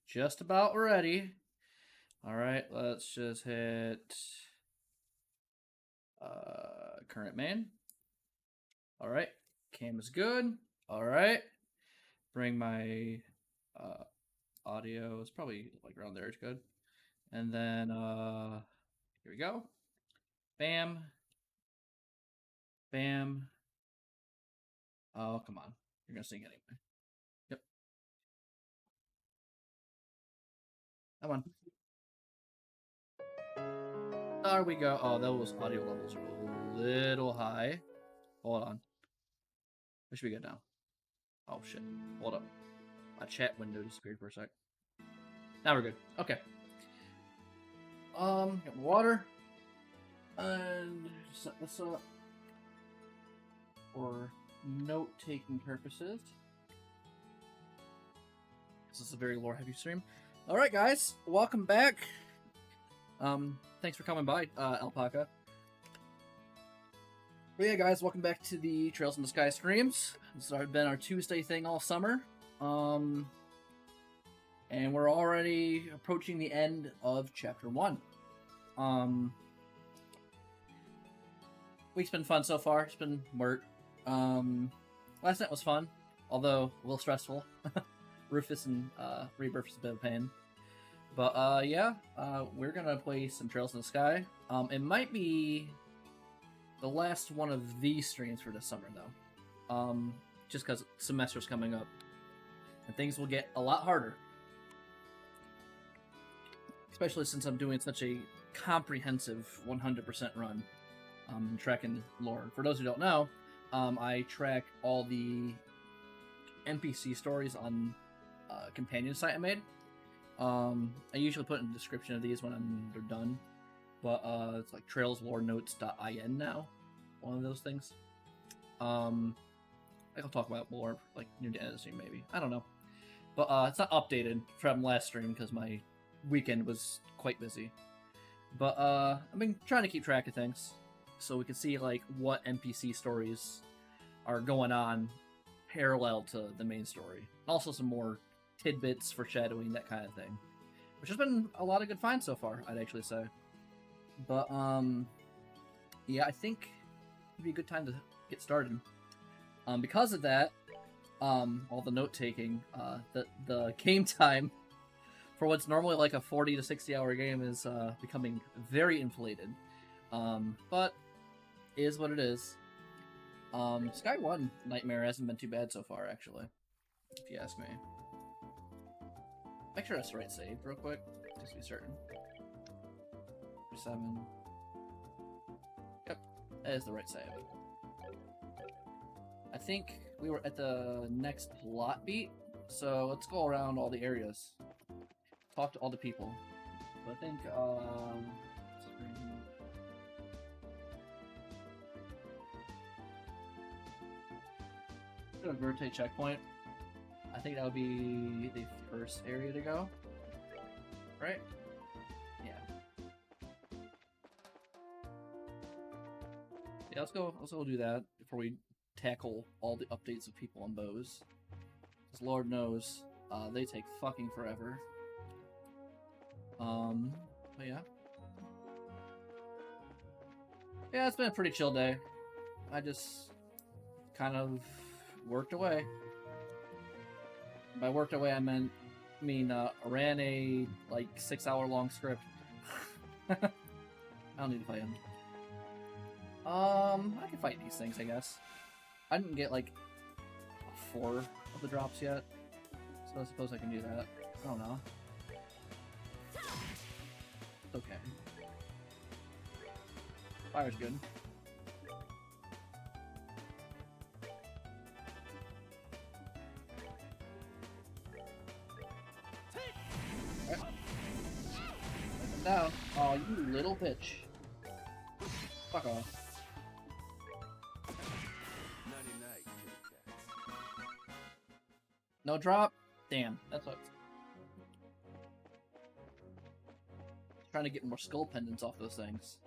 Just about ready. All right, let's just hit current main. All right, cam is good. All right, bring my audio. It's probably like around there. It's good. And then here we go. Bam. Bam. Oh, come on. You're gonna sing anyway. Yep. Come on. There we go. Oh, those audio levels are a little high. Hold on. We should be good now. Oh shit. Hold up. My chat window disappeared for a sec. Now we're good. Okay. Get water. And set this up for note-taking purposes. This is a very lore-heavy stream. Alright guys, welcome back. Thanks for coming by, Alpaca. But yeah guys, welcome back to the Trails in the Sky streams. This has been our Tuesday thing all summer. And we're already approaching the end of Chapter 1. Week's been fun so far. It's been work. Last night was fun, although a little stressful. Rufus and Rebirth is a bit of a pain. But yeah, we're gonna play some Trails in the Sky. It might be the last one of these streams for this summer, though. Just because semester's coming up, and things will get a lot harder. Especially since I'm doing such a comprehensive 100% run, tracking lore. For those who don't know, I track all the NPC stories on a companion site I made. I usually put in the description of these when they're done, but it's like trailsloreNotes.in now, one of those things. I'll talk about more like near the end of the stream, maybe. I don't know, but it's not updated from last stream because my weekend was quite busy. But I've been trying to keep track of things so we can see like what NPC stories are going on parallel to the main story. Also some more tidbits, foreshadowing, that kind of thing. Which has been a lot of good finds so far, I'd actually say. But yeah, I think it'd be a good time to get started. Because of that, all the note taking, the game time for what's normally like a 40 to 60 hour game is becoming very inflated. But it is what it is. Sky 1 Nightmare hasn't been too bad so far, actually, if you ask me. Make sure that's the right save real quick, just to be certain. 7. Yep, that is the right save. I think we were at the next plot beat, so let's go around all the areas. Talk to all the people. So I think, go to Verte checkpoint. I think that would be the first area to go. Right? Yeah. Yeah, let's go do that before we tackle all the updates of people on bows. Because Lord knows, they take fucking forever. But yeah. Yeah, it's been a pretty chill day. I just kind of worked away. By worked away, I ran a like 6-hour-long script. I don't need to fight him. I can fight these things, I guess. I didn't get like 4 of the drops yet, so I suppose I can do that. I don't know. It's okay. Fire's good. Down. Oh, you little bitch. Fuck off. No drop? Damn, that sucks. Trying to get more skull pendants off those things.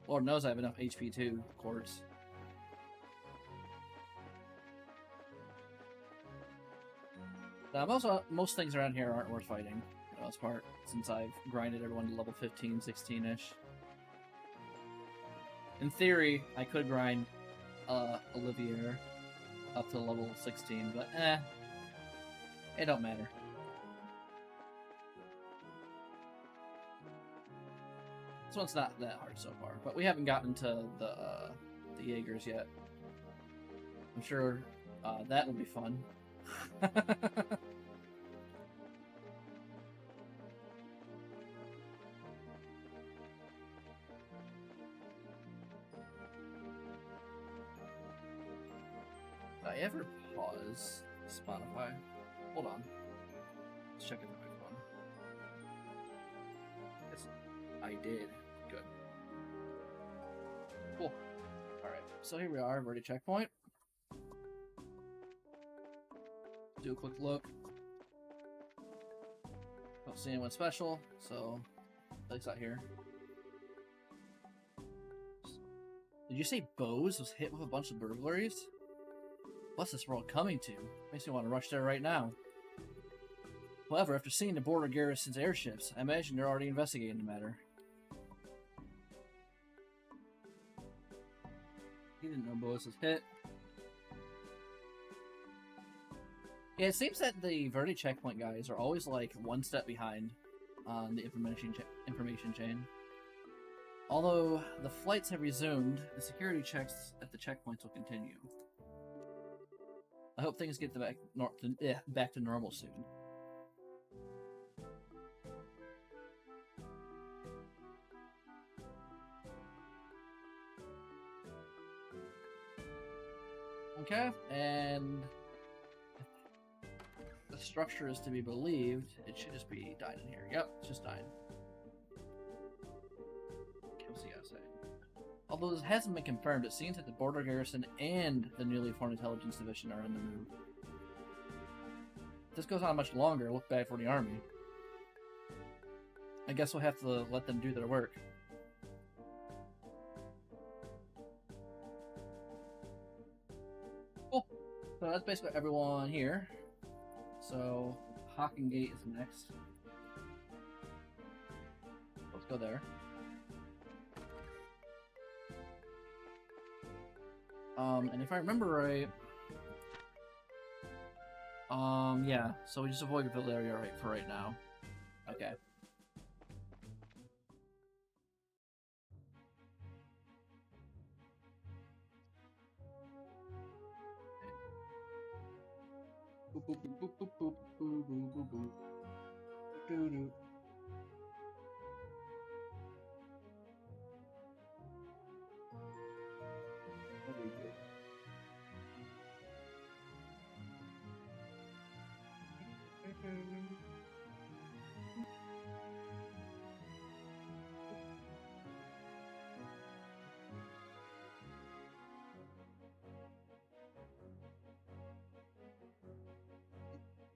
Lord knows I have enough HP too, of course. Most things around here aren't worth fighting, for the most part, since I've grinded everyone to level 15, 16-ish. In theory, I could grind Olivier up to level 16, but it don't matter. This one's not that hard so far, but we haven't gotten to the Jaegers yet. I'm sure that will be fun. Did I ever pause Spotify? Hold on. Let's check it on my phone. Yes, I did. Good. Cool. Alright, so here we are, Verde checkpoint. Do a quick look. Don't see anyone special, so at least not here. Did you say Bose was hit with a bunch of burglaries? What's this world coming to? Makes me want to rush there right now. However, after seeing the border garrison's airships, I imagine they're already investigating the matter. He didn't know Bose was hit. Yeah, it seems that the Verde checkpoint guys are always like one step behind on the information chain. Although the flights have resumed, the security checks at the checkpoints will continue. I hope things get back to normal soon. Okay, and the structure is to be believed. It should just be dying in here. Yep, it's just dying. Okay, what's he gotta say? Although this hasn't been confirmed, it seems that the border garrison and the newly formed intelligence division are on the move. If this goes on much longer, it'll look bad for the army. I guess we'll have to let them do their work. Cool. So that's basically everyone here. So Hawking Gate is next. Let's go there. And if I remember right, yeah, so we just avoid the field area for right now. Okay. Boop, boop, boop, boop, boop, boop, boop, boop, boop, boop. Doo doo.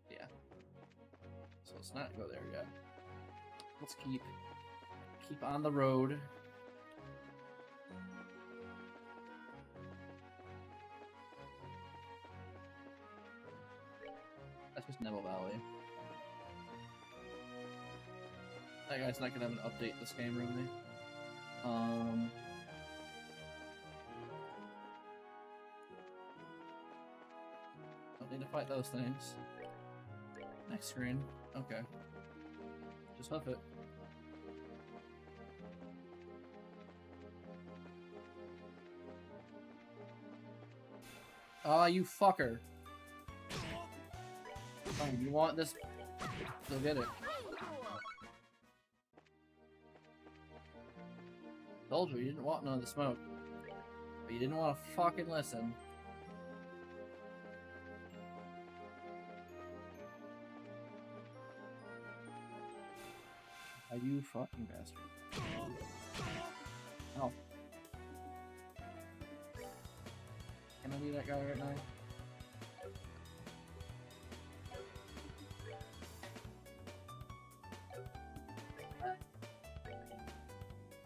Yeah. So let's not go there yet. Let's keep on the road. That's just Neville Valley. That guy's not gonna have an update this game, really. Don't need to fight those things. Next screen. Okay. Just hoof it. Ah, you fucker. Oh, you want this? Go get it. Told you, you didn't want none of the smoke. But you didn't want to fucking listen. Are you fucking bastard? Oh. Can I be that guy right now?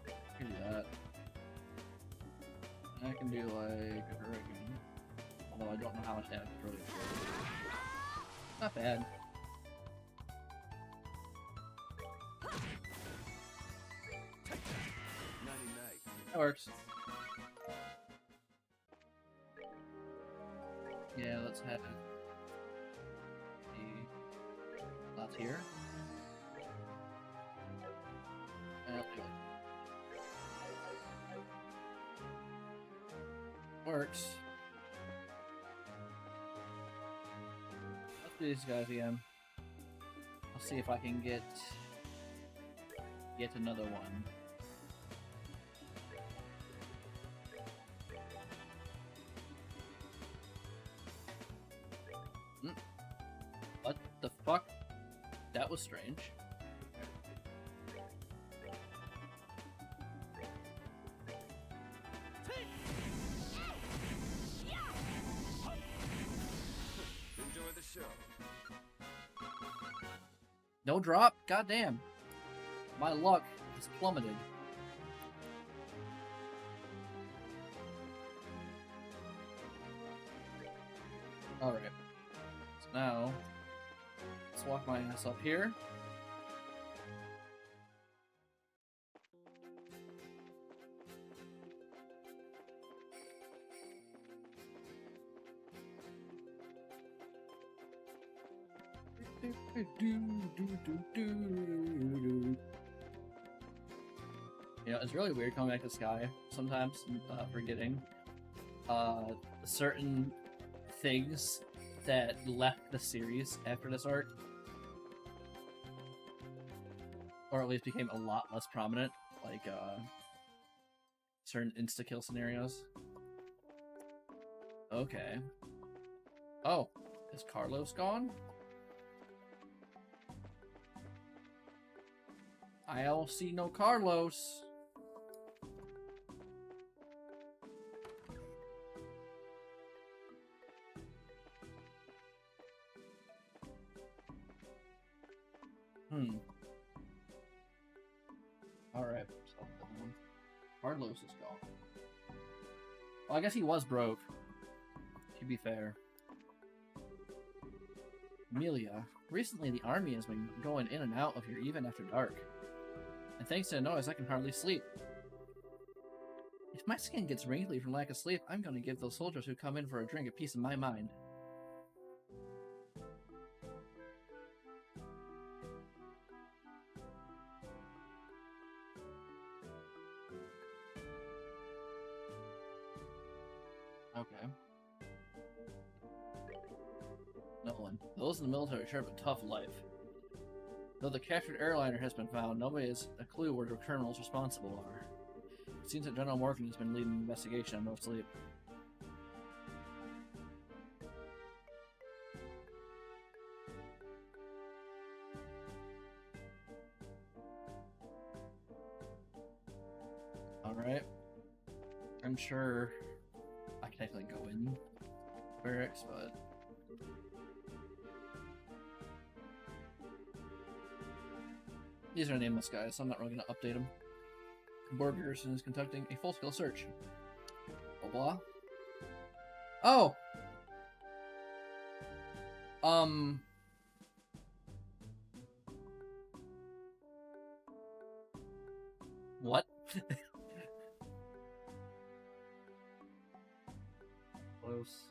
I can do that. I can do like a hurricane. Although I don't know how much damage it really Not bad. That works. Yeah, let's have the left here. And works. Let's do these guys again. I'll see if I can get another one. What the fuck? That was strange. Enjoy the show. No drop? Goddamn. My luck has plummeted. Alright. So now, let's walk my ass up here. You know, it's really weird coming back to Sky sometimes, forgetting certain things that left the series after this arc, or at least became a lot less prominent, like certain insta-kill scenarios. Okay. Oh, is Carlos gone? I don't see no Carlos. Alright, so Carlos is gone. Well, I guess he was broke, to be fair. Amelia, recently the army has been going in and out of here even after dark. And thanks to the noise, I can hardly sleep. If my skin gets wrinkly from lack of sleep, I'm going to give those soldiers who come in for a drink a piece of my mind. Okay. Nolan, those in the military sure have a tough life. Though the captured airliner has been found, nobody has a clue where the criminals responsible are. It seems that General Morgan has been leading the investigation on no sleep. Alright. I'm sure I can technically go in barracks, but... These are nameless guys, so I'm not really going to update them. Border Garrison is conducting a full-scale search. Blah blah. Oh! What? Close.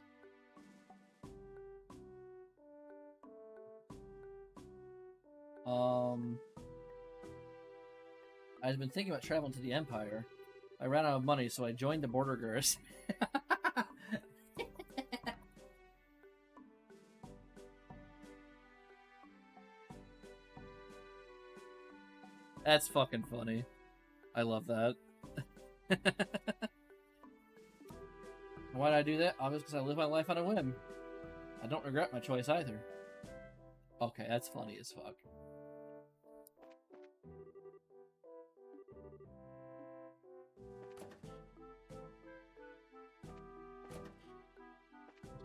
I've been thinking about traveling to the Empire. I ran out of money, so I joined the Border Garrison. That's fucking funny. I love that. Why did I do that? Obviously because I live my life on a whim. I don't regret my choice either. Okay, that's funny as fuck.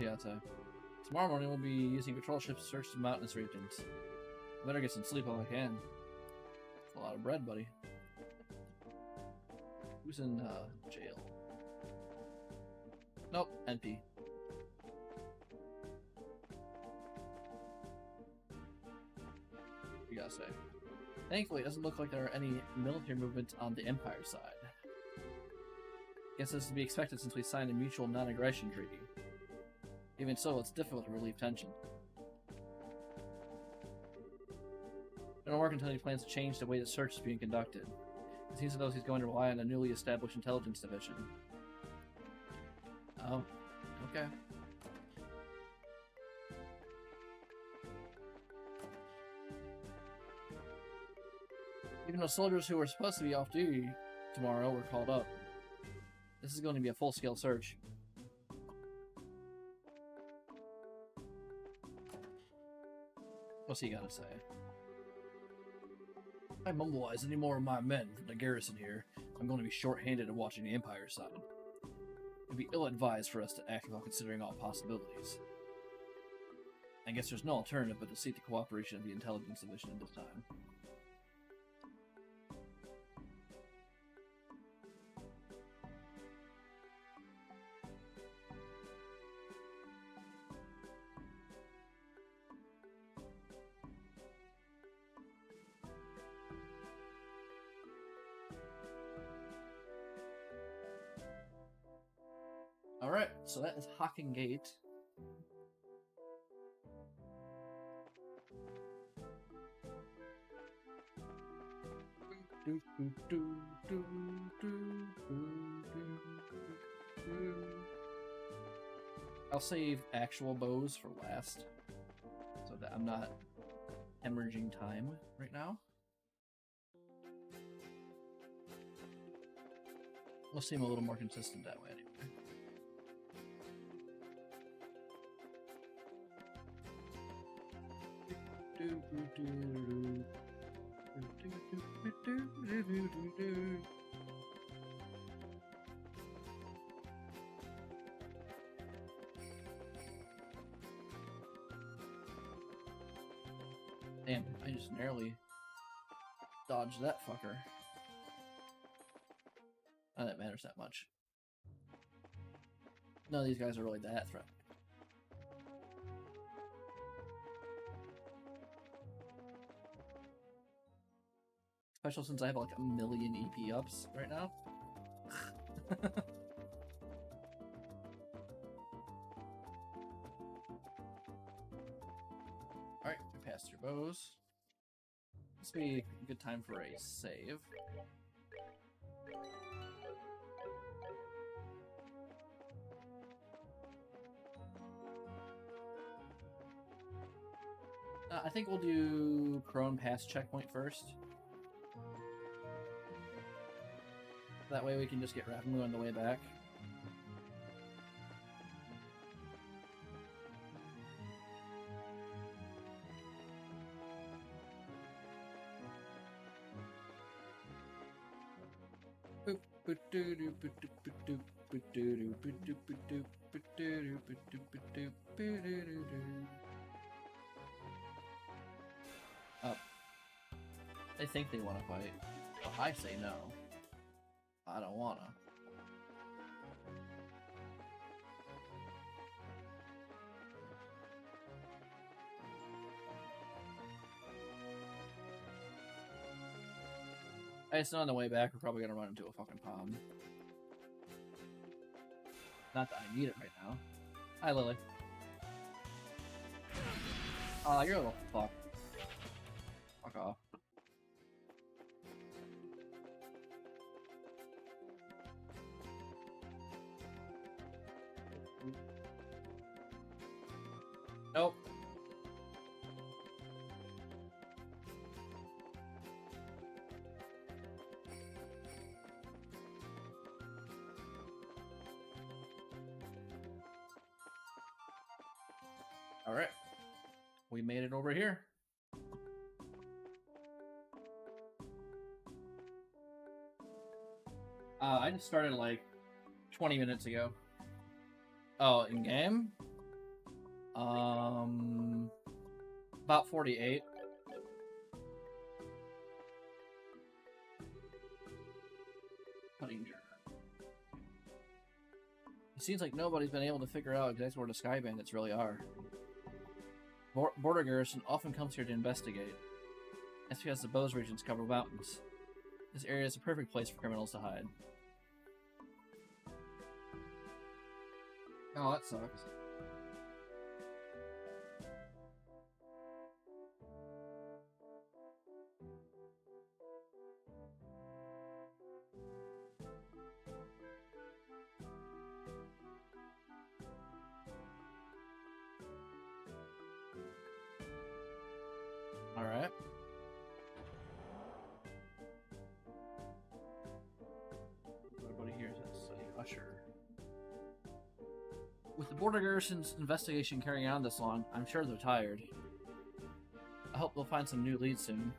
Yeah, so tomorrow morning we'll be using patrol ships to search the mountainous regions. Better get some sleep while I can. That's a lot of bread, buddy. Who's in jail? Nope, NP. gotta say? Thankfully, it doesn't look like there are any military movements on the Empire side. Guess this is to be expected since we signed a mutual non-aggression treaty. Even so, it's difficult to relieve tension. General Morganton plans to change the way the search is being conducted. It seems as though he's going to rely on a newly established intelligence division. Oh, okay. Even though soldiers who were supposed to be off duty tomorrow were called up. This is going to be a full-scale search. What's he got to say? If I mobilize any more of my men from the garrison here, I'm going to be short-handed at watching the Empire side. It'd be ill-advised for us to act while considering all possibilities. I guess there's no alternative but to seek the cooperation of the Intelligence Division at this time. Alright, so that is Hocking Gate. I'll save actual bows for last, so that I'm not hemorrhaging time right now. We'll seem a little more consistent that way anyway. Damn, I just narrowly dodged that fucker. Not that it matters that much. None of these guys are really that threatening. Especially since I have like 1 million EP ups right now. Alright, we passed through bows. This would be a good time for a save. I think we'll do Crone Pass checkpoint first. That way we can just get Ravenmu on the way back. Up. They think they want to fight, but I say no. I don't wanna. I just know on the way back we're probably gonna run into a fucking pond. Not that I need it right now. Hi, Lily. Aw, you're a little fuck. Fuck off. Nope. All right. We made it over here. I just started like 20 minutes ago. Oh, in game? About 48. Cutting journal. It seems like nobody's been able to figure out exactly where the Sky Bandits really are. Border Garrison often comes here to investigate. That's because the Bose region's covered with mountains. This area is a perfect place for criminals to hide. Oh, that sucks. Alright. Everybody here is a usher. With the border garrison's investigation carrying on this long, I'm sure they're tired. I hope they'll find some new leads soon.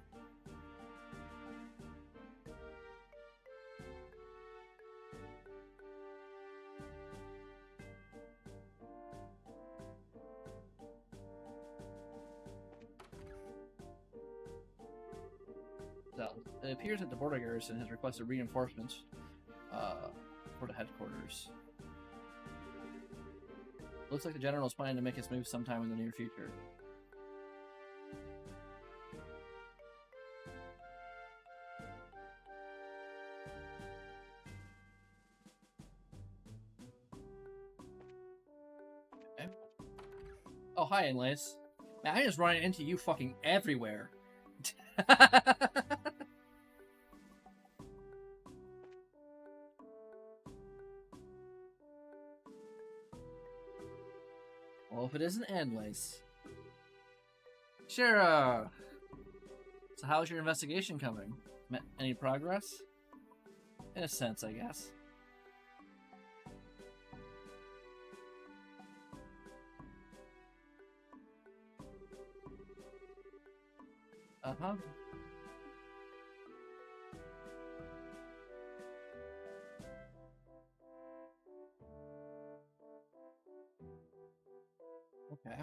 It appears that the border garrison has requested reinforcements for the headquarters. Looks like the general is planning to make his move sometime in the near future. Okay. Oh, hi, Inlays. Man, I just run into you fucking everywhere. Well, if it isn't Endlace. Sure, so how's your investigation coming? Any progress? In a sense, I guess. Uh-huh. Okay.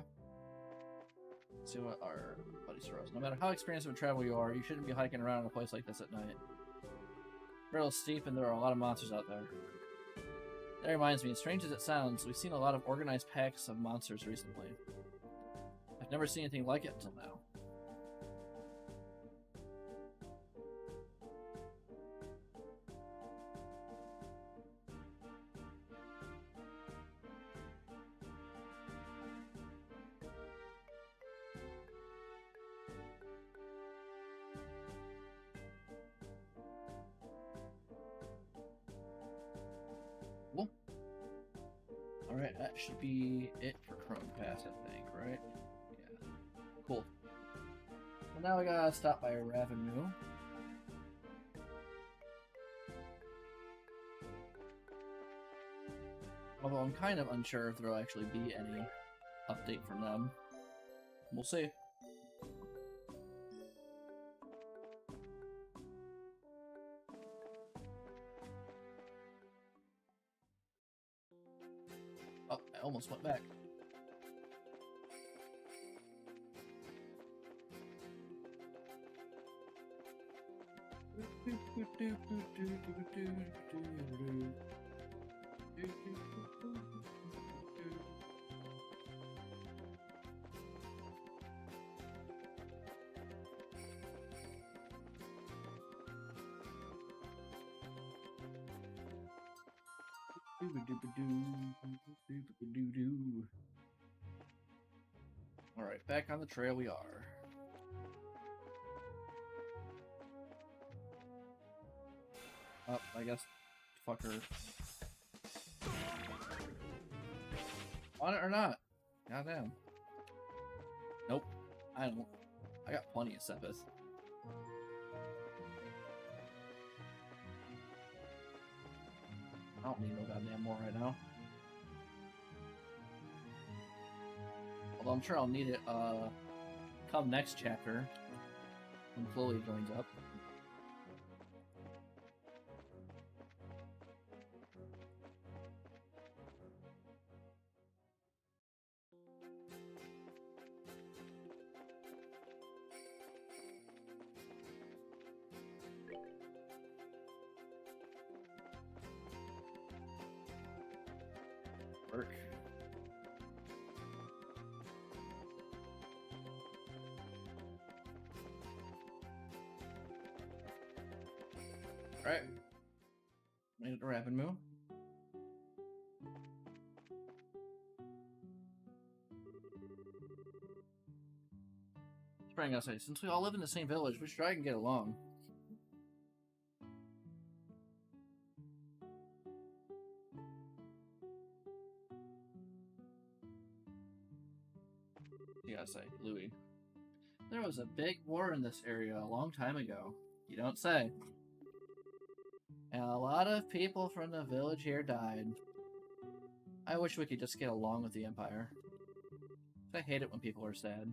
Let's see what our buddy throws. No matter how experienced of a traveler you are, you shouldn't be hiking around in a place like this at night. Trail is steep and there are a lot of monsters out there. That reminds me, as strange as it sounds, we've seen a lot of organized packs of monsters recently. I've never seen anything like it until now. Cool. Alright, that should be it for Chrome Pass, I think, right? Yeah. Cool. So now we gotta stop by Ravenmu. Although I'm kind of unsure if there'll actually be any update from them. We'll see. Oh, I almost went back. Alright, back on the trail we are. Oh, I guess fucker. Want it or not? Goddamn. Nope. I don't. I got plenty of Sepith. I don't need no goddamn more right now. Although I'm sure I'll need it come next chapter when Chloe joins up. Work. Alright. Made it to Rapid Moo. Sprang outside. Since we all live in the same village, we should try and get along. You gotta say, Louis. There was a big war in this area a long time ago. You don't say. And a lot of people from the village here died. I wish we could just get along with the Empire. I hate it when people are sad.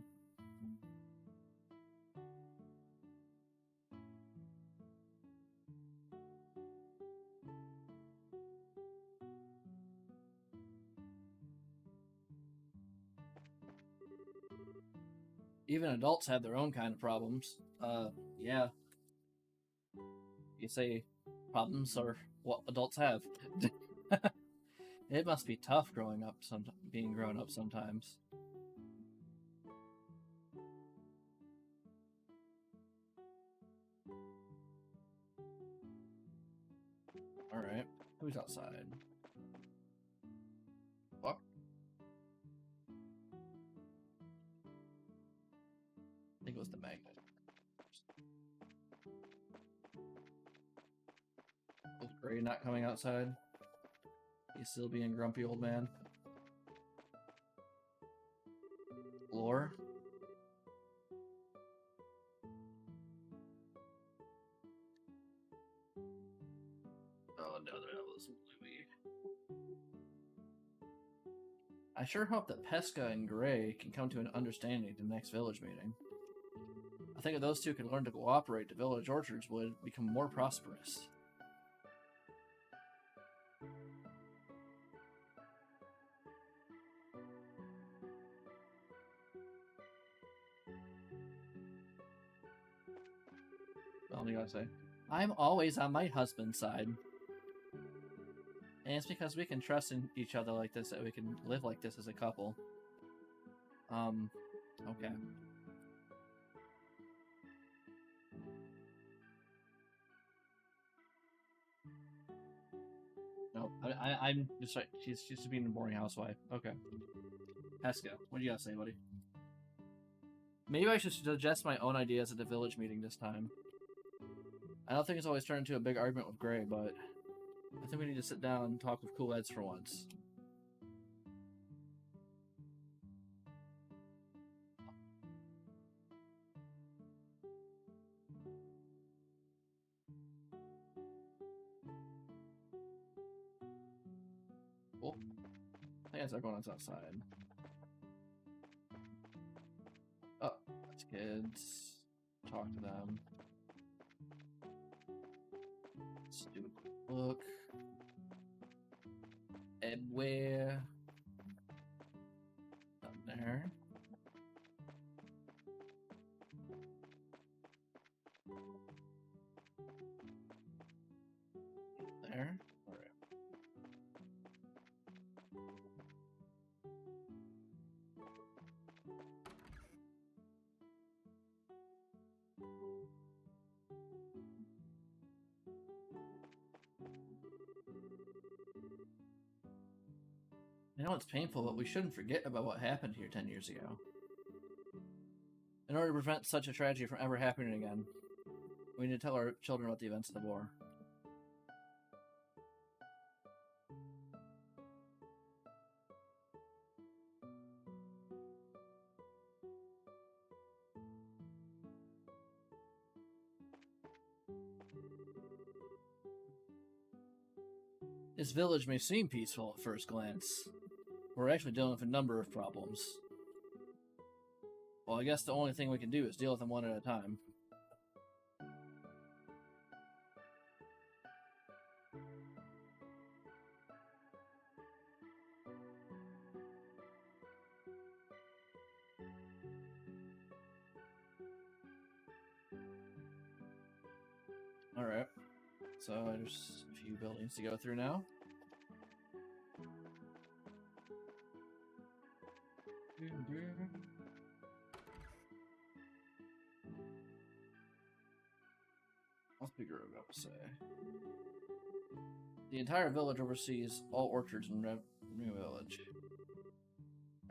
Even adults have their own kind of problems. Yeah. You say problems are what adults have. It must be tough being grown up sometimes. Alright, who's outside? Fuck. I think it was the magnet. With Gray not coming outside. He's still being grumpy old man. Lore? Oh no, that was Louis. I sure hope that Pesca and Gray can come to an understanding at the next village meeting. I think if those two could learn to cooperate, the village orchards would become more prosperous. Well, you gotta say, I'm always on my husband's side. And it's because we can trust in each other like this that we can live like this as a couple. Okay. No, I'm just like, she's just being a boring housewife. Okay. Pesca, what do you gotta say, buddy? Maybe I should suggest my own ideas at the village meeting this time. I don't think it's always turned into a big argument with Gray, but I think we need to sit down and talk with cool heads for once. Cool. I guess everyone is outside. Oh, that's kids. Talk to them. Let's do a quick look. Edware. Down there. There. Alright. I know it's painful, but we shouldn't forget about what happened here 10 years ago. In order to prevent such a tragedy from ever happening again, we need to tell our children about the events of the war. This village may seem peaceful at first glance. We're actually dealing with a number of problems. Well, I guess the only thing we can do is deal with them one at a time. Alright. So there's a few buildings to go through now. I'll figure it out. Say the entire village oversees all orchards in New Village.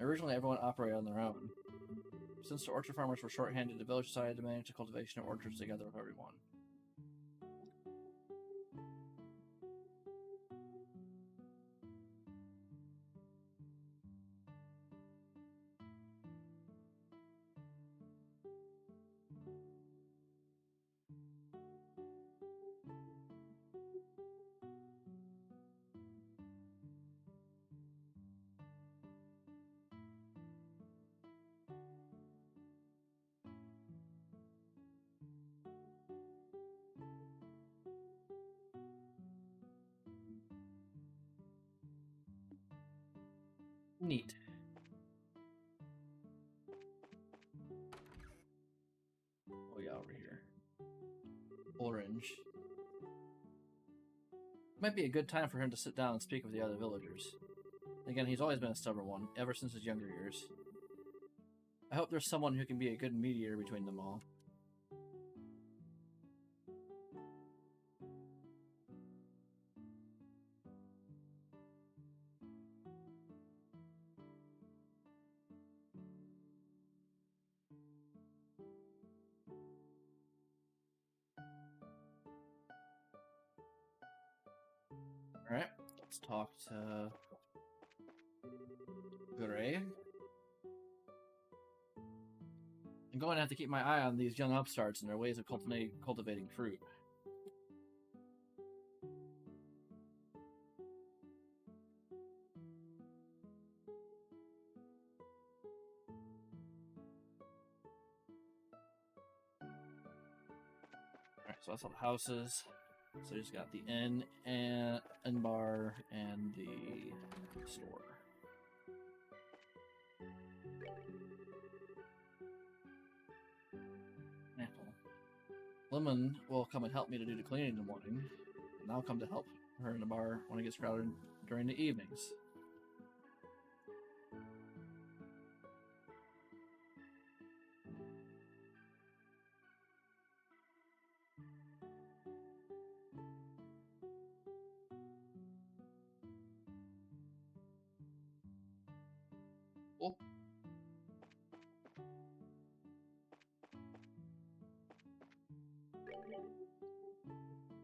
Originally, everyone operated on their own. Since the orchard farmers were short-handed, the village decided to manage the cultivation of orchards together with everyone. Neat. Oh yeah, over here. Orange. Might be a good time for him to sit down and speak with the other villagers. Again, he's always been a stubborn one, ever since his younger years. I hope there's someone who can be a good mediator between them all. Alright, let's talk to Gray. I'm going to have to keep my eye on these young upstarts and their ways of cultivating fruit. Alright, so that's all the houses. So you just got the inn and bar and the store. Apple. Lemon will come and help me to do the cleaning in the morning, and I'll come to help her in the bar when it gets crowded during the evenings. Cool.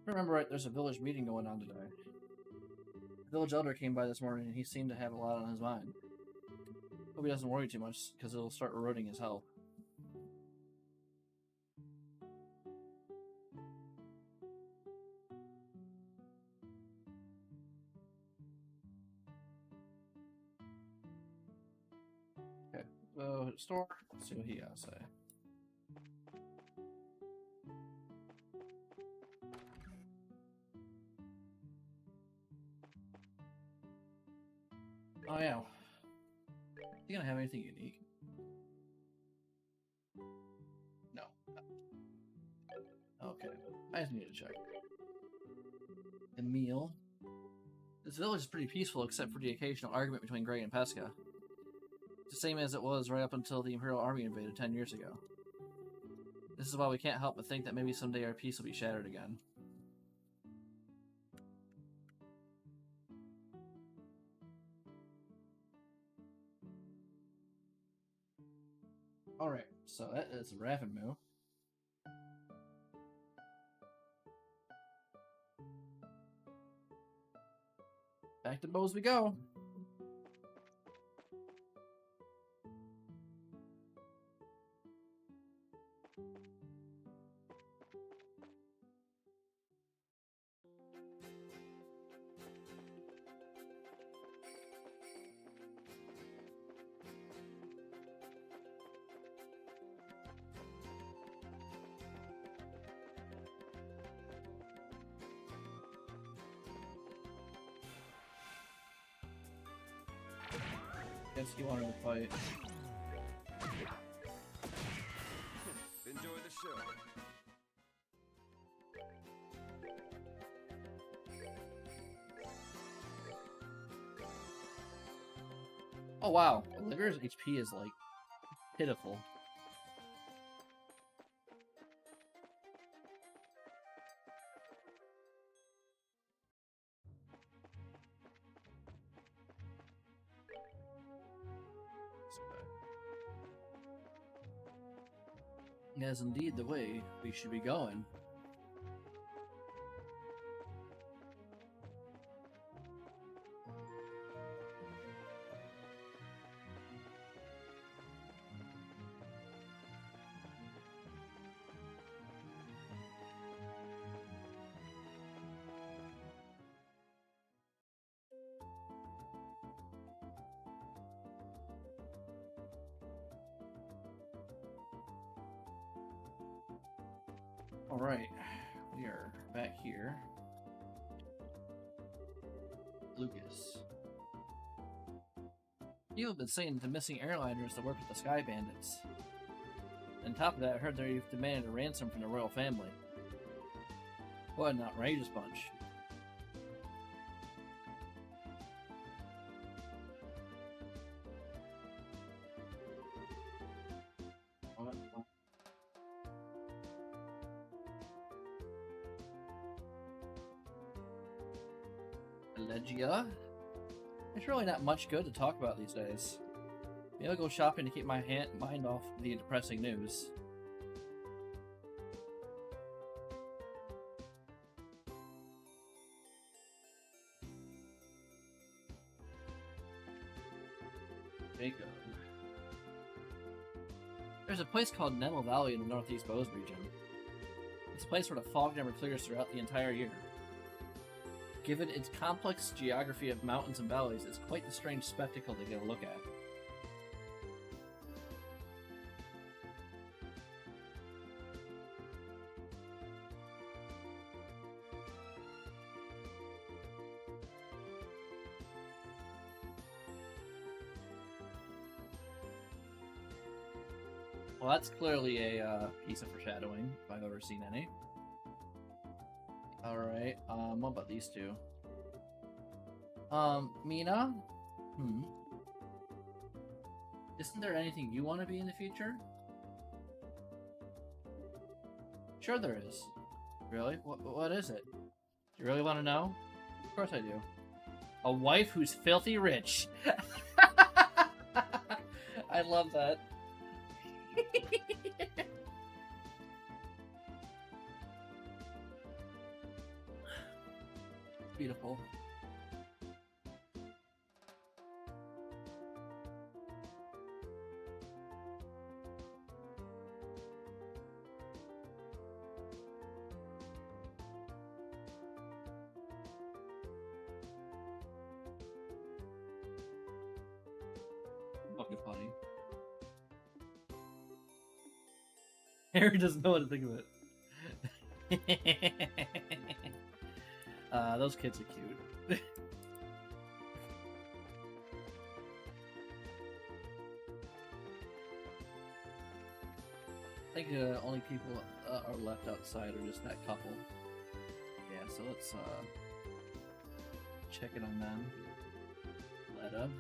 If I remember right, there's a village meeting going on today. The village elder came by this morning and he seemed to have a lot on his mind. Hope he doesn't worry too much, because it'll start eroding his health. Okay, so store, let's see what he got to say. Oh yeah. You gonna have anything unique? No. Okay. I just need to check. The meal. This village is pretty peaceful except for the occasional argument between Gray and Pesca. It's the same as it was right up until the Imperial Army invaded 10 years ago. This is why we can't help but think that maybe someday our peace will be shattered again. Alright, so that is Ravenmu. Back to bows we go. Guess he wanted to fight. Enjoy the show. Oh wow, Olivia's HP is like pitiful. is indeed the way we should be going. Alright, we are back here. Lucas. You have been sent to missing airliners to work with the Sky Bandits. On top of that, I heard they've demanded a ransom from the royal family. What an outrageous bunch. Legia? There's really not much good to talk about these days. Maybe I'll go shopping to keep my mind off the depressing news. Jacob. There's a place called Nettle Valley in the Northeast Bose region. It's a place where the fog never clears throughout the entire year. Given its complex geography of mountains and valleys, it's quite the strange spectacle to get a look at. Well, that's clearly a piece of foreshadowing, if I've ever seen any. Alright, what about these two? Mina? Isn't there anything you want to be in the future? Sure there is. Really? What is it? Do you really want to know? Of course I do. A wife who's filthy rich. I love that. Beautiful. Fucking funny. Harry doesn't know what to think of it. Those kids are cute. I think the only people are left outside are just that couple. Yeah, so let's check it on them. Letta.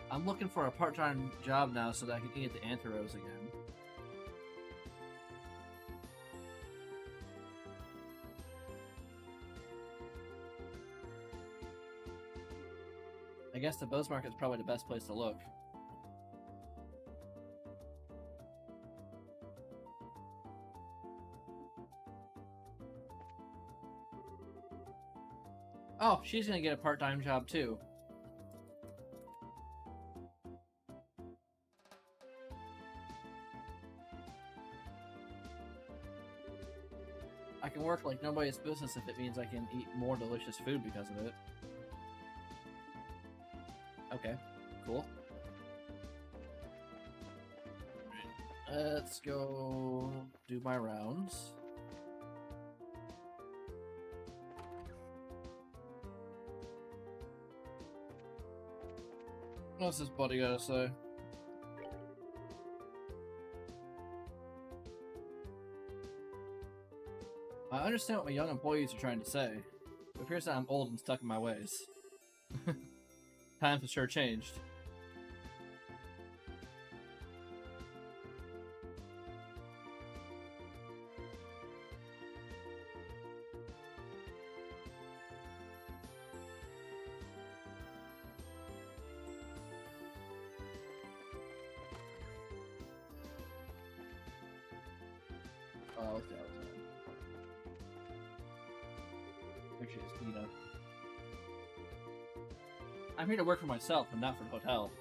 I'm looking for a part-time job now so that I can eat at the Antheros again. I guess the Bose Market is probably the best place to look. Oh, she's gonna get a part-time job too. I can work like nobody's business if it means I can eat more delicious food because of it. Okay, cool. Let's go do my rounds. What's this buddy gotta say? I understand what my young employees are trying to say. It appears that I'm old and stuck in my ways. Times have sure changed. what's the other side? There she is, Tina. I'm here to work for myself and not for the hotel.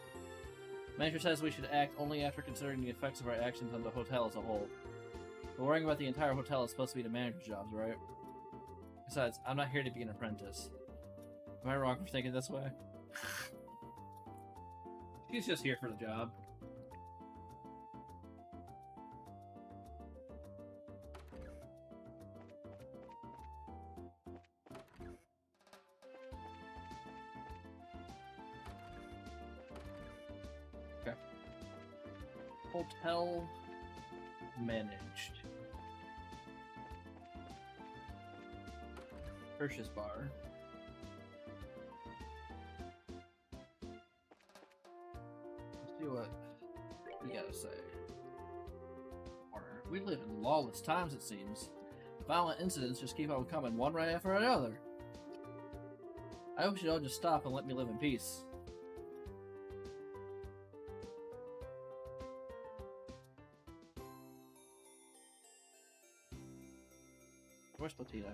Manager says we should act only after considering the effects of our actions on the hotel as a whole. But worrying about the entire hotel is supposed to be the manager's job, right? Besides, I'm not here to be an apprentice. Am I wrong for thinking this way? She's just here for the job. Okay. Hotel managed. Purchase bar. Let's see what you gotta say. We live in lawless times, it seems. Violent incidents just keep on coming, one right after another. I hope you don't just stop and let me live in peace. Where's Platina?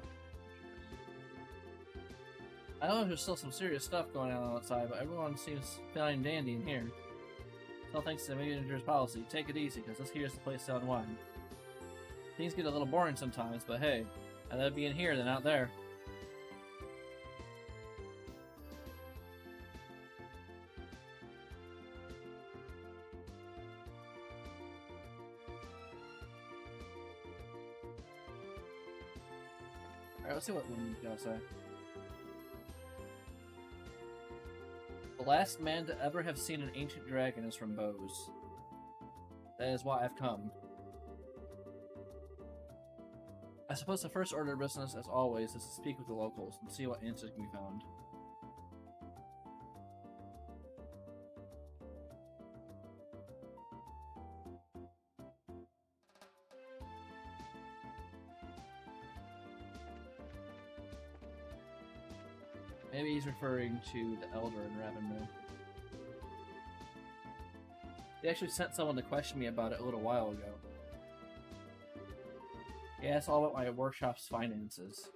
I know there's still some serious stuff going on outside, but everyone seems fine and dandy in here. So thanks to the manager's policy, take it easy, because this here's the place to unwind. Things get a little boring sometimes, but hey, I'd rather be in here than out there. Alright, let's see what Looming's gotta say. The last man to ever have seen an ancient dragon is from Bose. That is why I've come. I suppose the first order of business, as always, is to speak with the locals and see what answers can be found. Maybe he's referring to the Elder in Ravenmill. They actually sent someone to question me about it a little while ago. He asked all about my workshop's finances.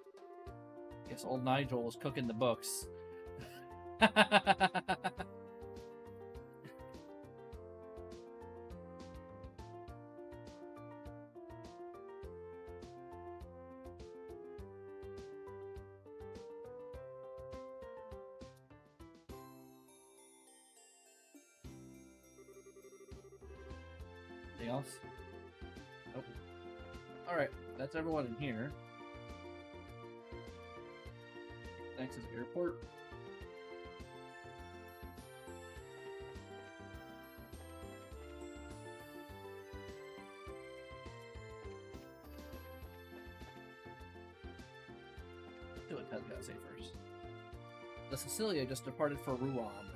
Guess old Nigel was cooking the books. Anything else? Nope. Alright, that's everyone in here. Next is airport. Let's see what Ted's gotta say first. The Cecilia just departed for Rouen.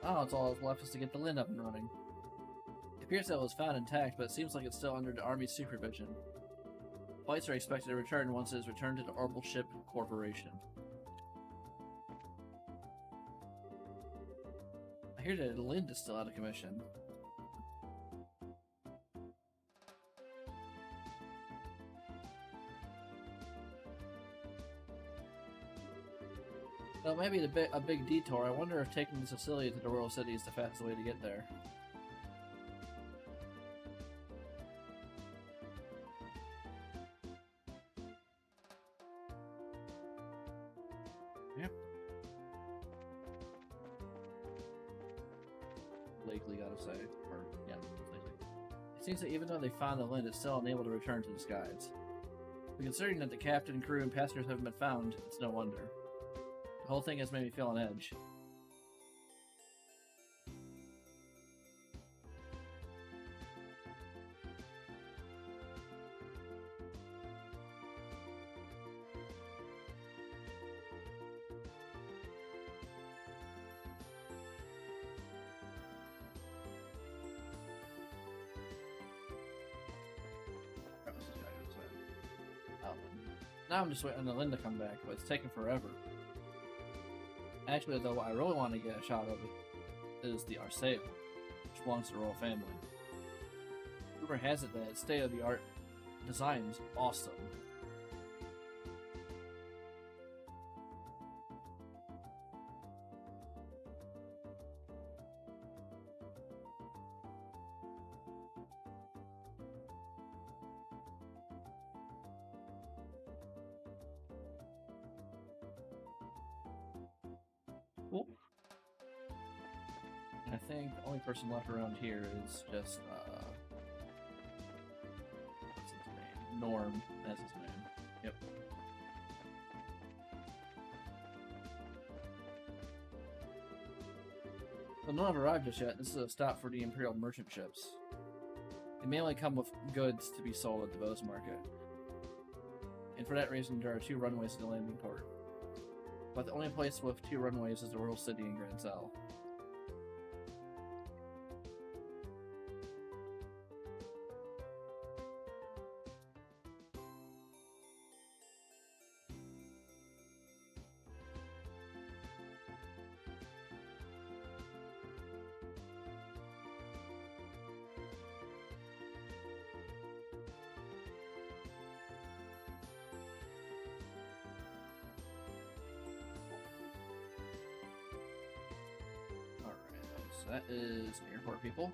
Oh, it's all left is to get the Lind up and running. It appears that it was found intact, but it seems like it's still under the Army's supervision. Flights are expected to return once it is returned to the Orbital Ship Corporation. I hear that the Lind is still out of commission. Though maybe a big detour, I wonder if taking the Cecilia to the Royal City is the fastest way to get there. Yeah. Blakely gotta say. Or, yeah, Blakely. It seems that even though they found the Lind, it's still unable to return to the skies. But considering that the captain, crew, and passengers haven't been found, it's no wonder. The whole thing has made me feel on edge. Now I'm just waiting on the Lind to come back, but it's taking forever. Actually, though, what I really want to get a shot of is the Arceo, which belongs to the royal family. Rumor has it that its state-of-the-art design is awesome. Cool. I think the only person left around here is just, what's his name? Norm, that's his name. Yep. Well, none have arrived just yet. This is a stop for the Imperial merchant ships. They may only come with goods to be sold at the Bose Market. And for that reason, there are 2 runways to the landing port. But the only place with 2 runways is the Royal City in Grand Cell. So that is airport people.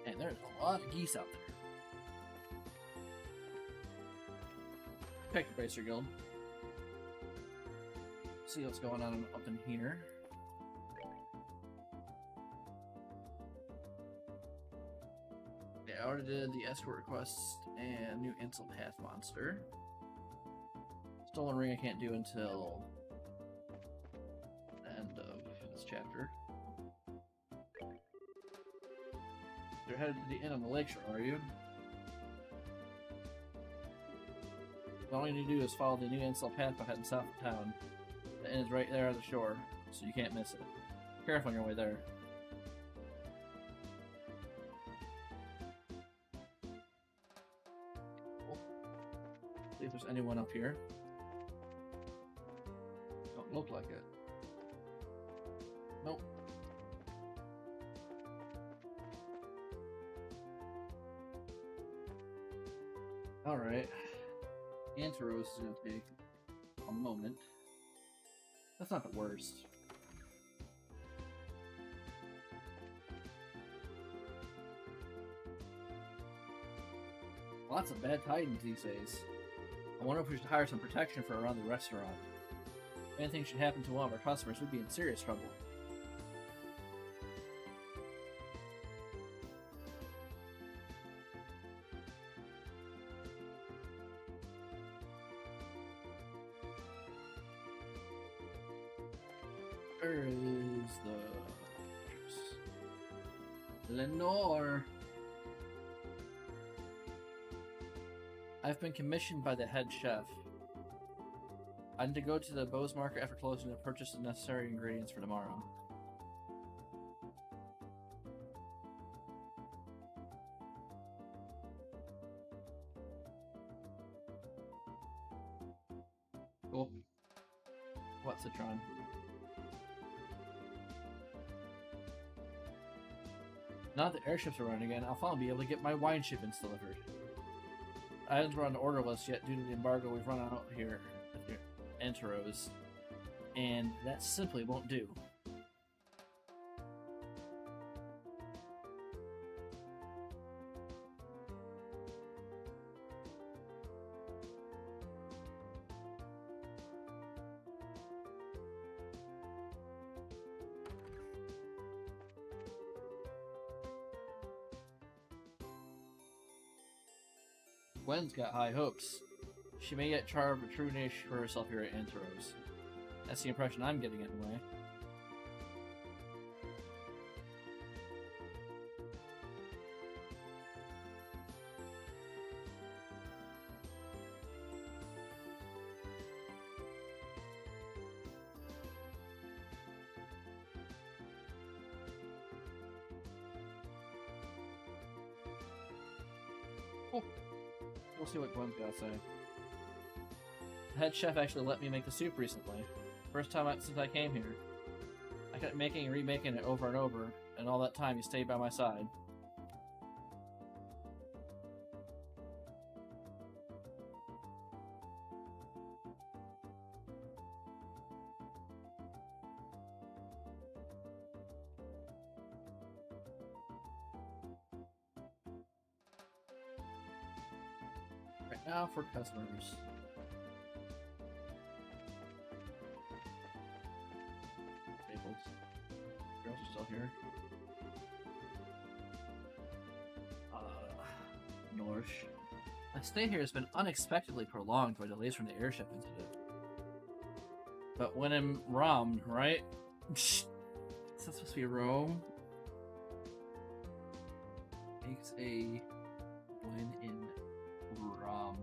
And there's a lot of geese out there. Pick the Bracer Guild. See what's going on up in here. Yeah, I already did the escort request and new insult path monster. Stolen ring I can't do until the end of this chapter. You're headed to the inn on the lakeshore, are you? All you need to do is follow the new insult path by heading south of town. The inn is right there on the shore, so you can't miss it. Careful on your way there. Cool. See if there's anyone up here. Don't look like it. Nope. Alright. Anteros is going to take a moment. That's not the worst. Lots of bad tidings these days. I wonder if we should hire some protection for around the restaurant. If anything should happen to one of our customers, we'd be in serious trouble. Where is the... Lenore! I've been commissioned by the head chef. I need to go to the Bose Market after closing to purchase the necessary ingredients for tomorrow. Cool. What, Citron? Now that the airships are running again, I'll finally be able to get my wine shipments delivered. Items were on the order list yet due to the embargo we've run out here at Anteros, and that simply won't do. Gwen's got high hopes. She may yet carve a true niche for herself here at Anteros. That's the impression I'm getting anyway. Cool. We'll see what Gwen's got to say. The head chef actually let me make the soup recently. First time since I came here. I kept making and remaking it over and over, and all that time he stayed by my side. Right now for customers. Girls are still here. Norsh. My stay here has been unexpectedly prolonged by delays from the airship incident. But when in Rom, right? Is that supposed to be Rome? Makes a when in Rom.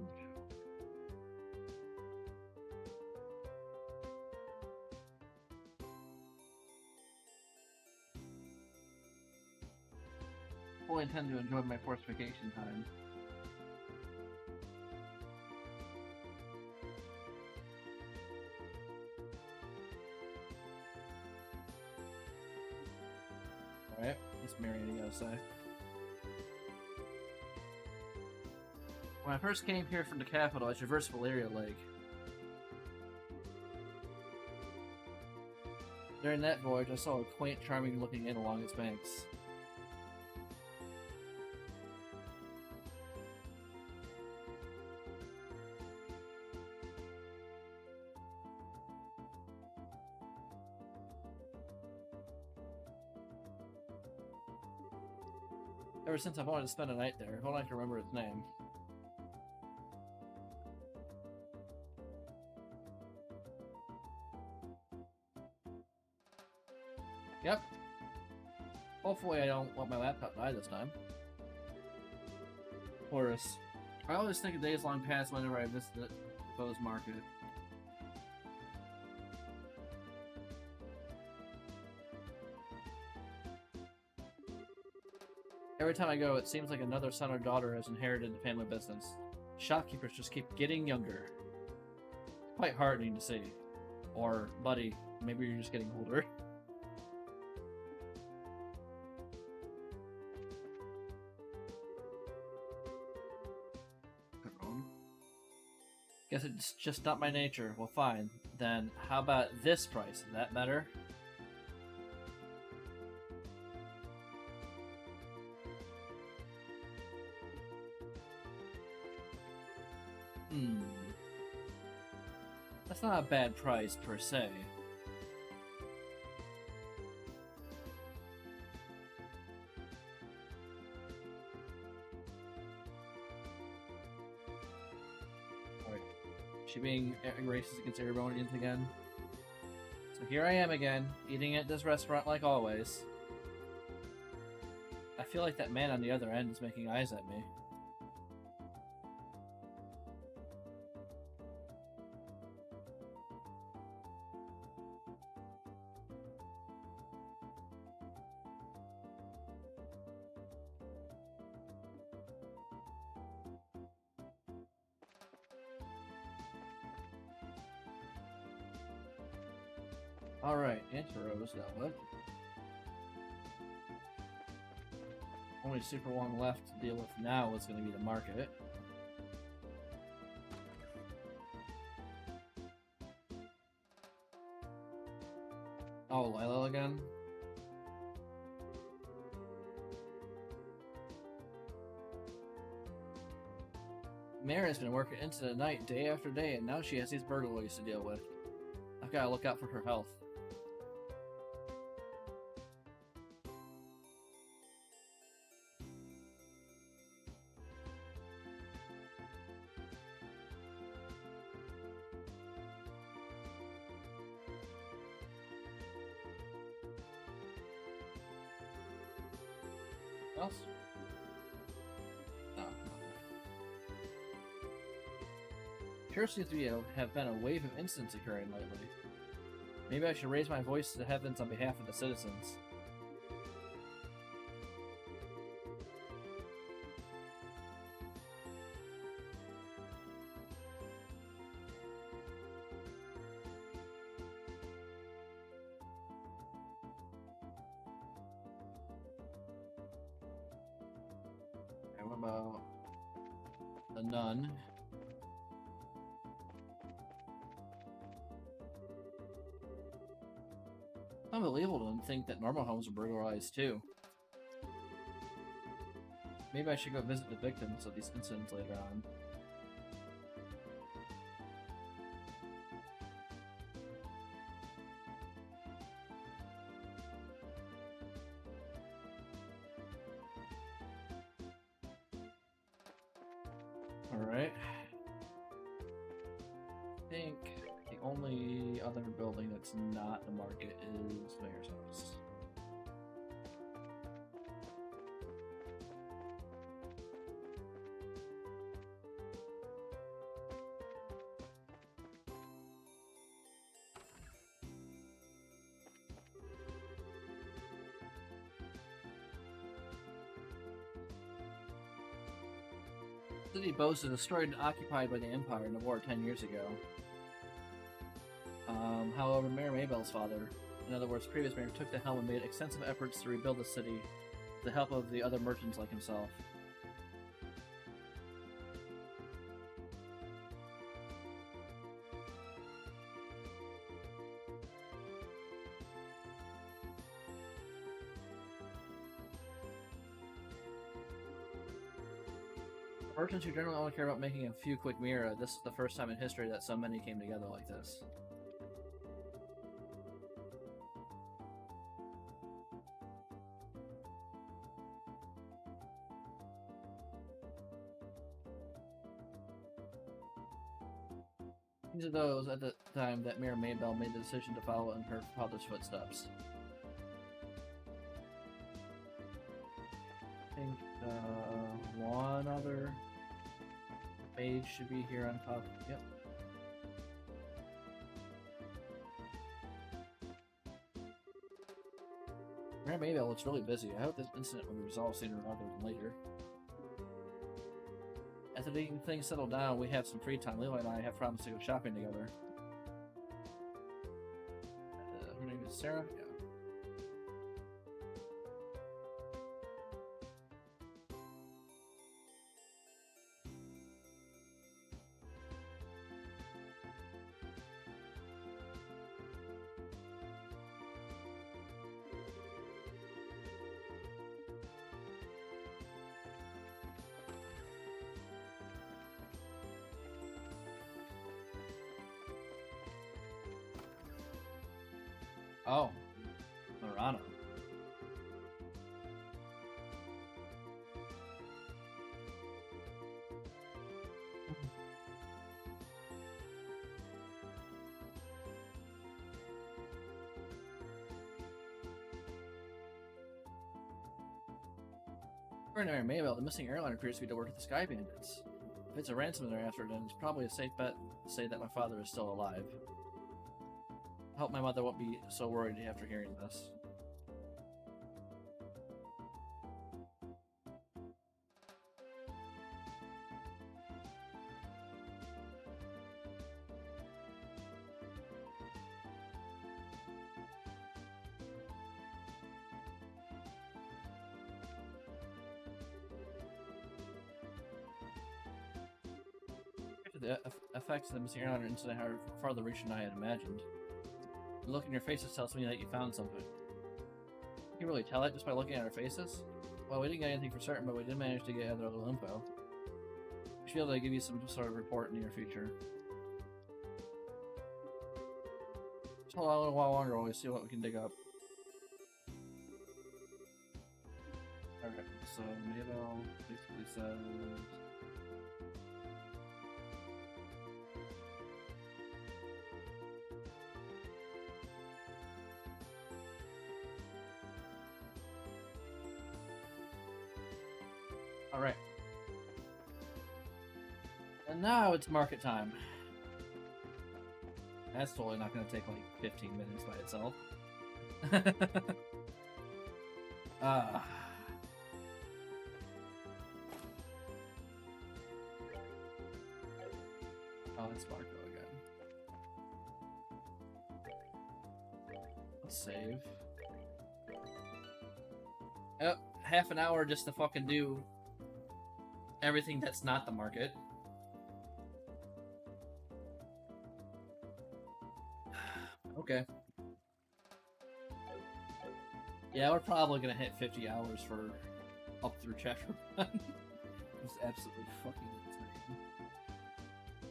Fully intend to enjoy my forced vacation time. Alright, what's Marion gotta say? When I first came here from the capital, I traversed Valeria Lake. During that voyage, I saw a quaint, charming-looking inn along its banks. Ever since I've wanted to spend a night there, if only I can remember its name. Yep. Hopefully I don't let my laptop die this time. Horus. I always think of days long past whenever I visit the proposed market. Every time I go, it seems like another son or daughter has inherited the family business. Shopkeepers just keep getting younger. Quite heartening to see. Or, buddy, maybe you're just getting older. Guess it's just not my nature. Well, fine. Then, how about this price? Is that better? That's not a bad price, per se. Alright. She being racist against Erebonians again. So here I am again, eating at this restaurant like always. I feel like that man on the other end is making eyes at me. Alright, Antero's dealt with. Only super one left to deal with now is going to be the market. Oh, Lila again? Mary's been working into the night day after day, and now she has these burglaries to deal with. I've got to look out for her health. Else? No. Sure seems to have been a wave of incidents occurring lately. Maybe I should raise my voice to the heavens on behalf of the citizens. about the nun. Unbelievable to think that normal homes are burglarized too. Maybe I should go visit the victims of these incidents later on. Alright. I think the only other building that's not the market is Mayor's house. The city boasts is destroyed and occupied by the Empire in the war 10 years ago. However, Mayor Maybell's father, in other words, previous mayor, took the helm and made extensive efforts to rebuild the city with the help of the other merchants like himself. Merchants who generally only care about making a few quick mirror, this is the first time in history that so many came together like this. These are those at the time that Mayor Maybell made the decision to follow in her father's footsteps. I think one other page should be here on top. Yep. Mayor Maybell looks really busy. I hope this incident will be resolved sooner rather than later. After things settle down, we have some free time. Levi and I have promised to go shopping together. Her name is Sarah? Yeah. Oh, Murano. According to Maybell, the missing airline appears to be to work with the Sky Bandits. If it's a ransom they're after, then it's probably a safe bet to say that my father is still alive. I hope my mother won't be so worried after hearing this. The effects of the missing airliner incident are farther reaching than I had imagined. The look in your faces tells me that you found something. You can really tell it just by looking at our faces? Well, we didn't get anything for certain, but we did manage to get other little info. We should be able to give you some sort of report in the near future. Just hold on a little while longer while we see what we can dig up. Alright, so Maybell basically says... Alright. And now it's market time. That's totally not going to take like 15 minutes by itself. Oh, it's Marco again. Let's save. Yep, half an hour just to fucking do everything that's not the market. Okay. Yeah, we're probably gonna hit 50 hours for up through chapter 1. It's absolutely fucking insane.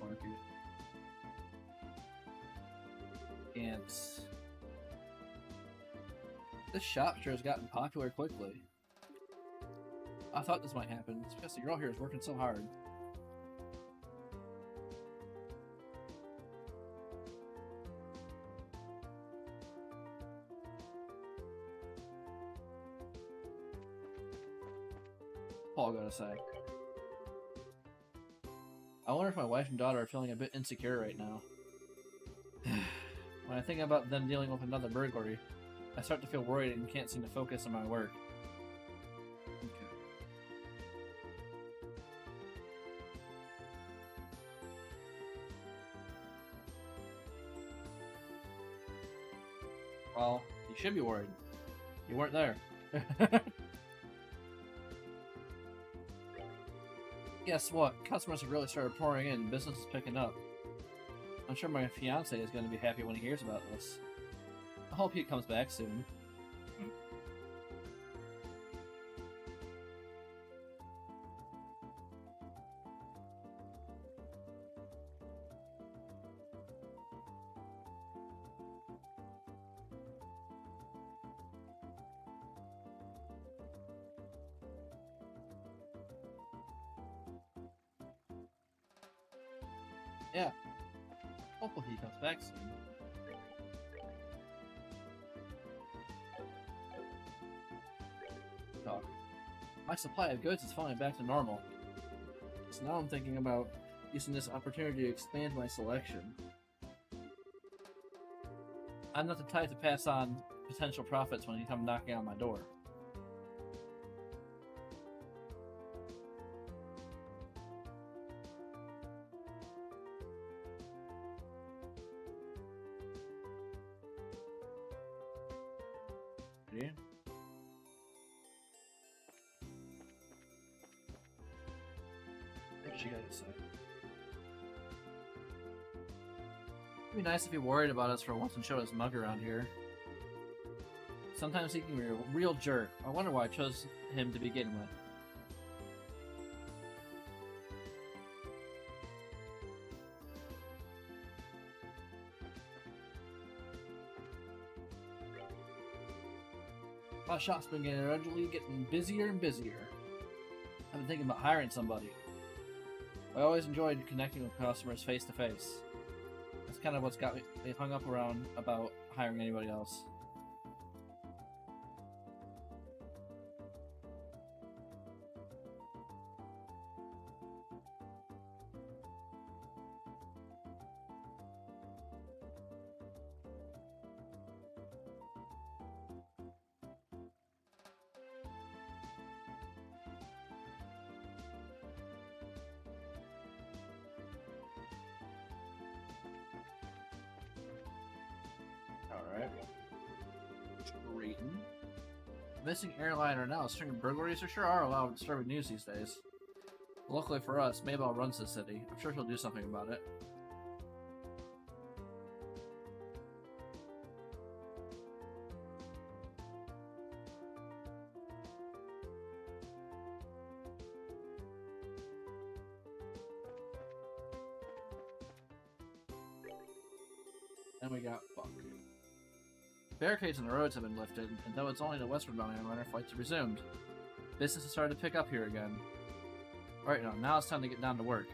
Market. And this shop sure has gotten popular quickly. I thought this might happen. It's because the girl here is working so hard. Paul gotta say. I wonder if my wife and daughter are feeling a bit insecure right now. When I think about them dealing with another burglary, I start to feel worried and can't seem to focus on my work. Okay. Well, you should be worried. You weren't there. Guess what? Customers have really started pouring in. Business is picking up. I'm sure my fiance is going to be happy when he hears about this. I hope he comes back soon. Yeah. Hopefully he comes back soon. Talk. My supply of goods is finally back to normal. So now I'm thinking about using this opportunity to expand my selection. I'm not the type to pass on potential profits when you come knocking on my door. Yeah. What you gotta say? It'd be nice if he worried about us for once and showed his mug around here. Sometimes he can be a real jerk. I wonder why I chose him to begin with. My shop's been gradually getting busier and busier. I've been thinking about hiring somebody. I always enjoyed connecting with customers face to face. That's kind of what's got me hung up around about hiring anybody else. Alright. Trading. Missing airliner now. A string of burglaries sure are allowed disturbing news these days. Luckily for us, Maybell runs the city. I'm sure she'll do something about it. And we got Buck. Barricades on the roads have been lifted, and though it's only the westward-bound airliner, flights have resumed. Business has started to pick up here again. Alright, now it's time to get down to work.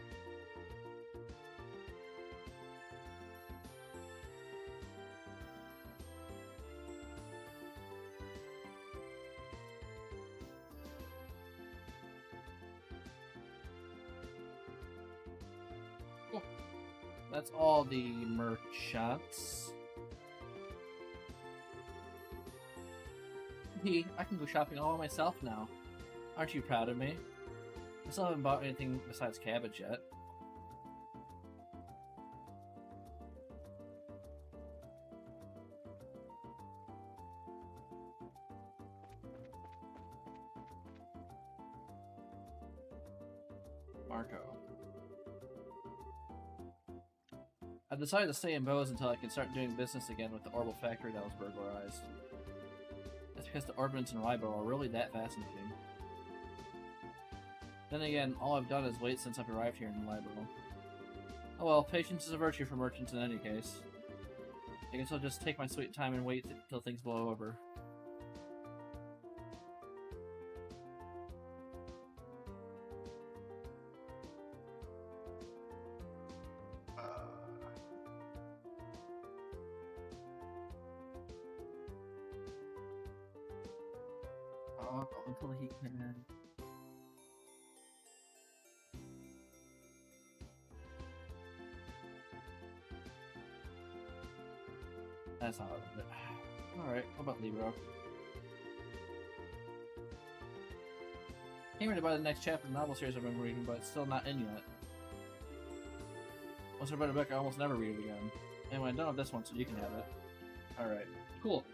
Cool. That's all the merchants. I can go shopping all myself now. Aren't you proud of me? I still haven't bought anything besides cabbage yet. Marco. I've decided to stay in Bose until I can start doing business again with the orbital factory that was burglarized. That's because the orbitants in Ribo are really that fascinating. Then again, all I've done is wait since I've arrived here in Libo. Oh well, patience is a virtue for merchants in any case. I guess I'll just take my sweet time and wait till things blow over. Until he can... That's not it. Alright, what about Libro? Came ready to buy the next chapter of the novel series I've been reading, but it's still not in yet. Once I read a book, I almost never read it again. Anyway, I'm done with this one, so you can have it. Alright, cool.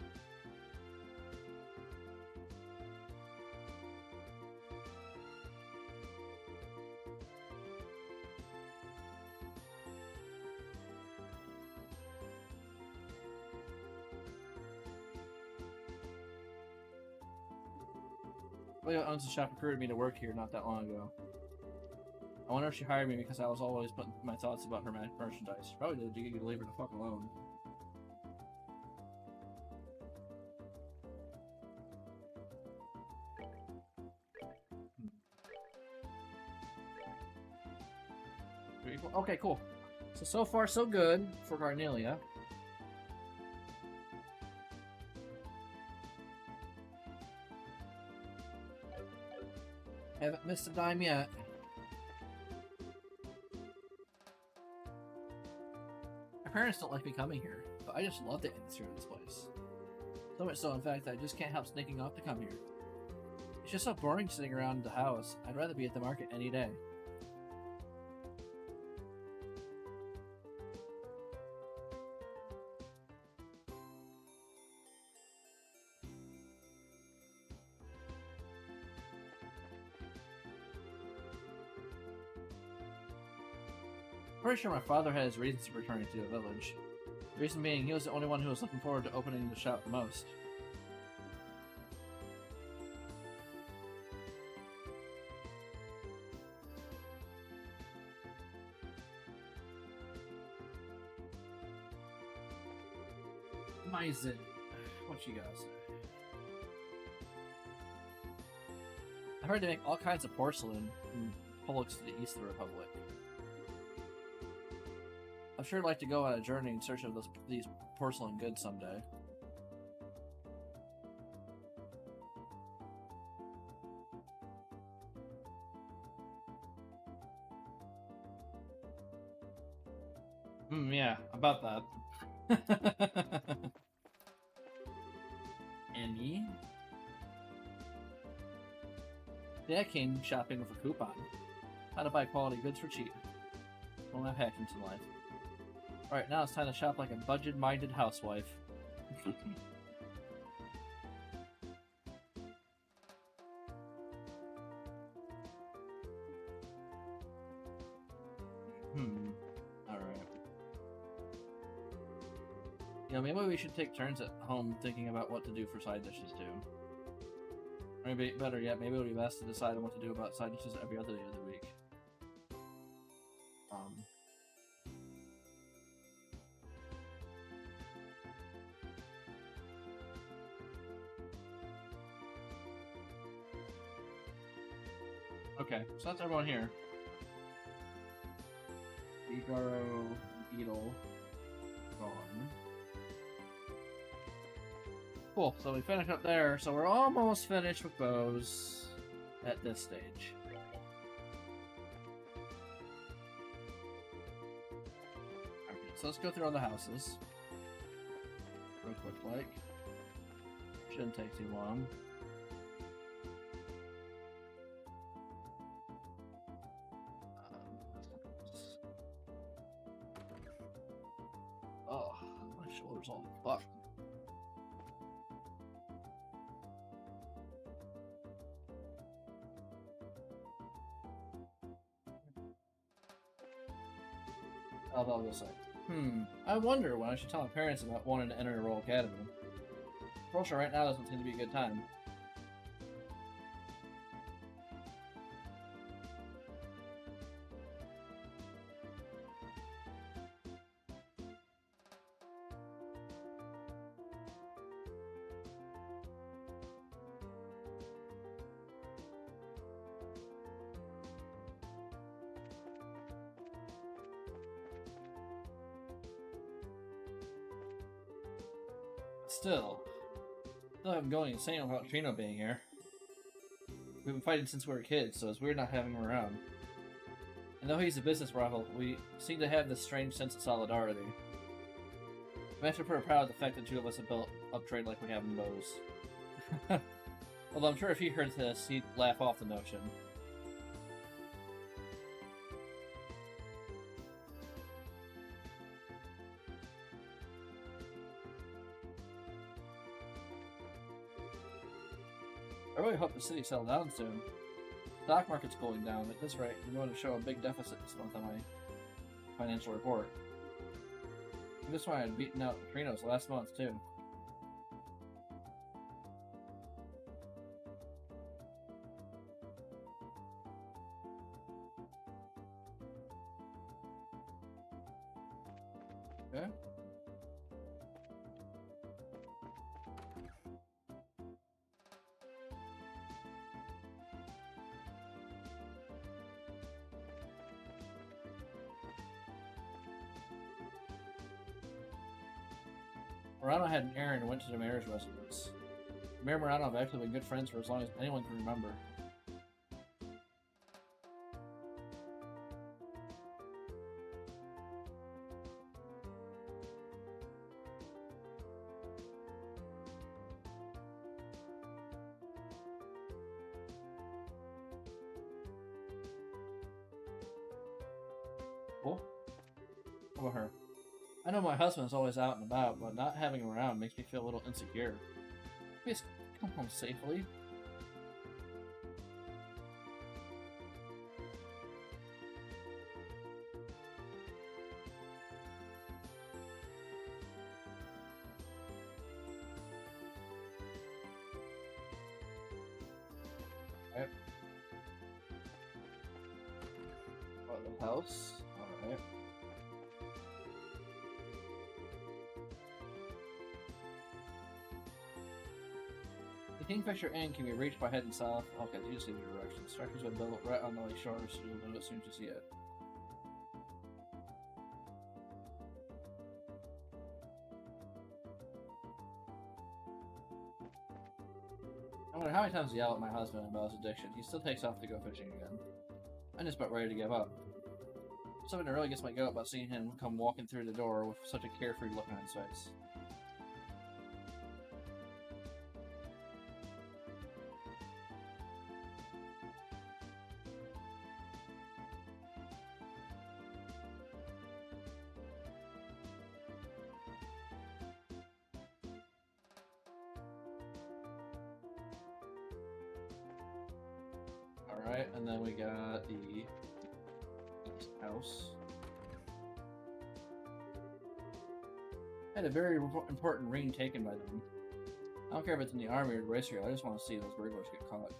Leah owns the shop recruited me to work here not that long ago. I wonder if she hired me because I was always putting my thoughts about her merchandise. Probably did you leave her the fuck alone. Okay, cool. So far so good for Garnelia. Haven't missed a dime yet. My parents don't like me coming here, but I just love the atmosphere of this place. So much so, in fact, that I just can't help sneaking off to come here. It's just so boring sitting around the house. I'd rather be at the market any day. Pretty sure my father had his reasons for returning to the village. The reason being, he was the only one who was looking forward to opening the shop the most. Maizen, what you gotta say? I heard they make all kinds of porcelain in Pollux to the east of the Republic. I'd sure like to go on a journey in search of these porcelain goods someday. Yeah, about that. Emmy? Yeah, I came shopping with a coupon. How to buy quality goods for cheap. Well, I've hacked into life. Alright, now it's time to shop like a budget-minded housewife. Alright. You know, maybe we should take turns at home thinking about what to do for side dishes too. Or maybe, better yet, maybe it would be best to decide on what to do about side dishes every other day of the week. Okay, so that's everyone here. Igaro, Beetle, gone. Cool, so we finished up there, so we're almost finished with bows at this stage. Okay, so let's go through all the houses. Real quick, like. Shouldn't take too long. Oh, my shoulder's all fucked. I'll go say. I wonder when I should tell my parents about wanting to enter a Royal Academy. Fortunately, right now doesn't seem to be a good time. Still I'm going insane about Trino being here. We've been fighting since we were kids, so it's weird not having him around. And though he's a business rival, we seem to have this strange sense of solidarity. I'm actually pretty proud of the fact that two of us have built up trade like we have in bows. Although I'm sure if he heard this, he'd laugh off the notion. I really hope the city settles down soon. Stock market's going down. At this rate, I'm going to show a big deficit this month on my financial report. And this one I had beaten out Trinos last month, too. Okay. Morano had an errand and went to the mayor's residence. Mayor and Morano have actually been good friends for as long as anyone can remember. Cool. How about her? I know my husband's always out and about, but not having him around makes me feel a little insecure. Please come home safely. Alright. The house. Alright. The Kingfisher Inn can be reached by heading south. Okay, you just see the directions. Structures are built right on the lake shore, so you'll know as soon as you see it. No matter how many times I yell at my husband about his addiction, he still takes off to go fishing again. I'm just about ready to give up. Something that really gets my goat about seeing him come walking through the door with such a carefree look on his face. Alright, and then we got the East House. I had a very important ring taken by them. I don't care if it's in the army or the race field, I just want to see those burglars get caught.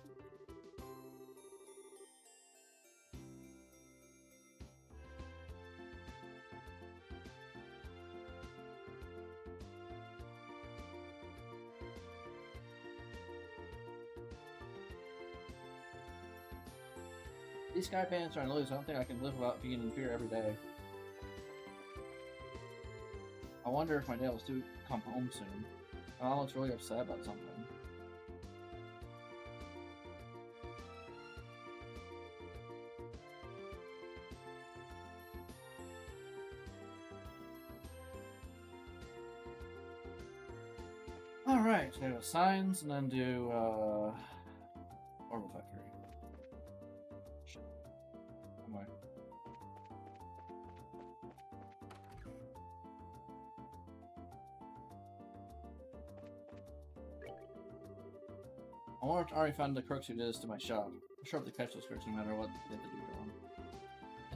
These Sky Bandits are loose. I don't think I can live without being in fear every day. I wonder if my dad will still come home soon. Alan's really upset about something. Alright, so signs and then do Orbital Factory. Shit. Am I? I wonder if I already found the crooks who did this to my shop. I'm sure if they catch those crooks no matter what they have to do to them.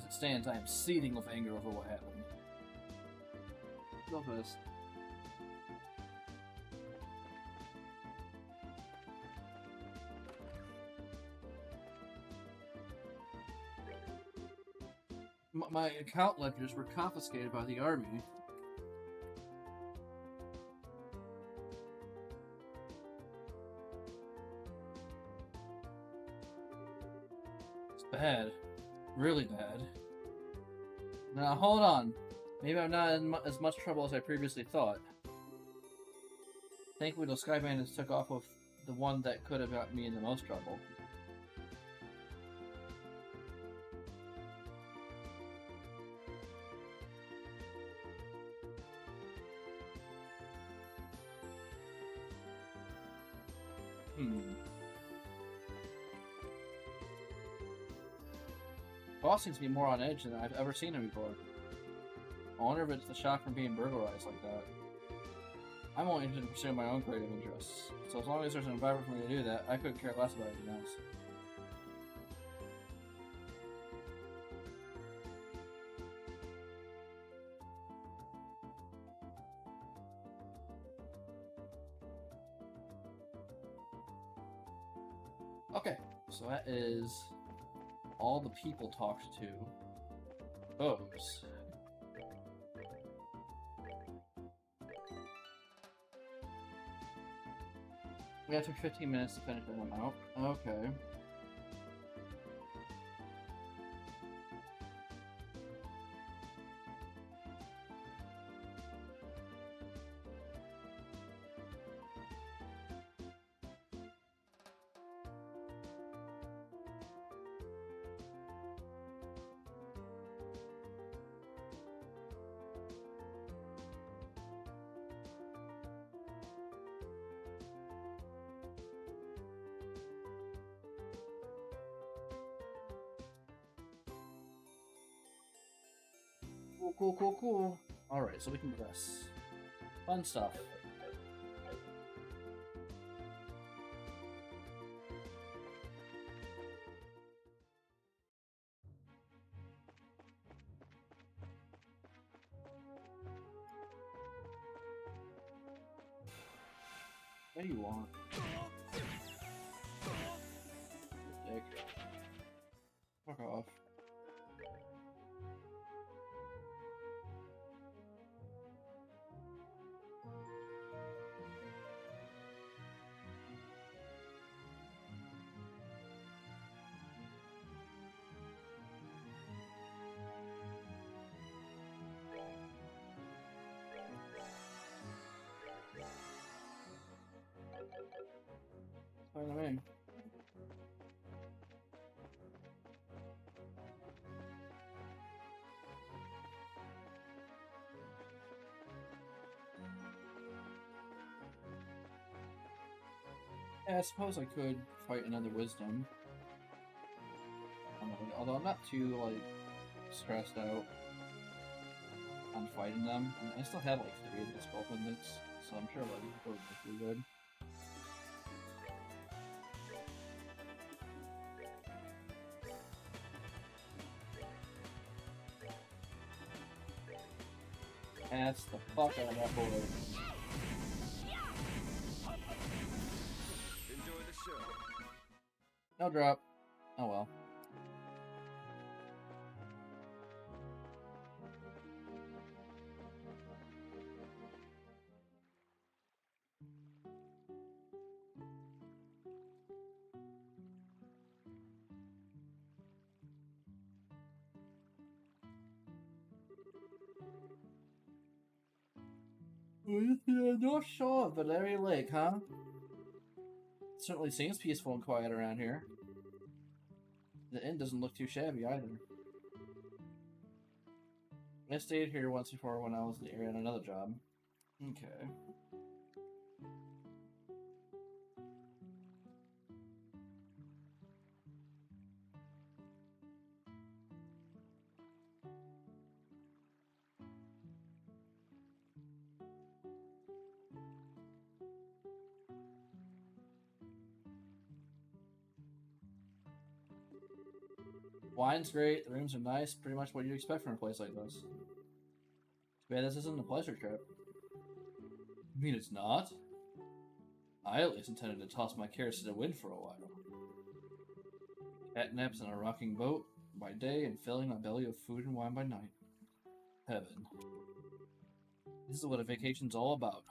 it stands, I am seething with anger over what happened. So pissed. My account ledgers were confiscated by the army. It's bad. Really bad. Now, hold on. Maybe I'm not in as much trouble as I previously thought. Thankfully, those Sky Bandits took off with the one that could have got me in the most trouble. Boss seems to be more on edge than I've ever seen him before. I wonder if it's the shock from being burglarized like that. I'm only interested in pursuing my own creative interests, so as long as there's an environment for me to do that, I couldn't care less about anything else. Okay, so that is all the people talked to. Those. We took 15 minutes to finish them out. Okay. Cool. Alright, so we can progress. Fun stuff. What do you want? Dick. Fuck off. Fine with me. Yeah, I suppose I could fight another wisdom. Although I'm not too, like, stressed out on fighting them. I mean, I still have, like, 3 of the Sky Bandits, so I'm sure, like, it would be pretty good. That's the fuck out of that boy. Enjoy the show. No drop. Oh well. No show of Valeri Lake, huh? Certainly seems peaceful and quiet around here. The inn doesn't look too shabby either. I stayed here once before when I was in the area on another job. Okay. Wine's great, the rooms are nice, pretty much what you'd expect from a place like this. Too bad this isn't a pleasure trip. You mean it's not? I at least intended to toss my cares to the wind for a while. Cat naps on a rocking boat by day and filling my belly with food and wine by night. Heaven. This is what a vacation's all about.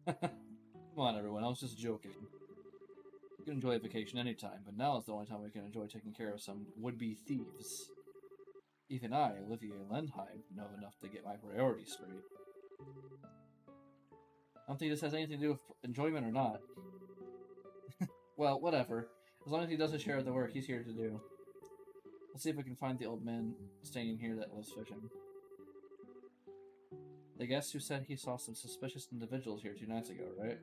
Come on, everyone, I was just joking. You can enjoy a vacation anytime, but now is the only time we can enjoy taking care of some would-be thieves. Even I, Olivia Lenheim, know enough to get my priorities straight. I don't think this has anything to do with enjoyment or not. Well, whatever. As long as he does his share of the work he's here to do. Let's see if we can find the old man staying here that loves fishing. The guest who said he saw some suspicious individuals here 2 nights ago, right?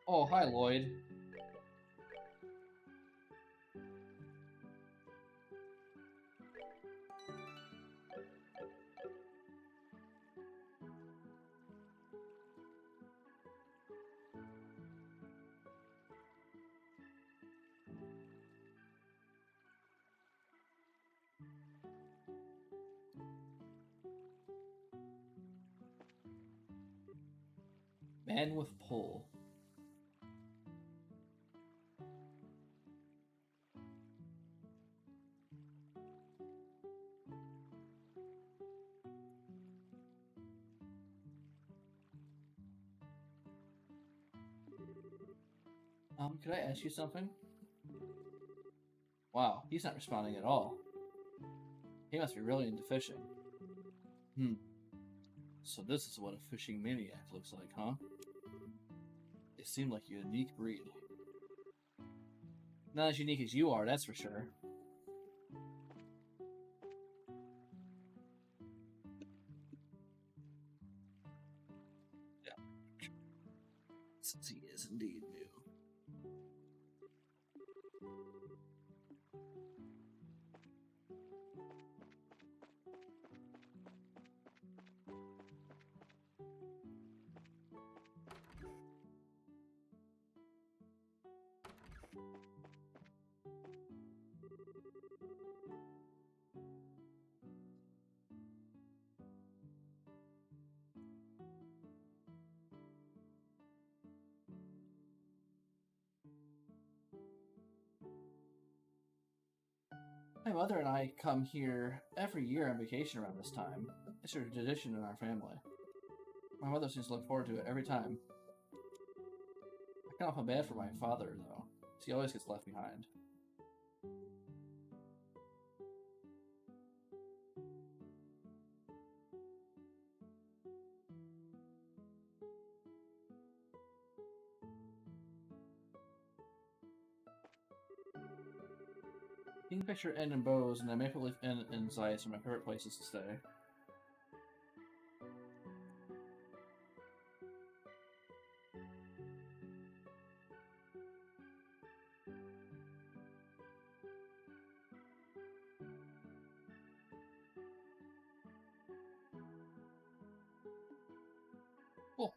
Oh, hi, Lloyd. Man with pull. Could I ask you something? Wow, he's not responding at all. He must be really into fishing. So this is what a fishing maniac looks like, huh? They seem like a unique breed. Not as unique as you are, that's for sure. Yeah. Since he is indeed new. My mother and I come here every year on vacation around this time. It's a tradition in our family. My mother seems to look forward to it every time. I kind of feel bad for my father, though. He always gets left behind. Kingfisher Inn and Bose and the Maple Leaf Inn in Zeiss are my favorite places to stay. Cool.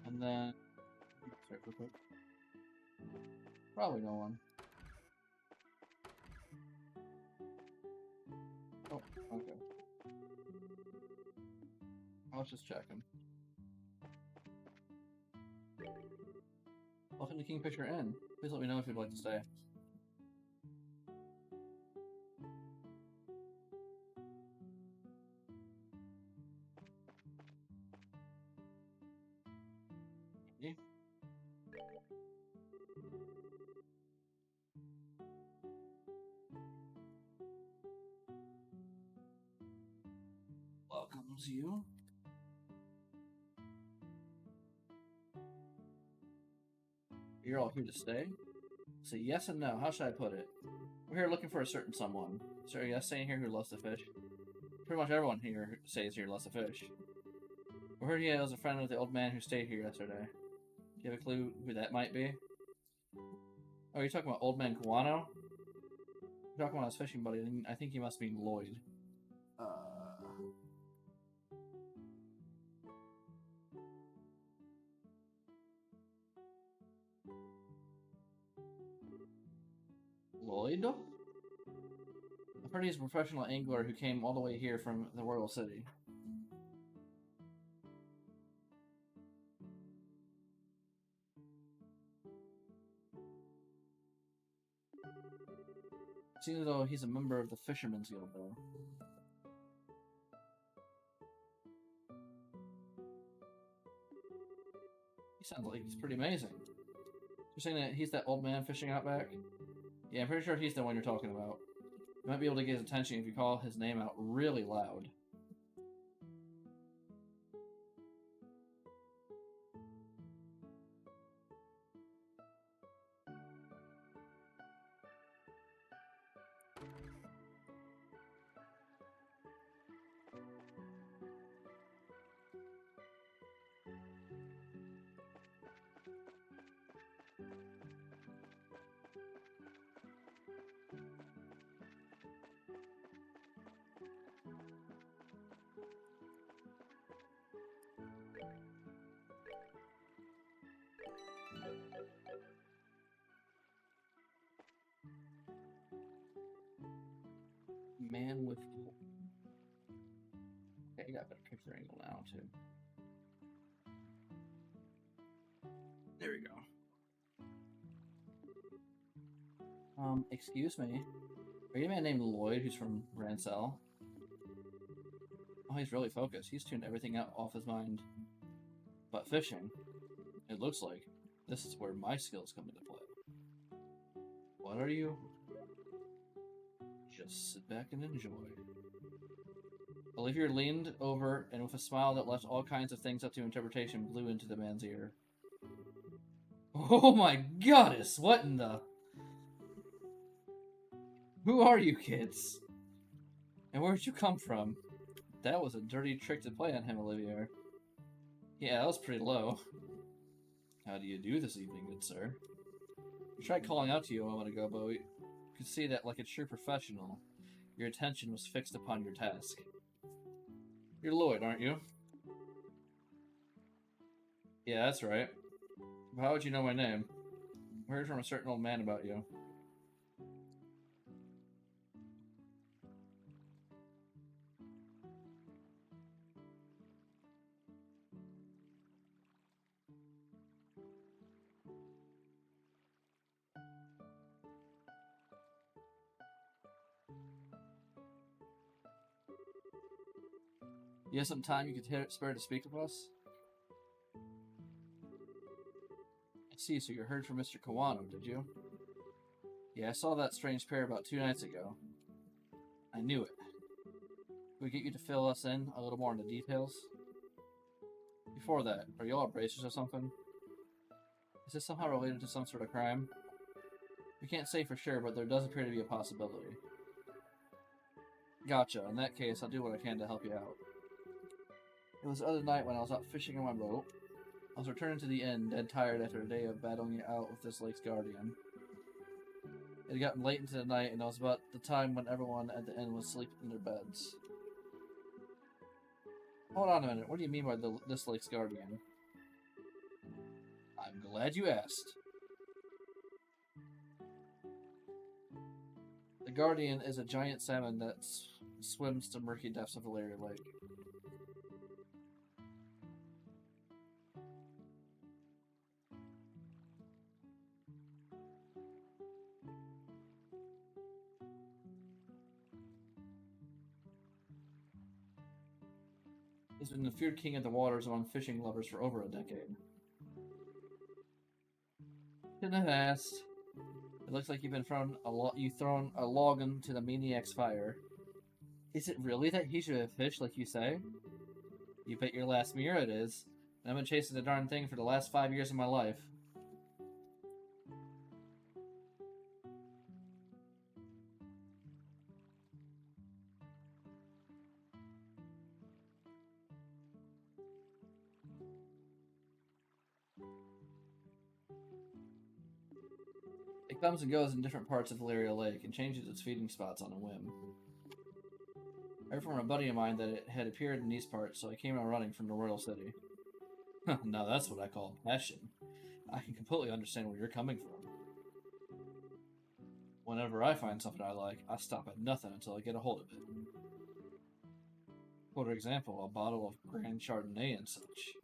And then... Sorry, real quick. Probably no one. Oh, okay. I was just checking. Welcome to Kingfisher Inn. Please let me know if you'd like to stay. Okay. Welcomes you. You're all here to stay? Say yes and no. How should I put it? We're here looking for a certain someone. Is there a yes saying here who loves to fish? Pretty much everyone here says here loves to fish. We heard he was a friend of the old man who stayed here yesterday. you have a clue who that might be? Oh, you're talking about Old Man Guano? You're talking about his fishing buddy. I think he must be Lloyd. Lloyd? I've heard he's a professional angler who came all the way here from the Royal City. Seems as though he's a member of the Fisherman's Guild, though. He sounds like he's pretty amazing. You're saying that he's that old man fishing out back? Yeah, I'm pretty sure he's the one you're talking about. You might be able to get his attention if you call his name out really loud. Man with... Okay, you got a better picture angle now, too. There we go. Excuse me. Are you a man named Lloyd who's from Rancel? Oh, he's really focused. He's tuned everything out off his mind. But fishing, it looks like this is where my skills come into play. What are you? Just sit back and enjoy. Olivia leaned over and with a smile that left all kinds of things up to interpretation blew into the man's ear. Oh my goddess, what in the... Who are you kids? And where'd you come from? That was a dirty trick to play on him, Olivia. Yeah, that was pretty low. How do you do this evening, good sir? I tried calling out to you a moment ago, but we could see that like a true professional, your attention was fixed upon your task. You're Lloyd, aren't you? Yeah, that's right. But how would you know my name? I heard from a certain old man about you. You have some time you could spare to speak with us? I see, so you heard from Mr. Kawano, did you? Yeah, I saw that strange pair about 2 nights ago. I knew it. Can we get you to fill us in a little more on the details? Before that, are you all bracers or something? Is this somehow related to some sort of crime? We can't say for sure, but there does appear to be a possibility. Gotcha. In that case, I'll do what I can to help you out. It was the other night when I was out fishing on my boat. I was returning to the inn, dead tired after a day of battling it out with this lake's guardian. It had gotten late into the night, and it was about the time when everyone at the inn was asleep in their beds. Hold on a minute, what do you mean by this lake's guardian? I'm glad you asked. The guardian is a giant salmon that swims the murky depths of Valeria Lake. He's been the feared king of the waters among fishing lovers for over a decade. Shouldn't have asked. It looks like you've thrown a log into the maniac's fire. Is it really that he should have fished like you say? You bet your last mirror it is. And I've been chasing the darn thing for the last 5 years of my life. It comes and goes in different parts of Valeria Lake and changes its feeding spots on a whim. I heard from a buddy of mine that it had appeared in these parts, so I came out running from the Royal City. Now that's what I call passion. I can completely understand where you're coming from. Whenever I find something I like, I stop at nothing until I get a hold of it. For example, a bottle of Grand Chardonnay and such.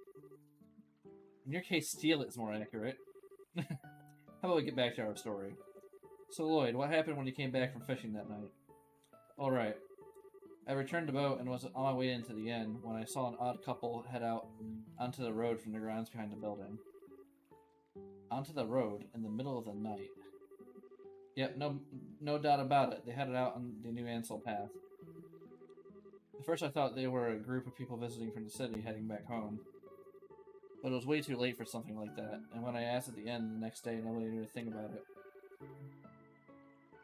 In your case, steal it is more accurate. How about we get back to our story? So Lloyd, what happened when you came back from fishing that night? Alright. I returned the boat and was on my way into the inn when I saw an odd couple head out onto the road from the grounds behind the building. Onto the road in the middle of the night. Yep, no doubt about it. They headed out on the New Ansel path. At first I thought they were a group of people visiting from the city heading back home. But it was way too late for something like that, and when I asked at the inn the next day, nobody knew a thing about it.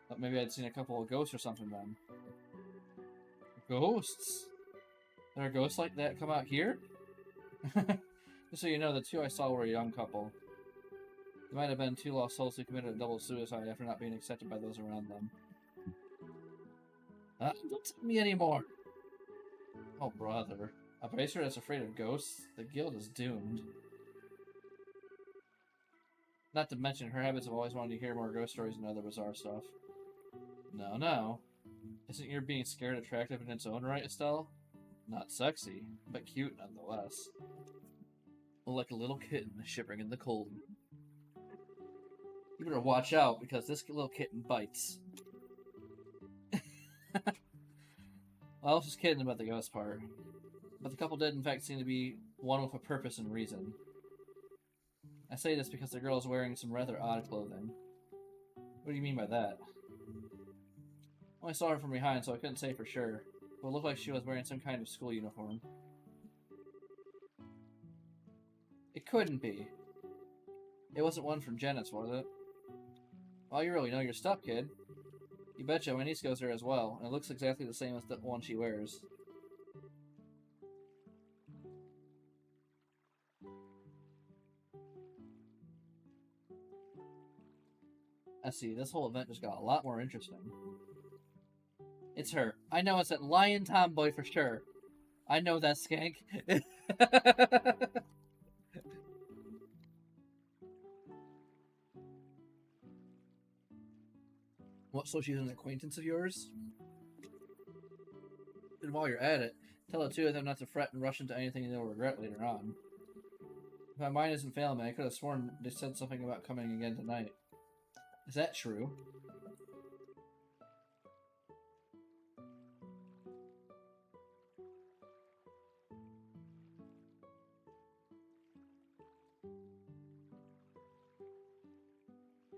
But maybe I'd seen a couple of ghosts or something then. Ghosts? There are ghosts like that come out here? Just so you know, the two I saw were a young couple. They might have been two lost souls who committed a double suicide after not being accepted by those around them. Don't tell me anymore! Oh, brother. A bracer that's afraid of ghosts? The guild is doomed. Not to mention, her habits of always wanting to hear more ghost stories and other bizarre stuff. No. Isn't your being scared attractive in its own right, Estelle? Not sexy, but cute nonetheless. Like a little kitten shivering in the cold. You better watch out, because this little kitten bites. Well, I was just kidding about the ghost part. But the couple did in fact seem to be one with a purpose and reason. I say this because the girl is wearing some rather odd clothing. What do you mean by that? I only saw her from behind, so I couldn't say for sure, but it looked like she was wearing some kind of school uniform. It couldn't be. It wasn't one from Janet's, was it? Well, you really know your stuff, kid. You betcha, my niece goes there as well, and it looks exactly the same as the one she wears. I see, this whole event just got a lot more interesting. It's her. I know it's that lion tomboy for sure. I know that skank. What, so she's an acquaintance of yours? And while you're at it, tell the two of them not to fret and rush into anything they'll regret later on. If my mind isn't failing me, I could have sworn they said something about coming again tonight. Is that true?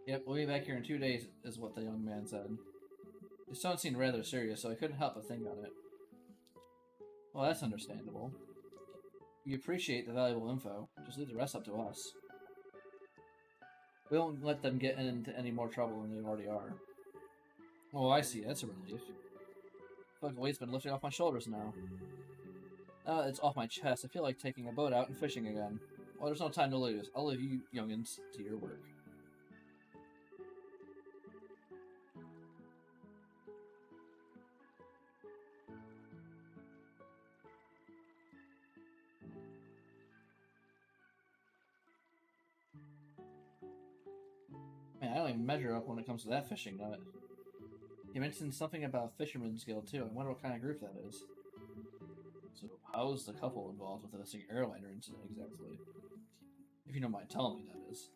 Yep, we'll be back here in 2 days, is what the young man said. His tone seemed rather serious, so I couldn't help but think on it. Well, that's understandable. We appreciate the valuable info. Just leave the rest up to us. We won't let them get into any more trouble than they already are. Oh, I see. That's a relief. I feel like the weight's been lifted off my shoulders now. It's off my chest. I feel like taking a boat out and fishing again. Well, there's no time to lose. I'll leave you youngins to your work. Man, I don't even measure up when it comes to that fishing nut. You mentioned something about Fisherman's Guild, too. I wonder what kind of group that is. So, how's the couple involved with the missing airliner incident exactly? If you don't mind telling me, that is.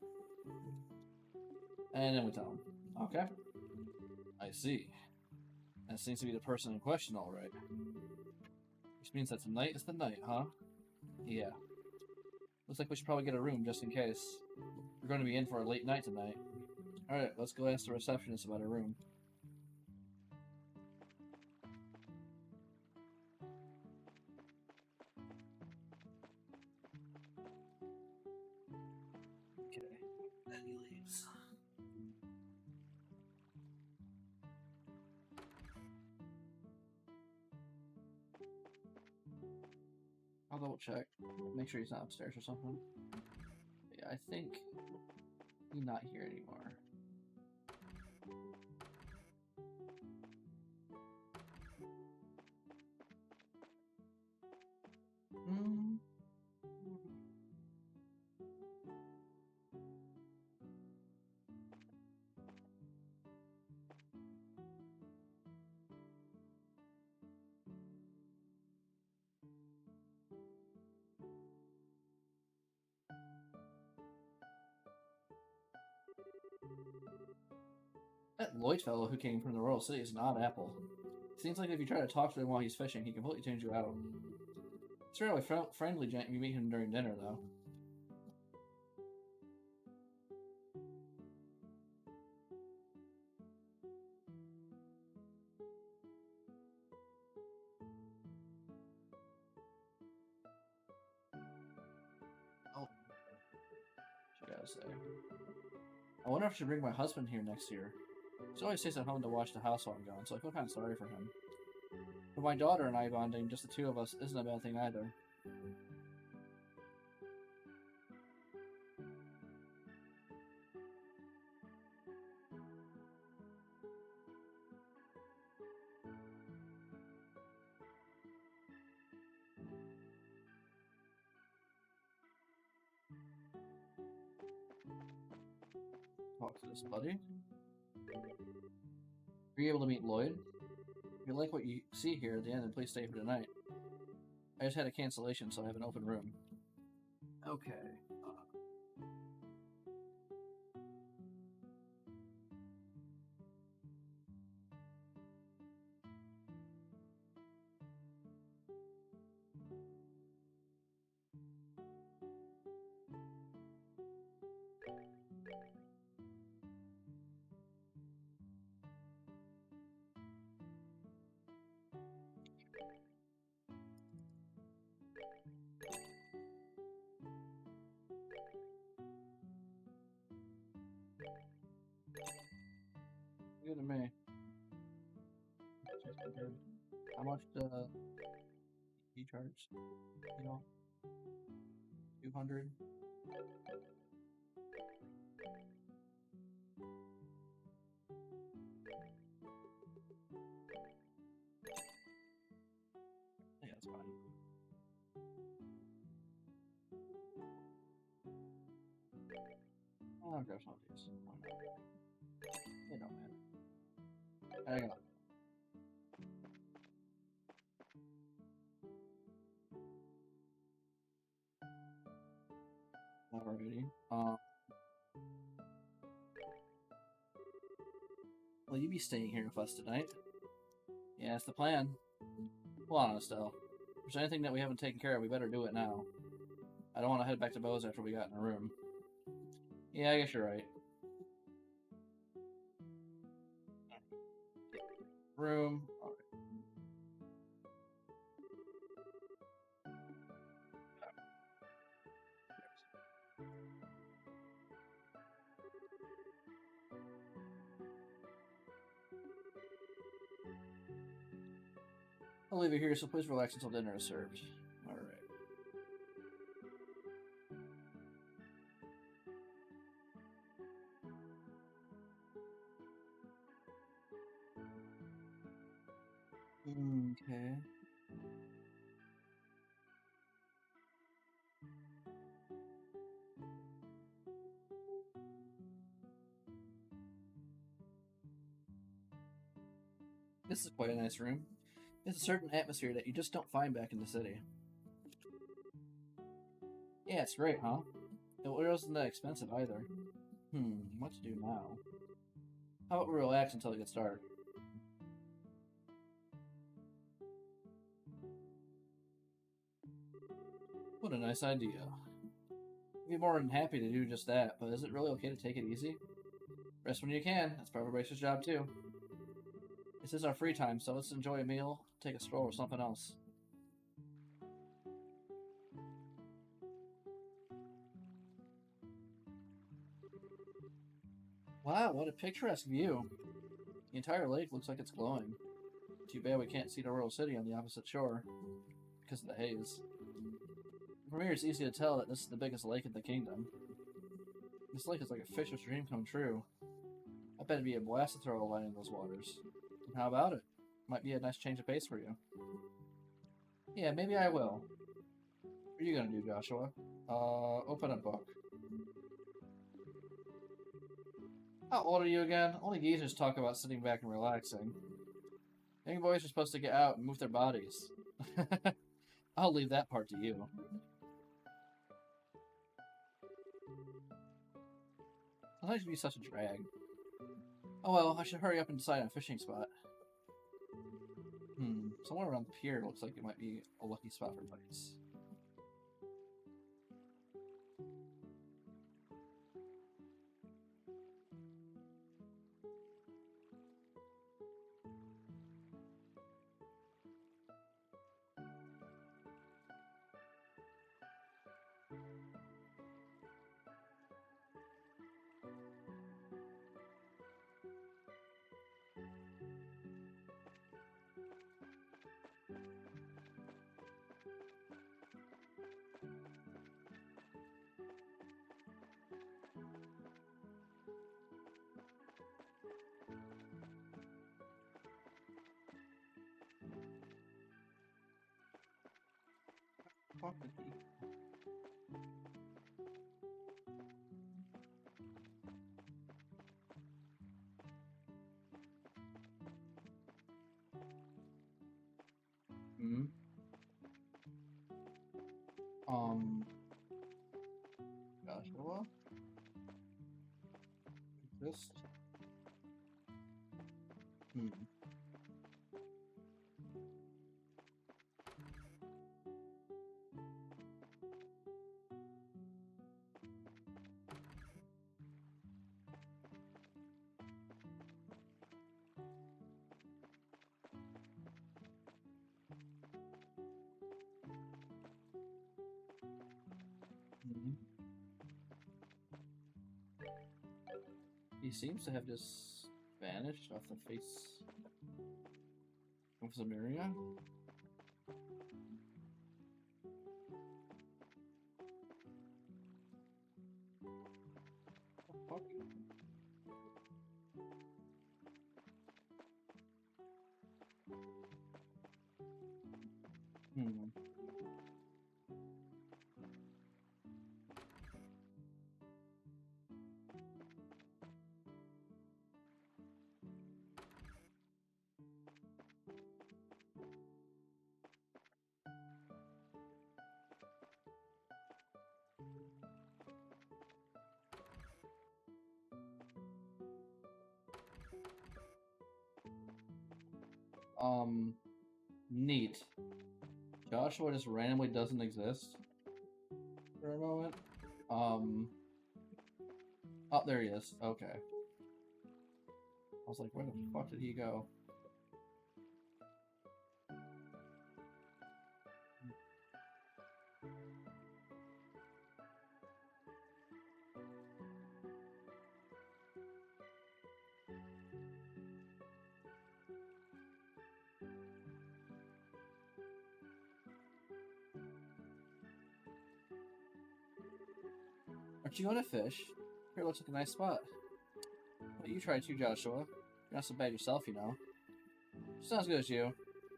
And then we tell him. Okay. I see. That seems to be the person in question, alright. Which means that tonight is the night, huh? Yeah. Looks like we should probably get a room just in case. We're going to be in for a late night tonight. Alright, let's go ask the receptionist about a room. Okay, then he leaves. I'll double check. Make sure he's not upstairs or something. Yeah, I think he's not here anymore. Hmm. That Lloyd fellow who came from the Royal City is an odd apple. Seems like if you try to talk to him while he's fishing, he completely tunes you out. It's a really friendly gent if you meet him during dinner, though. Oh, what you gotta say? I wonder if I should bring my husband here next year. He always stays at home to watch the house while I'm gone, so I feel kind of sorry for him. But my daughter and I bonding, just the two of us, isn't a bad thing either. Talk to this buddy. Are you able to meet Lloyd? If you like what you see here at the end, then please stay for tonight. I just had a cancellation, so I have an open room. Okay. Good to me. How much he charge? You know, 200. Yeah, that's fine. I'll grab some of these. They don't matter. Hang on. Alrighty. Will you be staying here with us tonight? Yeah, that's the plan. Hold on, Estelle. If there's anything that we haven't taken care of, we better do it now. I don't want to head back to Bo's after we got in a room. Yeah, I guess you're right. Room. Alright. I'll leave you here, so please relax until dinner is served. Alright. Okay. This is quite a nice room. It's a certain atmosphere that you just don't find back in the city. Yeah, it's great, huh? It wasn't that expensive either. What to do now? How about we relax until it gets dark? What a nice idea. I'd be more than happy to do just that, but is it really okay to take it easy? Rest when you can. That's part of a racer's job, too. This is our free time, so let's enjoy a meal, take a stroll, or something else. Wow, what a picturesque view. The entire lake looks like it's glowing. Too bad we can't see the Royal City on the opposite shore, because of the haze. From here, it's easy to tell that this is the biggest lake in the kingdom. This lake is like a fisher's dream come true. I bet it'd be a blast to throw a line in those waters. And how about it? Might be a nice change of pace for you. Yeah, maybe I will. What are you gonna do, Joshua? Open a book. How old are you again? Only geezers talk about sitting back and relaxing. Young boys are supposed to get out and move their bodies. I'll leave that part to you. Sometimes you can be such a drag. Oh well, I should hurry up and decide on a fishing spot. Somewhere around the pier looks like it might be a lucky spot for bites. Fuck the key. Joshua? Just... He seems to have just vanished off the face of Zamiria. What the fuck? Neat. Joshua just randomly doesn't exist for a moment. Oh, there he is. Okay. I was like, where the fuck did he go? Aren't you going to fish? Here looks like a nice spot. Well, you try too, Joshua. You're not so bad yourself, you know. Just not as good as you.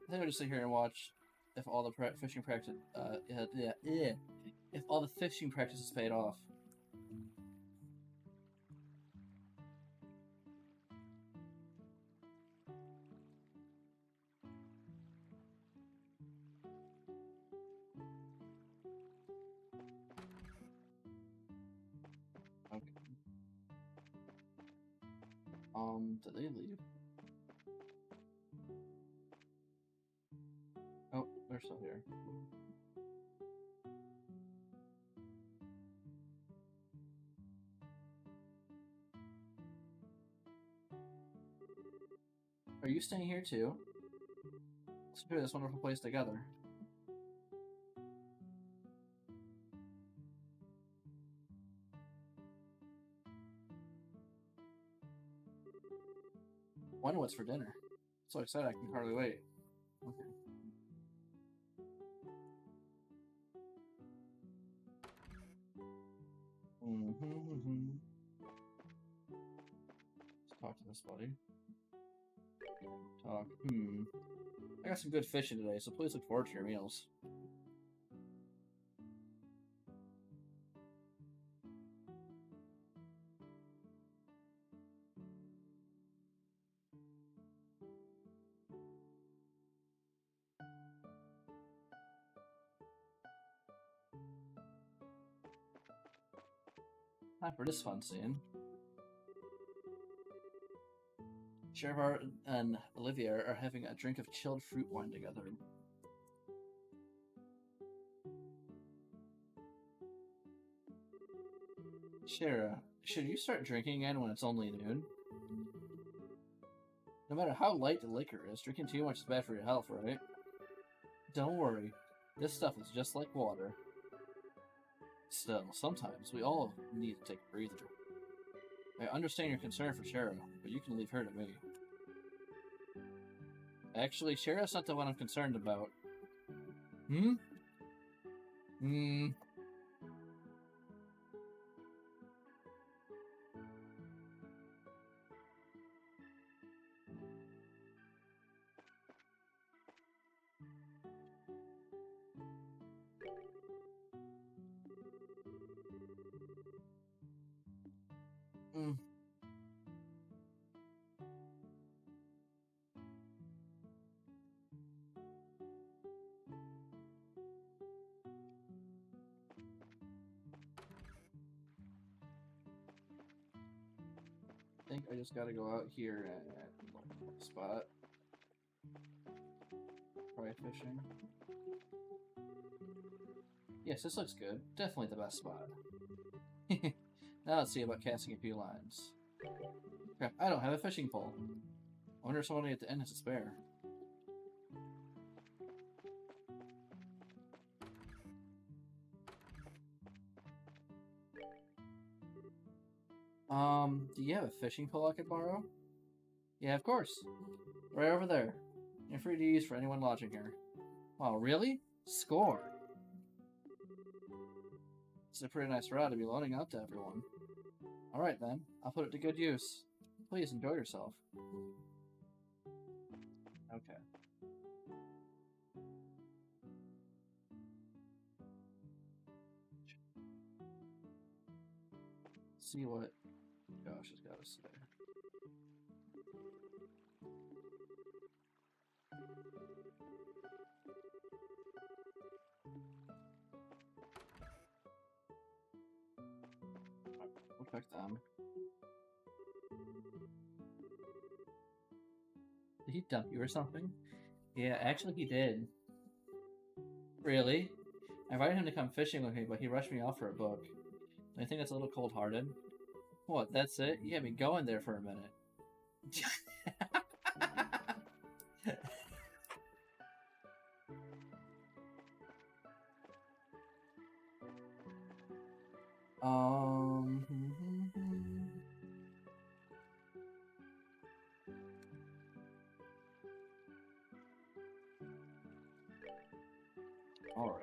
I think I'll just sit here and watch if all the fishing practice, if all the fishing practice is paid off. Okay. Did they leave? Oh, they're still here. Are you staying here too? Let's enjoy this wonderful place together. Wonder what's for dinner. So excited I can hardly wait. Okay. Talk to this buddy. Talk. I got some good fishing today, so please look forward to your meals. Time for this fun scene. Sheriff and Olivia are having a drink of chilled fruit wine together. Shara, should you start drinking again when it's only noon? No matter how light the liquor is, drinking too much is bad for your health, right? Don't worry, this stuff is just like water. Still, sometimes we all need to take a breather. I understand your concern for Shara, but you can leave her to me. Actually, Shara's not the one I'm concerned about. I think I just gotta go out here and spot. Try fishing. Yes, this looks good. Definitely the best spot. Now let's see about casting a few lines. Crap, I don't have a fishing pole. I wonder if somebody at the end has a spare. Do you have a fishing pole I could borrow? Yeah, of course. Right over there. You're free to use for anyone lodging here. Wow, really? Score! It's a pretty nice rod to be loaning out to everyone. Alright then, I'll put it to good use. Please enjoy yourself. Okay. See what Josh has got to say. We'll check them. Did he dump you or something? Yeah, actually he did. Really? I invited him to come fishing with me, but he rushed me off for a book. I think that's a little cold-hearted. What, that's it? You had me going there for a minute. Alright.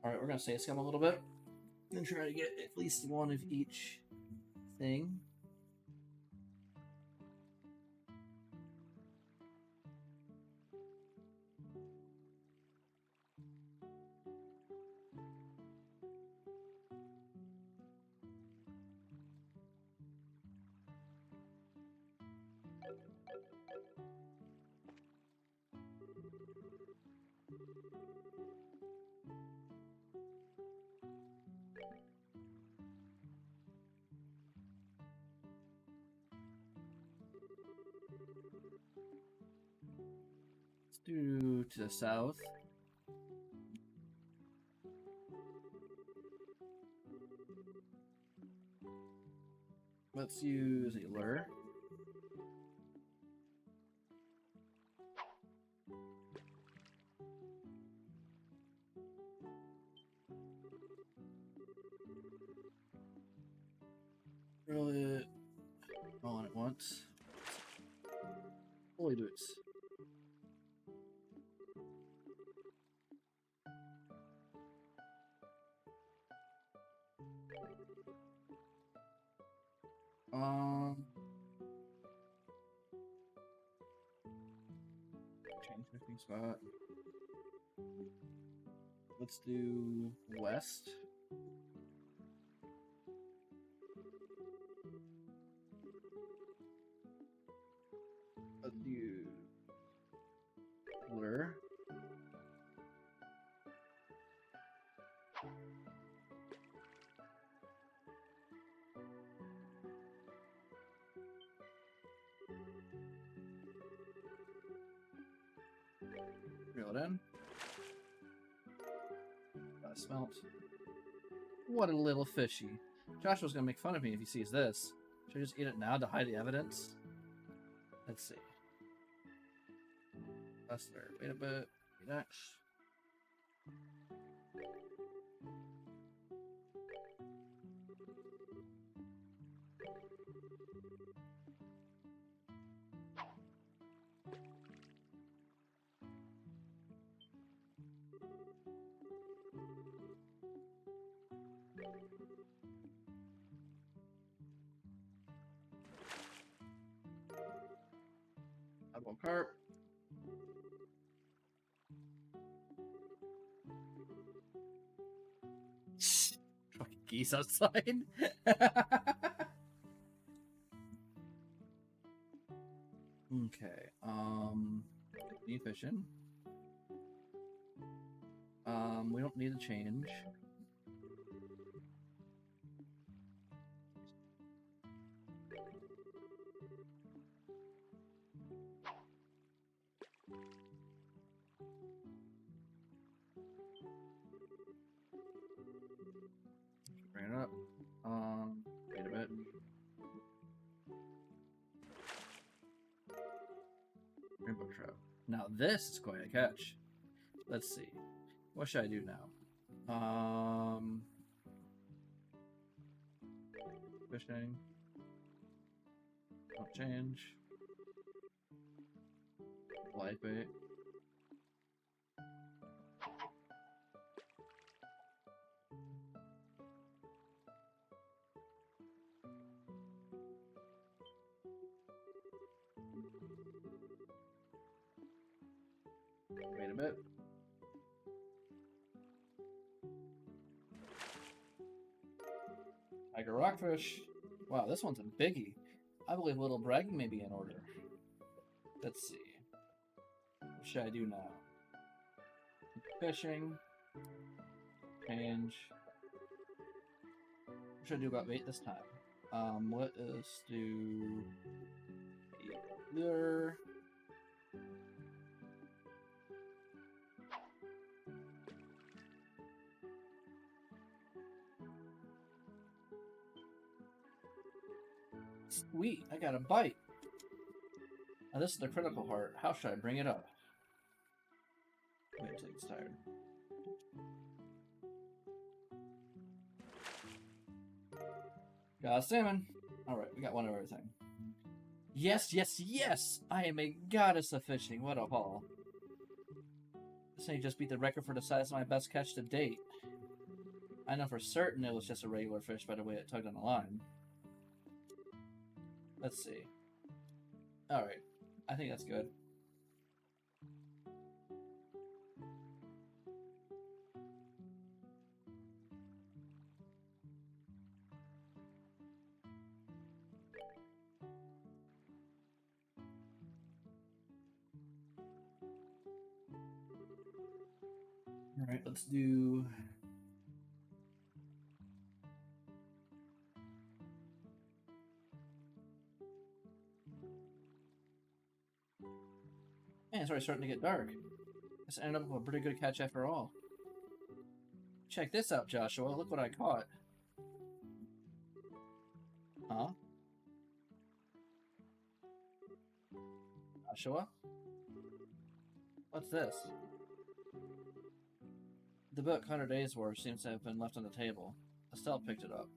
Alright, we're gonna save scum a little bit. And try to get at least one of each thing. Let's do to the south. Let's use a lure. Holy boots. Change fishing spot. Let's do west. Let's do cooler. Reel it in. Got a smelt. What a little fishy. Joshua's gonna make fun of me if he sees this. Should I just eat it now to hide the evidence? Let's see. Buster, wait a bit. Next. Double carp. Fucking geese outside. Okay. Continue fishing. We don't need a change. Bring it up. Wait a bit. Rainbow trout. Now this is quite a catch. Let's see. What should I do now? Fishing. Don't change. Light bait. Wait a bit. Tiger rockfish. Wow, this one's a biggie. I believe a little bragging may be in order. Let's see. What should I do now? Fishing. Change. What should I do about bait this time? Let us do lure. Sweet, I got a bite. Now this is the critical part. How should I bring it up? Wait until it's tired. Got a salmon. Alright, we got one of everything. Yes, yes, yes! I am a goddess of fishing. What a haul. This ain't just beat the record for the size of my best catch to date. I know for certain it was just a regular fish by the way it tugged on the line. Let's see. Alright. I think that's good. Alright, let's do... Man, it's already starting to get dark. This ended up with a pretty good catch after all. Check this out, Joshua. Look what I caught. Huh? Joshua? What's this? The book 100 Days War seems to have been left on the table. Estelle picked it up.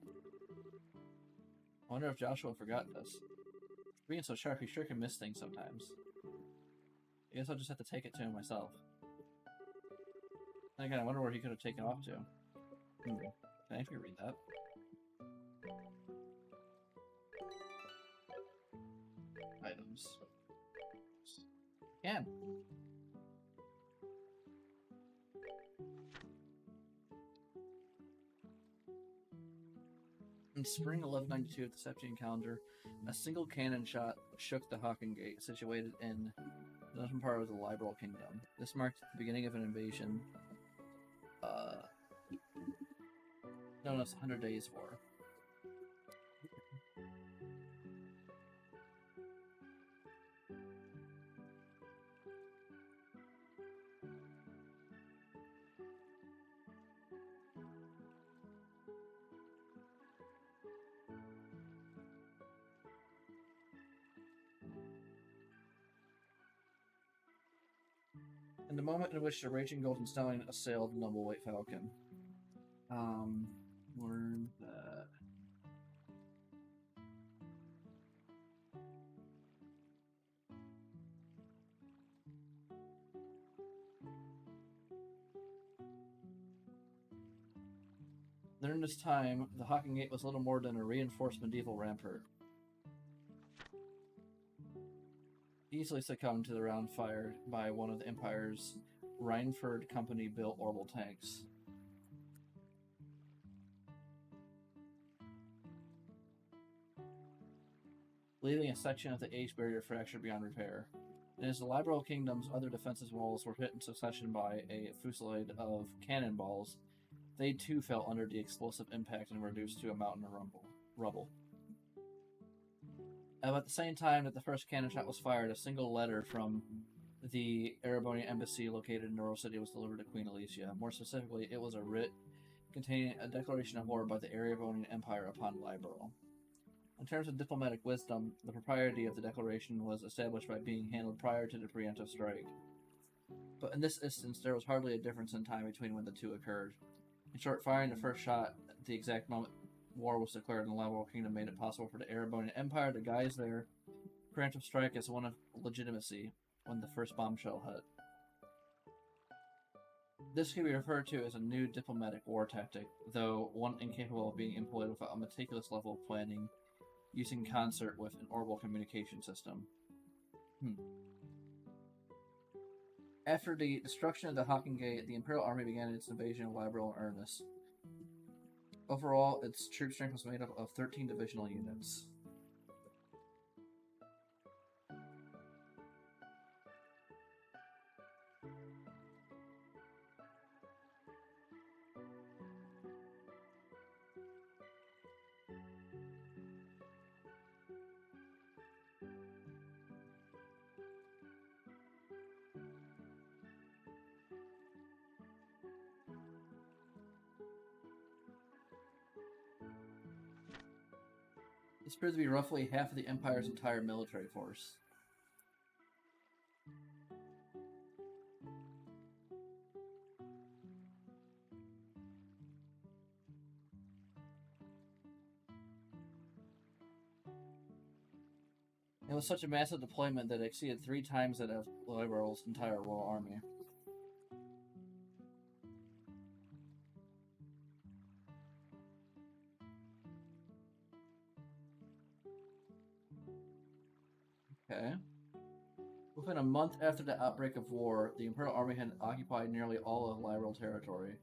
I wonder if Joshua forgot this. Being so sharp, he sure can miss things sometimes. I guess I'll just have to take it to him myself. And again, I wonder where he could have taken off to. Can I actually read that? Items. Can. In spring 1192 of the Septian calendar, a single cannon shot shook the Hawking Gate, situated in the northern part of the Liberal Kingdom. This marked the beginning of an invasion known as the 100 Days War. In the moment in which the raging golden stallion assailed the noble white falcon. Learn that. During this time, the Hawking Gate was little more than a reinforced medieval rampart. Easily succumbed to the round fire by one of the Empire's Rhineford Company-built orbital tanks. Leaving a section of the Age barrier fractured beyond repair. And as the Liberal Kingdom's other defensive walls were hit in succession by a fusillade of cannonballs, they too fell under the explosive impact and reduced to a mountain of rubble. At the same time that the first cannon shot was fired, a single letter from the Erebonian embassy located in Norwell City was delivered to Queen Alicia. More specifically, it was a writ containing a declaration of war by the Erebonian Empire upon Liberal. In terms of diplomatic wisdom, the propriety of the declaration was established by being handled prior to the preemptive strike. But in this instance, there was hardly a difference in time between when the two occurred. In short, firing the first shot at the exact moment war was declared in the Liberal Kingdom made it possible for the Erebonian Empire to guise their preemptive strike as one of legitimacy when the first bombshell hit. This can be referred to as a new diplomatic war tactic, though one incapable of being employed without a meticulous level of planning, using concert with an orbital communication system. After the destruction of the Hawking Gate, the Imperial Army began its invasion of Liberal in earnest. Overall, its troop strength was made up of 13 divisional units. This proved to be roughly half of the Empire's entire military force. It was such a massive deployment that it exceeded 3 times that of Liberal's entire Royal Army. Okay. Within a month after the outbreak of war, the Imperial Army had occupied nearly all of Liberal territory.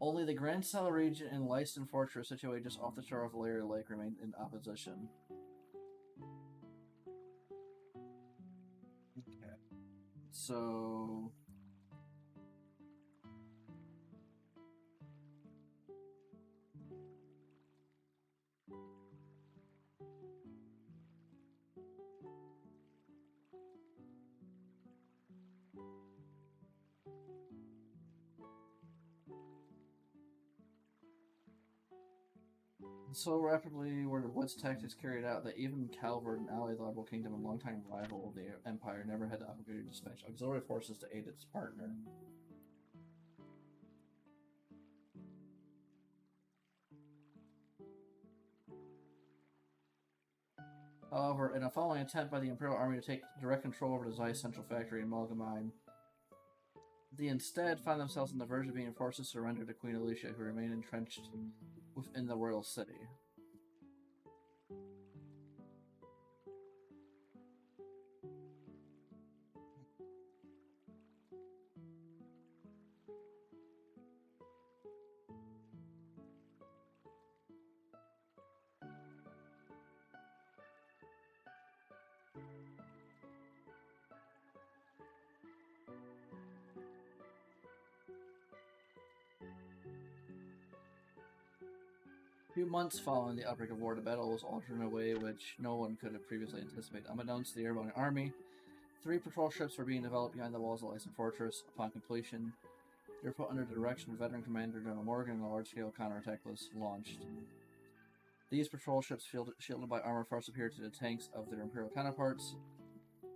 Only the Grand Cell region and Leiston Fortress, situated just off the shore of Valeria Lake, remained in opposition. Okay. So... So rapidly were the Woods tactics carried out that even Calvert, an allied Liberal Kingdom and longtime rival of the Empire, never had the opportunity to dispatch auxiliary forces to aid its partner. However, in a following attempt by the Imperial Army to take direct control over the Zeiss Central Factory in Malgamine, they instead found themselves on the verge of being forced to surrender to Queen Alicia, who remained entrenched within the royal city. A few months following the outbreak of war, the battle was altered in a way which no one could have previously anticipated. Unbeknownst to the airborne army, 3 patrol ships were being developed behind the walls of Lyson Fortress. Upon completion, they were put under the direction of veteran Commander General Morgan, and a large-scale counterattack was launched. These patrol ships, shielded by armor far superior to the tanks of their Imperial counterparts,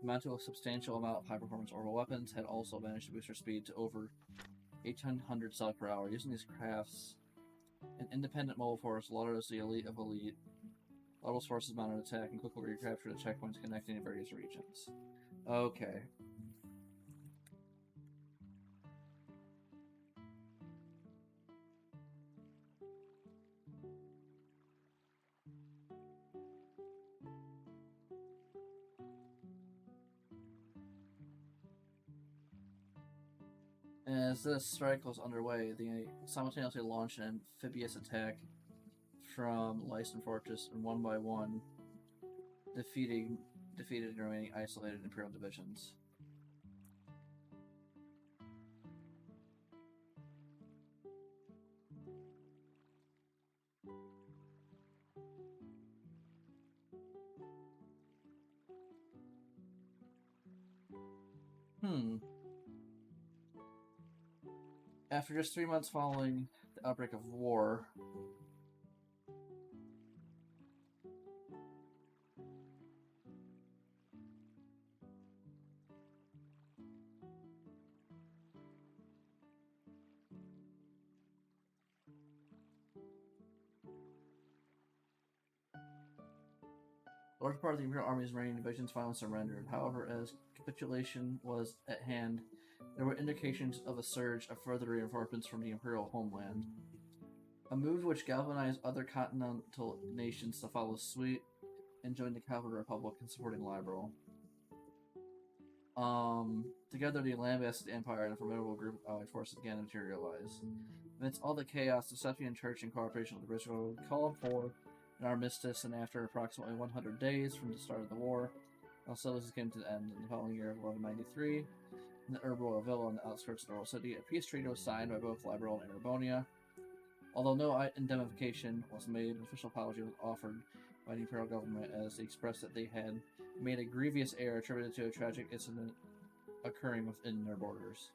mounted with a substantial amount of high-performance orbital weapons, had also managed to boost their speed to over 1,800 cells per hour. Using these crafts, an independent mobile force, lauded as the elite of elite, Levels forces mounted attack and quickly recapture the checkpoints connecting various regions. Okay. As this strike was underway, they simultaneously launched an amphibious attack from Lyson Fortress, and one by one defeated the remaining isolated Imperial divisions. After just 3 months following the outbreak of war, a large part of the Imperial Army's remaining divisions finally surrendered. However, as capitulation was at hand, there were indications of a surge of further reinforcements from the Imperial homeland. A move which galvanized other continental nations to follow suit and join the Capital Republic in supporting Liberal. Together, the lambasted empire and a formidable group of allied forces began to materialize. Amidst all the chaos, the Sephian Church, in cooperation with the British government, called for an armistice, and after approximately 100 days from the start of the war, hostilities came to the end. In the following year of 1193, in the Herbal Villa on the outskirts of the royal city, a peace treaty was signed by both Liberal and Erebonia. Although no indemnification was made, an official apology was offered by the Imperial government as they expressed that they had made a grievous error attributed to a tragic incident occurring within their borders.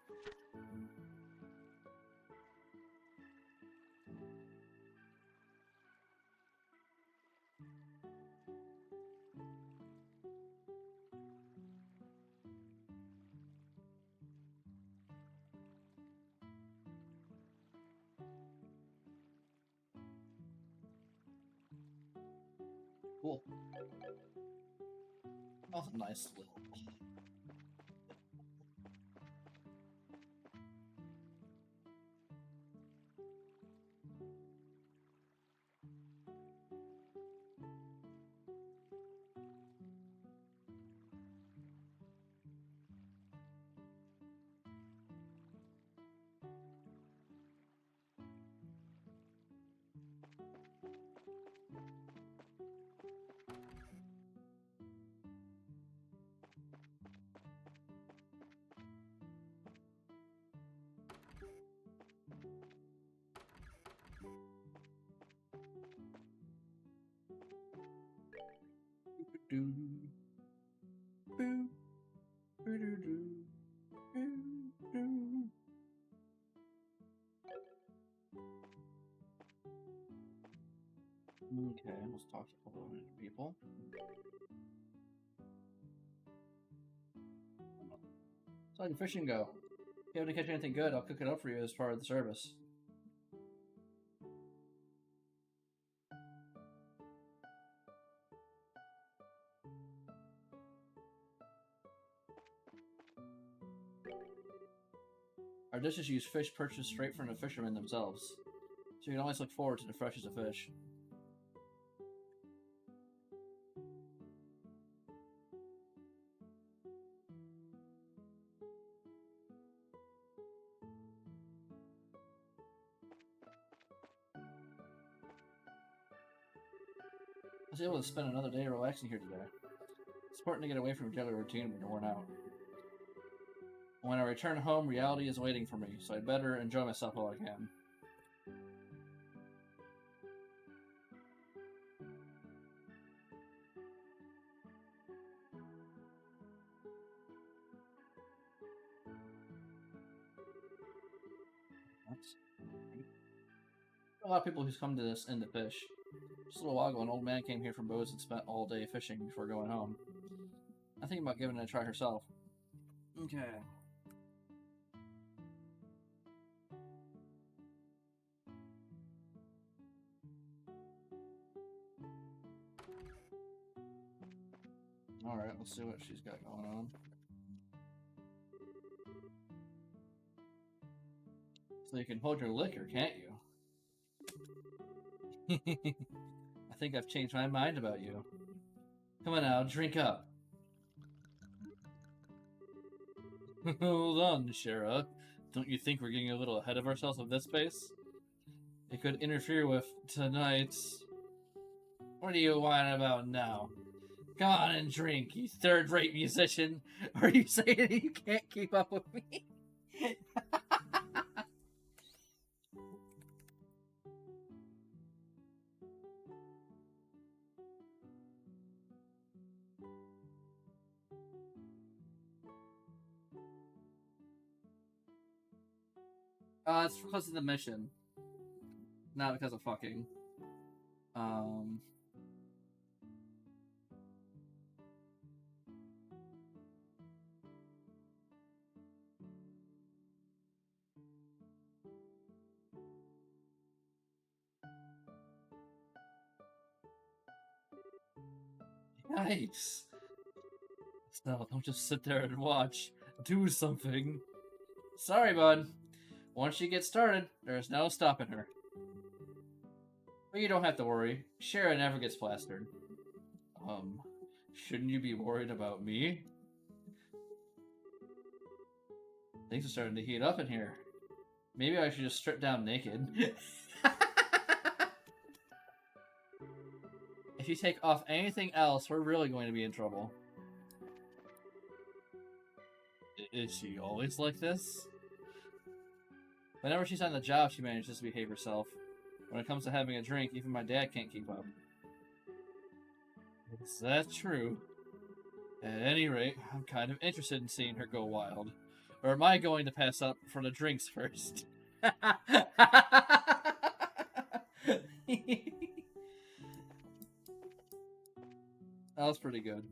Cool. Oh, nice little. Okay, let's talk to a couple of people. So how'd your fishing go? If you haven't catch anything good, I'll cook it up for you as part of the service. Our dishes use fish purchased straight from the fishermen themselves, so you can always look forward to the freshest of fish. I was able to spend another day relaxing here today. It's important to get away from your daily routine when you're worn out. When I return home, reality is waiting for me, so I'd better enjoy myself while I can. A lot of people who's come to this end to fish. Just a little while ago, an old man came here from boats and spent all day fishing before going home. I'm thinking about giving it a try herself. Okay. Alright, let's see what she's got going on. So you can hold your liquor, can't you? I think I've changed my mind about you. Come on now, drink up. Hold on, Shara. Don't you think we're getting a little ahead of ourselves with this space? It could interfere with tonight's... What are you whining about now? Come on and drink, you third-rate musician. Are you saying you can't keep up with me? It's because of the mission. Not because of fucking. Yikes. So, don't just sit there and watch. Do something. Sorry, bud. Once she gets started, there's no stopping her. But you don't have to worry. Shara never gets plastered. Shouldn't you be worried about me? Things are starting to heat up in here. Maybe I should just strip down naked. If you take off anything else, we're really going to be in trouble. Is she always like this? Whenever she's on the job, she manages to behave herself. When it comes to having a drink, even my dad can't keep up. Is that true? At any rate, I'm kind of interested in seeing her go wild. Or am I going to pass up for the drinks first? That was pretty good.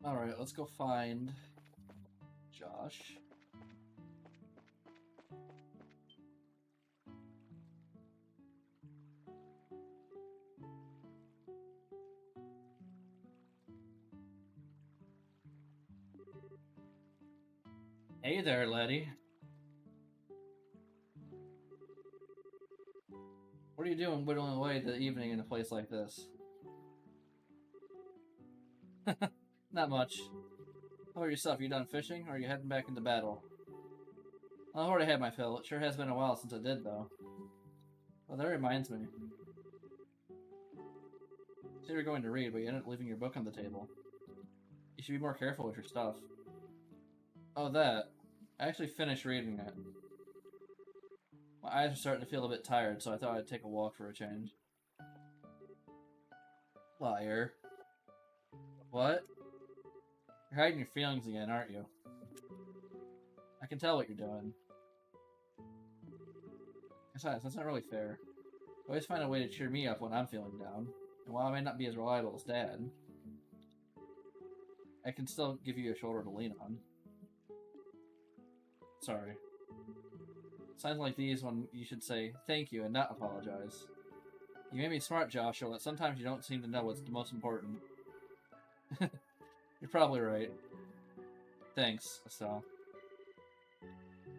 Alright, let's go find Josh. Hey there, laddie. What are you doing whittling away the evening in a place like this? Not much. How about yourself? You done fishing, or are you heading back into battle? I've already had my fill. It sure has been a while since I did, though. Well, that reminds me. You said you were going to read, but you ended up leaving your book on the table. You should be more careful with your stuff. Oh, that. I actually finished reading it. My eyes are starting to feel a bit tired, so I thought I'd take a walk for a change. Liar. What? You're hiding your feelings again, aren't you? I can tell what you're doing. Besides, that's not really fair. I always find a way to cheer me up when I'm feeling down. And while I may not be as reliable as Dad, I can still give you a shoulder to lean on. Sorry. Signs like these when you should say thank you and not apologize. You made me smart, Joshua, but sometimes you don't seem to know what's the most important. You're probably right. Thanks, Estelle.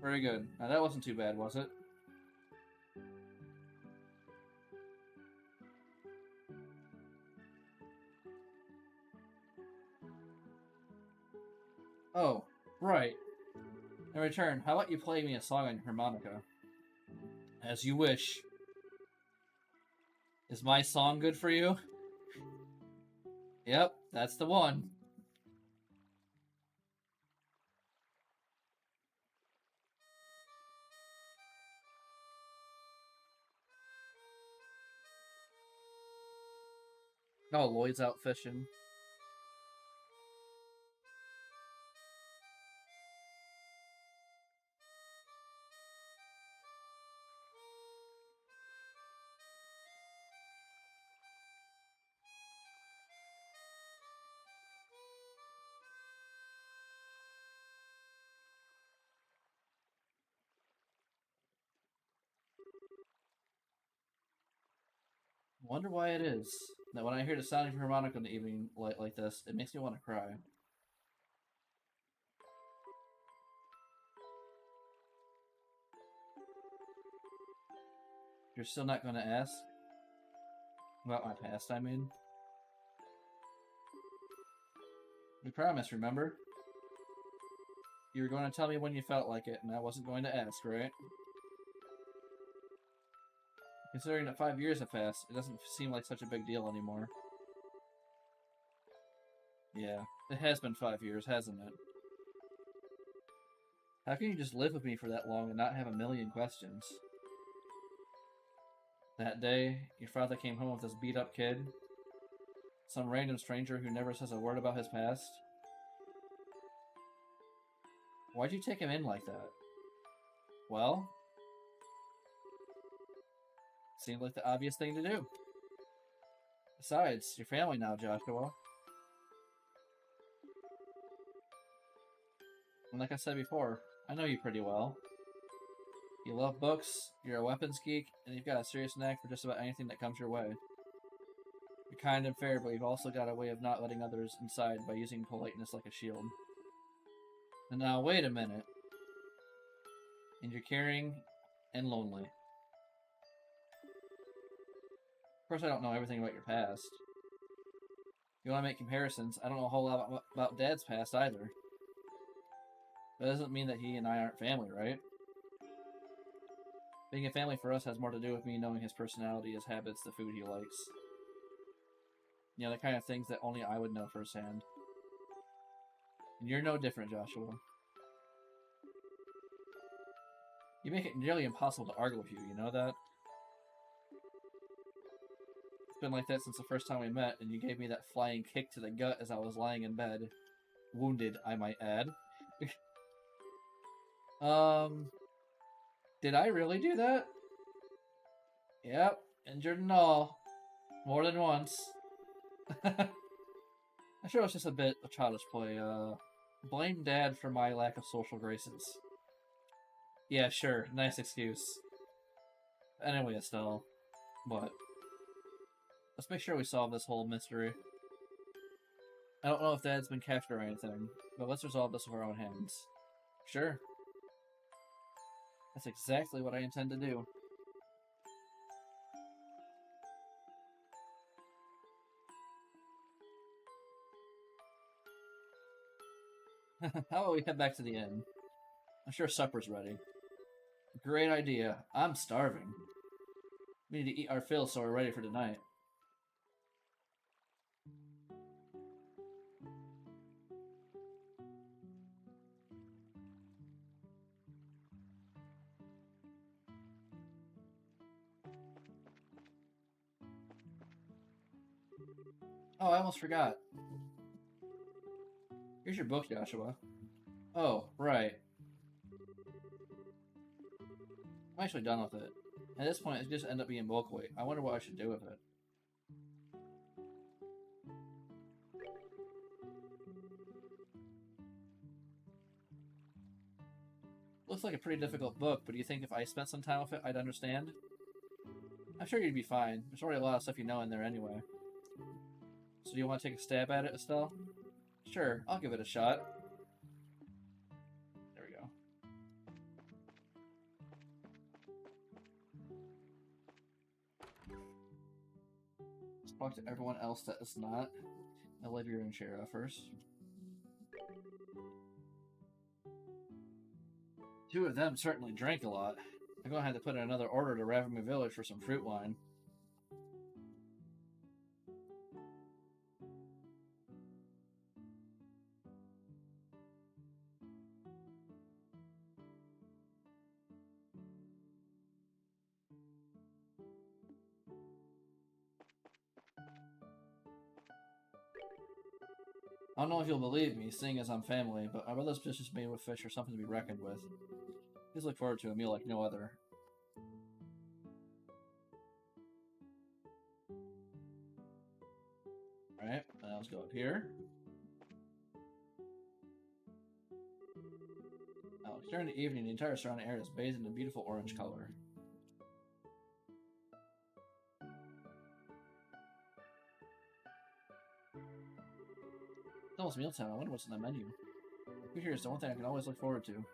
Very good. Now that wasn't too bad, was it? Oh, right. In return, how about you play me a song on your harmonica? As you wish. Is my song good for you? Yep, that's the one. Oh, Lloyd's out fishing. Wonder why it is that when I hear the sound of your harmonica in the evening like this, it makes me want to cry. You're still not going to ask? About my past, I mean? We promised, remember? You were going to tell me when you felt like it, and I wasn't going to ask, right? Considering that 5 years have passed, it doesn't seem like such a big deal anymore. Yeah, it has been 5 years, hasn't it? How can you just live with me for that long and not have a million questions? That day, your father came home with this beat-up kid. Some random stranger who never says a word about his past. Why'd you take him in like that? Well, seemed like the obvious thing to do. Besides, your family now, Joshua. And like I said before, I know you pretty well. You love books, you're a weapons geek, and you've got a serious knack for just about anything that comes your way. You're kind and fair, but you've also got a way of not letting others inside by using politeness like a shield. And now, wait a minute. And you're caring and lonely. Of course, I don't know everything about your past. If you want to make comparisons, I don't know a whole lot about Dad's past either. That doesn't mean that he and I aren't family, right? Being a family for us has more to do with me knowing his personality, his habits, the food he likes. You know, the kind of things that only I would know firsthand. And you're no different, Joshua. You make it nearly impossible to argue with you, you know that? It's been like that since the first time we met, and you gave me that flying kick to the gut as I was lying in bed. Wounded, I might add. Did I really do that? Yep, injured and all. More than once. I'm sure it was just a bit of childish play. Blame Dad for my lack of social graces. Yeah, sure, nice excuse. Anyway, Estelle, what? Let's make sure we solve this whole mystery. I don't know if Dad's been captured or anything, but let's resolve this with our own hands. Sure. That's exactly what I intend to do. How about we head back to the inn? I'm sure supper's ready. Great idea. I'm starving. We need to eat our fill so we're ready for tonight. Oh, I almost forgot. Here's your book, Joshua. Oh, right. I'm actually done with it. At this point, it just end up being bulk weight. I wonder what I should do with it. Looks like a pretty difficult book, but do you think if I spent some time with it, I'd understand? I'm sure you'd be fine. There's already a lot of stuff you know in there anyway. So do you want to take a stab at it, Estelle? Sure, I'll give it a shot. There we go. Let's talk to everyone else that is not Olivia and Shara first. Two of them certainly drank a lot. I'm going to have to put in another order to Ravimy Village for some fruit wine. I don't know if you'll believe me, seeing as I'm family, but my brother's dishes made with fish are something to be reckoned with. Please look forward to a meal like no other. Alright, now let's go up here. Now, during the evening, the entire surrounding area is bathed in a beautiful orange color. It's almost mealtime. I wonder what's on the menu. Food here is the one thing I can always look forward to.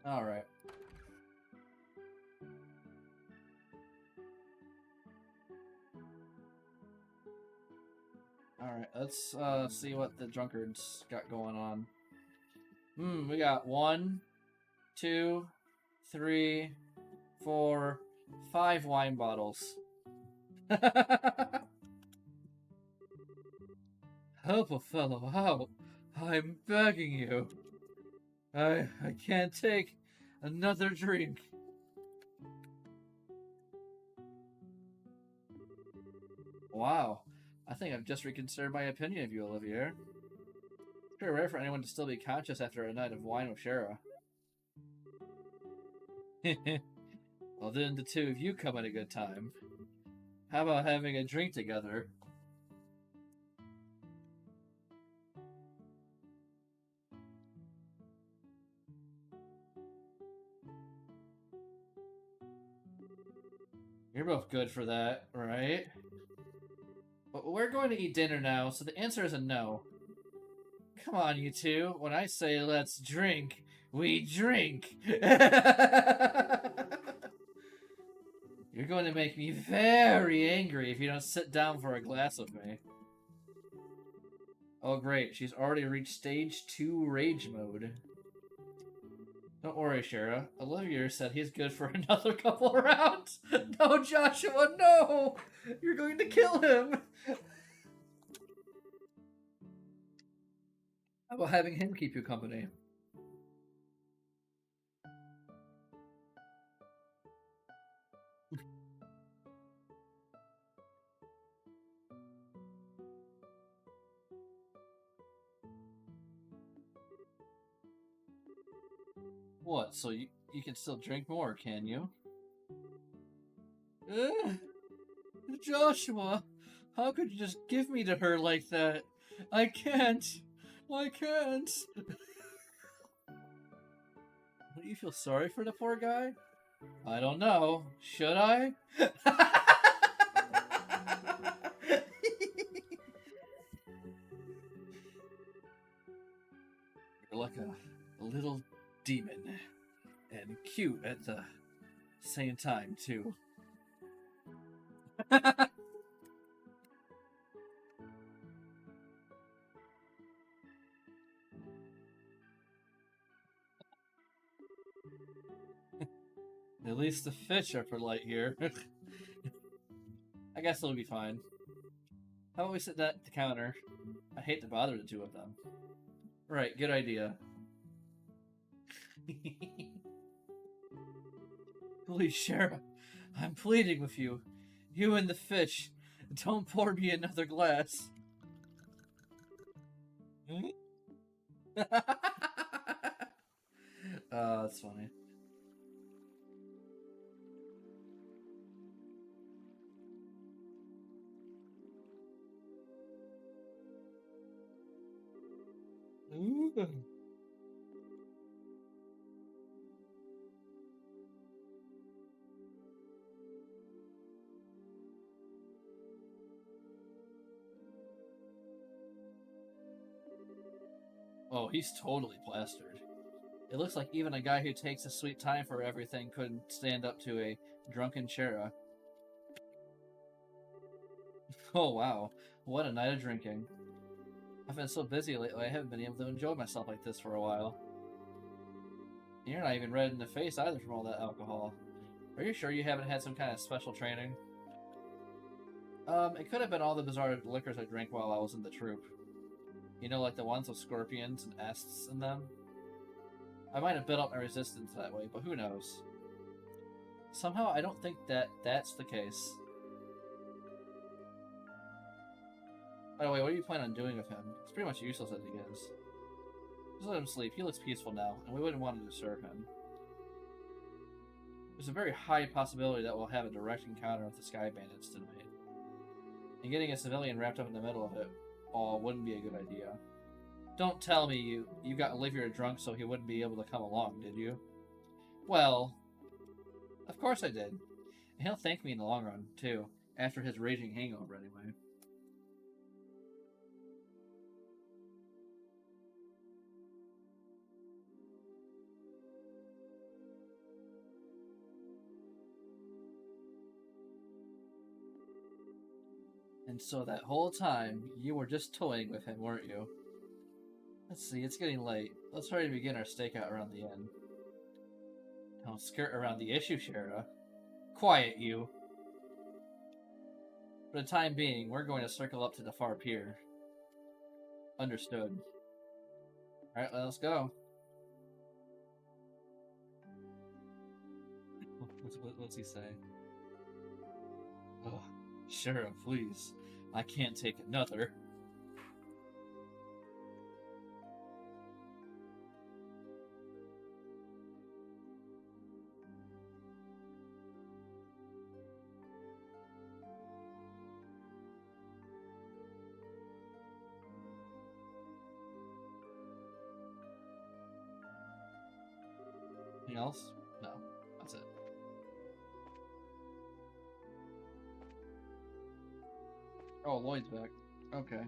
Alright. Alright, let's see what the drunkards got going on. We got 1, 2, 3, 4, 5 wine bottles. Help a fellow out. I'm begging you. I can't take another drink. Wow. I think I've just reconsidered my opinion of you, Olivier. It's pretty rare for anyone to still be conscious after a night of wine with Shara. Well, then the two of you come at a good time. How about having a drink together? You're both good for that, right? But we're going to eat dinner now, so the answer is a no. Come on, you two. When I say let's drink, we drink. You're going to make me very angry if you don't sit down for a glass with me. Oh great, she's already reached stage 2 rage mode. Don't worry, Shara. Olivier said he's good for another couple rounds. No, Joshua, no! You're going to kill him! How about having him keep you company? What, so you can still drink more, can you? Joshua, how could you just give me to her like that? I can't. I can't. Don't you feel sorry for the poor guy? I don't know. Should I? You're like a little demon. And cute at the same time, too. At least the fish are polite here. I guess it'll be fine. How about we sit at the counter? I hate to bother the two of them. Right, good idea. Please, Shara, I'm pleading with you. You and the fish, don't pour me another glass. That's funny. Oh, he's totally plastered. It looks like even a guy who takes a sweet time for everything couldn't stand up to a drunken Shara. Oh wow, what a night of drinking. I've been so busy lately, I haven't been able to enjoy myself like this for a while. And you're not even red in the face either from all that alcohol. Are you sure you haven't had some kind of special training? It could have been all the bizarre liquors I drank while I was in the troop. You know, like the ones with scorpions and ests in them? I might have built up my resistance that way, but who knows? Somehow, I don't think that's the case. By the way, what do you plan on doing with him? It's pretty much useless as he is. Just let him sleep. He looks peaceful now, and we wouldn't want to disturb him. There's a very high possibility that we'll have a direct encounter with the Sky Bandits tonight. And getting a civilian wrapped up in the middle of it all wouldn't be a good idea. Don't tell me you got Olivia drunk so he wouldn't be able to come along, did you? Well, of course I did. And he'll thank me in the long run, too, after his raging hangover anyway. And so that whole time, you were just toying with him, weren't you? Let's see, it's getting late. Let's hurry to begin our stakeout around the inn. Don't skirt around the issue, Shara. Quiet, you. For the time being, we're going to circle up to the far pier. Understood. Alright, let's go. What's he say? Oh, Shara, please. I can't take another. Anything else? No, that's it. Oh, Lloyd's back. Okay.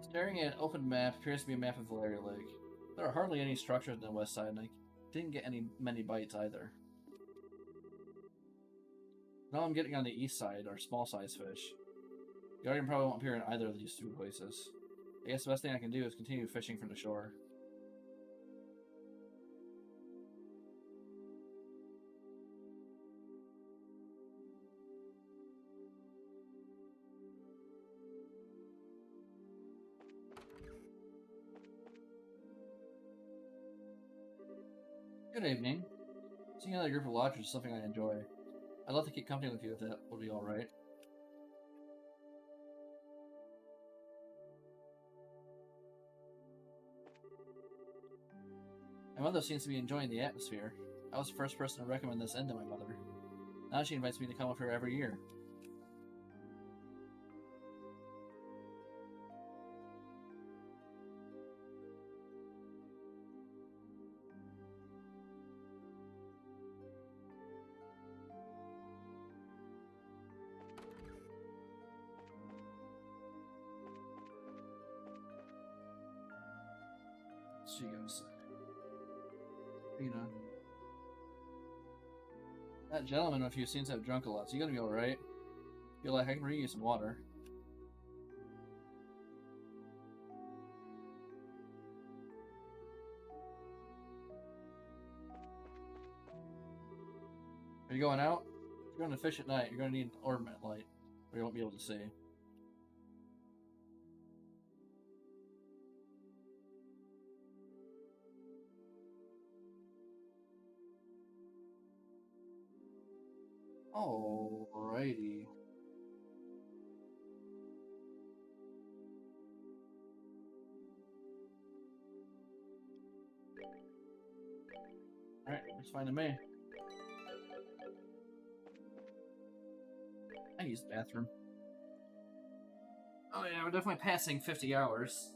Staring at an open map appears to be a map of Valeria Lake. There are hardly any structures on the west side, and I didn't get many bites either. Now I'm getting on the east side are small-sized fish. The Guardian probably won't appear in either of these two places. I guess the best thing I can do is continue fishing from the shore. Good evening. Seeing another group of lodgers is something I enjoy. I'd love to keep company with you if that would be alright. My mother seems to be enjoying the atmosphere. I was the first person to recommend this inn to my mother. Now she invites me to come with her every year. She goes, that gentleman with you seems to have drunk a lot, so you gonna be alright. Feel like I can bring you some water. Are you going out? If you're going to fish at night, you're going to need an ornament light, or you won't be able to see. Alrighty. It's fine to me. I use the bathroom. Oh yeah, we're definitely passing 50 hours.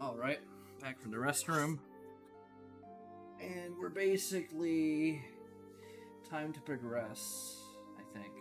Alright, back from the restroom. And we're basically time to progress, I think.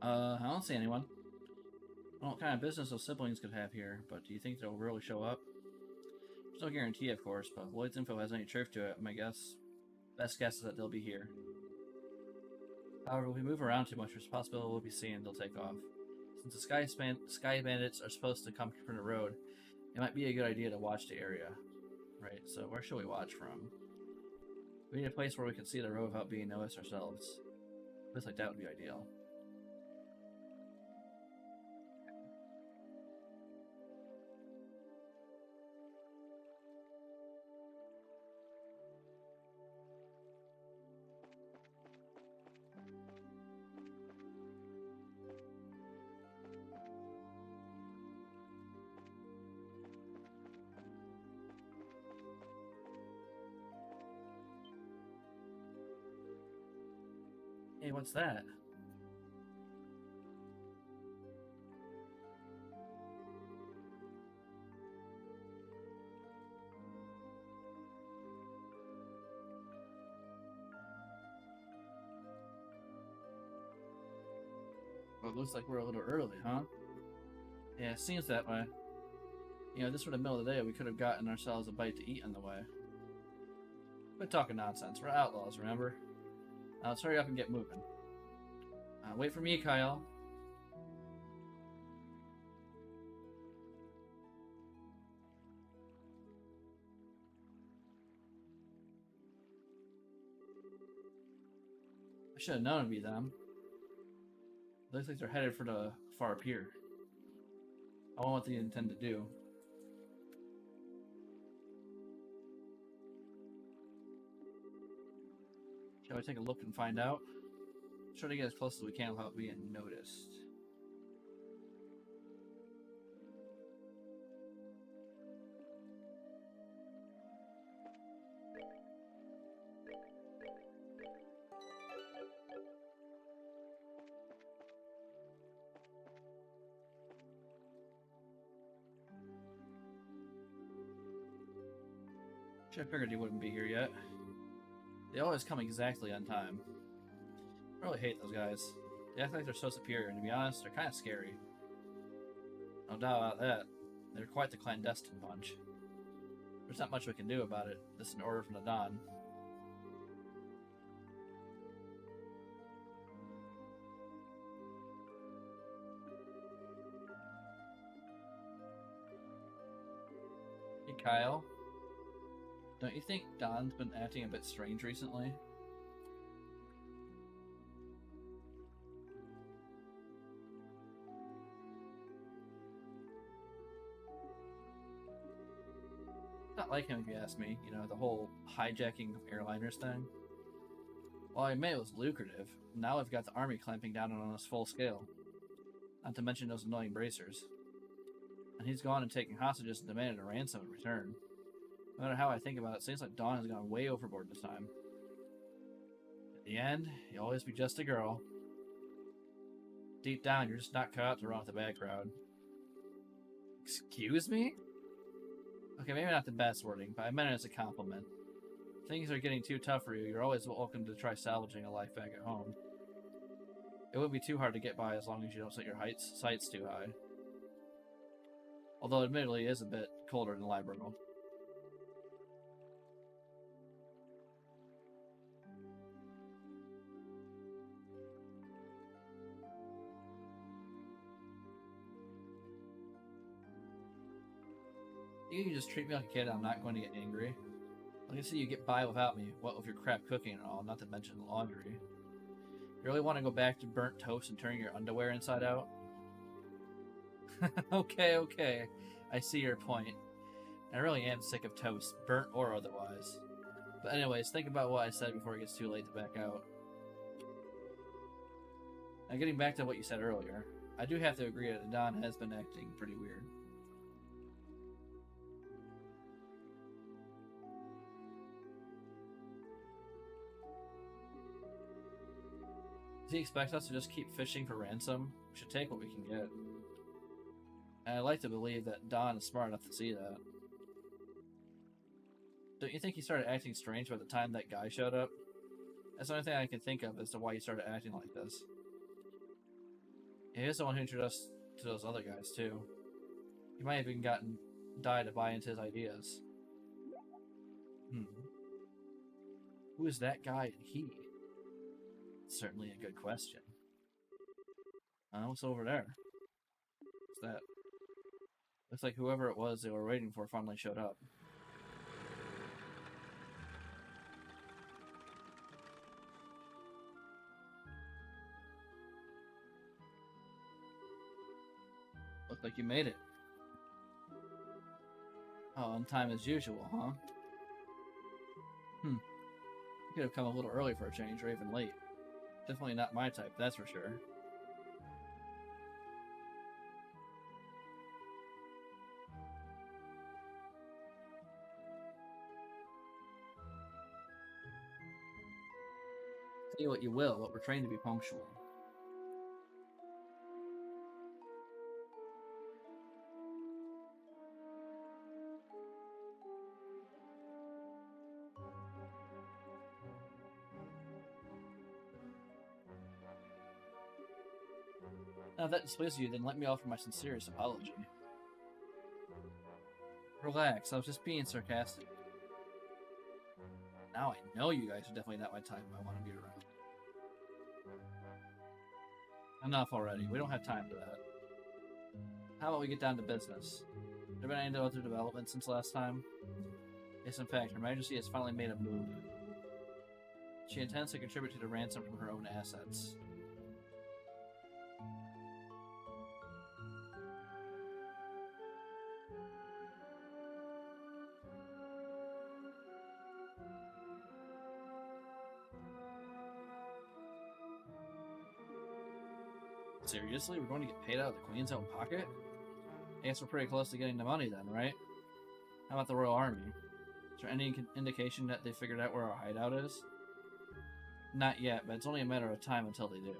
I don't see anyone. I don't know what kind of business those siblings could have here, but do you think they'll really show up? There's no guarantee, of course, but Lloyd's info has any truth to it, my best guess is that they'll be here. However, if we move around too much, there's a possibility we'll be seen and they'll take off. Since the Sky Bandits are supposed to come from the road, it might be a good idea to watch the area. Right, so where should we watch from? We need a place where we can see the road without being noticed ourselves. A place like that would be ideal. Hey, what's that? Well, it looks like we're a little early, huh? Yeah, it seems that way. You know, this were the middle of the day, we could have gotten ourselves a bite to eat on the way. Quit talking nonsense. We're outlaws, remember? Now let's hurry up and get moving. Wait for me, Kyle. I should have known it'd be them. Looks like they're headed for the far pier. I wonder what they intend to do. Shall we take a look and find out? Try to get as close as we can without being noticed. Should have figured he wouldn't be here yet. They always come exactly on time. I really hate those guys. They act like they're so superior, and to be honest, they're kind of scary. No doubt about that. They're quite the clandestine bunch. There's not much we can do about it. This is an order from the Don. Hey, Kyle. Don't you think Don's been acting a bit strange recently? Not like him, if you ask me. You know, the whole hijacking of airliners thing. Well, I admit it was lucrative. Now we've got the army clamping down on us full scale. Not to mention those annoying bracers. And he's gone and taken hostages and demanded a ransom in return. No matter how I think about it, it seems like Dawn has gone way overboard this time. At the end, you'll always be just a girl. Deep down, you're just not cut out to run with the bad crowd. Excuse me? Okay, maybe not the best wording, but I meant it as a compliment. If things are getting too tough for you, you're always welcome to try salvaging a life back at home. It wouldn't be too hard to get by as long as you don't set your sights too high. Although admittedly it is a bit colder than Liberal. You can just treat me like a kid, I'm not going to get angry. Like I see you get by without me, what with your crap cooking and all, not to mention the laundry. You really want to go back to burnt toast and turning your underwear inside out? Okay. I see your point. I really am sick of toast, burnt or otherwise. But anyways, think about what I said before it gets too late to back out. Now getting back to what you said earlier, I do have to agree that Don has been acting pretty weird. Does he expect us to just keep fishing for ransom? We should take what we can get. And I'd like to believe that Don is smart enough to see that. Don't you think he started acting strange by the time that guy showed up? That's the only thing I can think of as to why he started acting like this. He is the one who introduced us to those other guys, too. He might have even gotten Di to buy into his ideas. Who is that guy and he? Certainly a good question. What's over there? What's that? Looks like whoever it was they were waiting for finally showed up. Looks like you made it. Oh, on time as usual, huh? You could have come a little early for a change, or even late. Definitely not my type, that's for sure. Say what you will, but we're trained to be punctual. Now, if that displeases you, then let me offer my sincerest apology. Relax, I was just being sarcastic. Now I know you guys are definitely not my type I want to be around. Enough already, we don't have time for that. How about we get down to business? There been any other developments since last time? Yes, in fact, Her Majesty has finally made a move. She intends to contribute to the ransom from her own assets. Seriously? We're going to get paid out of the Queen's own pocket? I guess we're pretty close to getting the money then, right? How about the Royal Army? Is there any indication that they figured out where our hideout is? Not yet, but it's only a matter of time until they do.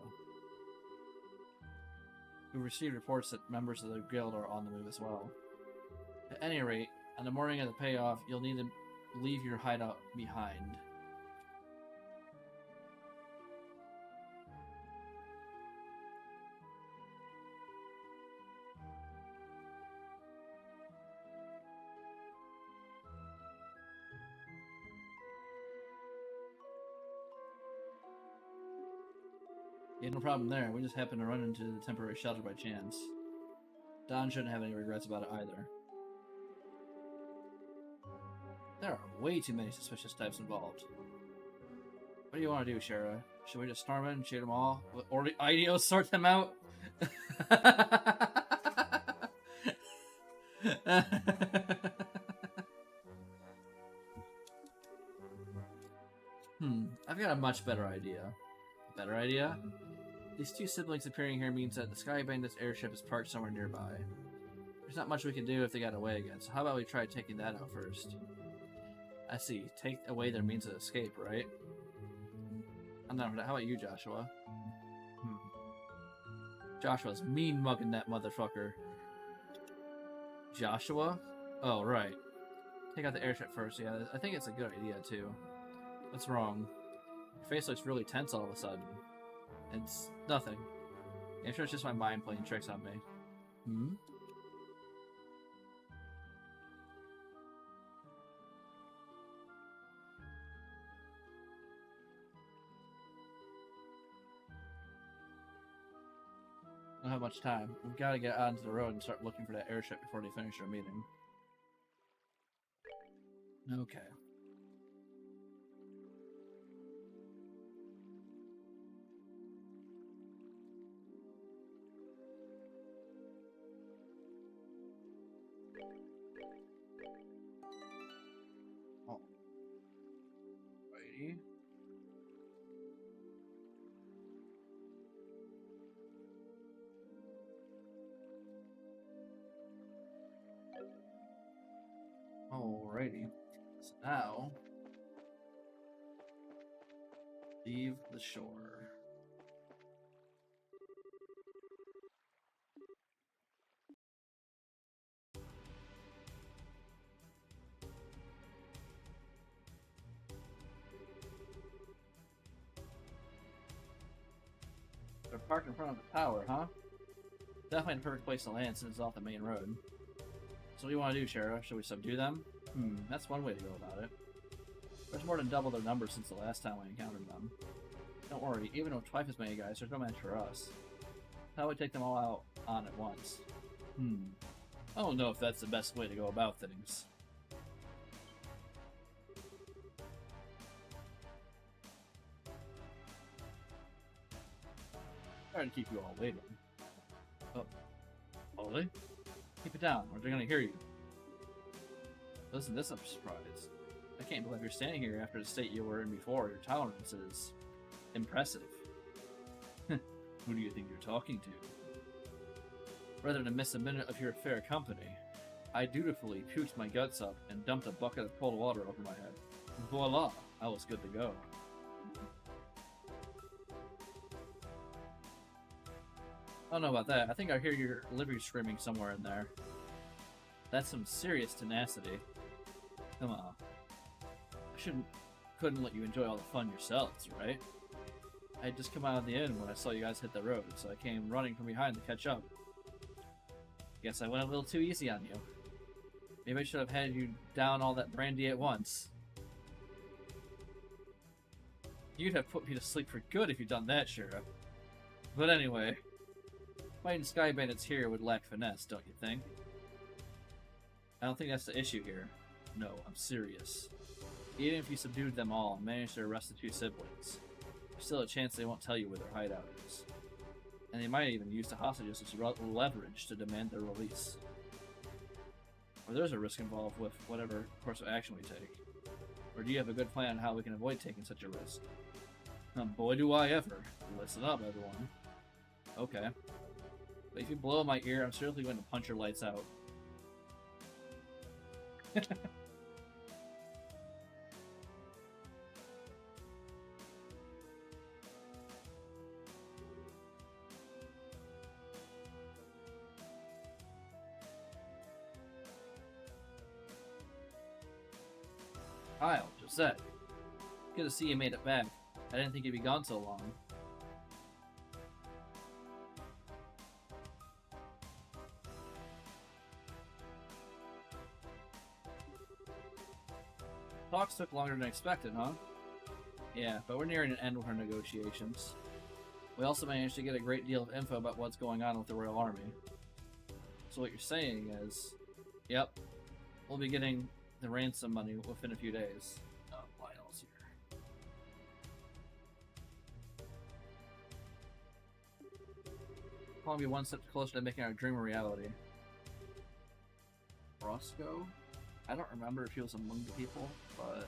We've received reports that members of the guild are on the move as well. At any rate, on the morning of the payoff, you'll need to leave your hideout behind. Yeah, no problem there. We just happened to run into the temporary shelter by chance. Don shouldn't have any regrets about it either. There are way too many suspicious types involved. What do you want to do, Shara? Should we just storm in and shoot them all? Or the IDO sort them out? I've got a much better idea. Better idea? These two siblings appearing here means that the Sky Bandits airship is parked somewhere nearby. There's not much we can do if they got away again, so how about we try taking that out first? I see. Take away their means of escape, right? I'm not for that. How about you, Joshua? Joshua's mean mugging that motherfucker. Joshua? Oh, right. Take out the airship first. Yeah, I think it's a good idea, too. What's wrong? Your face looks really tense all of a sudden. It's nothing. I'm sure it's just my mind playing tricks on me. I don't have much time. We've got to get onto the road and start looking for that airship before they finish their meeting. Okay. Alrighty. Alrighty. So now, leave the shore. They're parked in front of the tower, huh? Definitely the perfect place to land since it's off the main road. So what do you want to do, Sheriff? Should we subdue them? That's one way to go about it. There's more than double their numbers since the last time we encountered them. Don't worry, even with twice as many guys, there's no match for us. How would we take them all out on at once? I don't know if that's the best way to go about things. Sorry to keep you all waiting. Oh, Ollie? Keep it down, or they're gonna hear you. Listen, this is a surprise. I can't believe you're standing here after the state you were in before. Your tolerance is impressive. Who do you think you're talking to? Rather than miss a minute of your fair company, I dutifully puked my guts up and dumped a bucket of cold water over my head. Voila! I was good to go. I don't know about that. I think I hear your liver screaming somewhere in there. That's some serious tenacity. Come on. Couldn't let you enjoy all the fun yourselves, right? I had just come out of the inn when I saw you guys hit the road, so I came running from behind to catch up. Guess I went a little too easy on you. Maybe I should have handed you down all that brandy at once. You'd have put me to sleep for good if you'd done that, Sheriff. But anyway, fighting Sky Bandits here would lack finesse, don't you think? I don't think that's the issue here. No, I'm serious. Even if you subdued them all and managed to arrest the two siblings, there's still a chance they won't tell you where their hideout is. And they might even use the hostages as leverage to demand their release. Or there's a risk involved with whatever course of action we take. Or do you have a good plan on how we can avoid taking such a risk? Boy, do I ever. Listen up, everyone. Okay. But if you blow my ear, I'm certainly going to punch your lights out. Kyle, Josette. Good to see you made it back. I didn't think you'd be gone so long. Talks took longer than expected, huh? Yeah, but we're nearing an end with our negotiations. We also managed to get a great deal of info about what's going on with the Royal Army. So what you're saying is, yep, we'll be getting the ransom money within a few days. Lionel's here. Probably be one step closer to making our dream a reality. Roscoe? I don't remember if he was among the people, but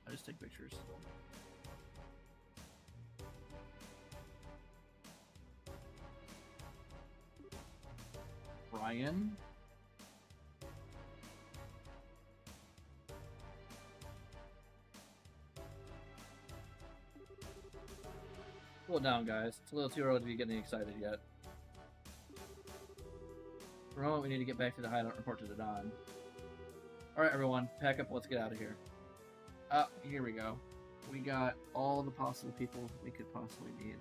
I just take pictures. Brian? Cool down, guys. It's a little too early to be getting excited yet. For a moment, we need to get back to the hideout and report to the Don. Alright, everyone. Pack up. Let's get out of here. Here we go. We got all the possible people we could possibly need.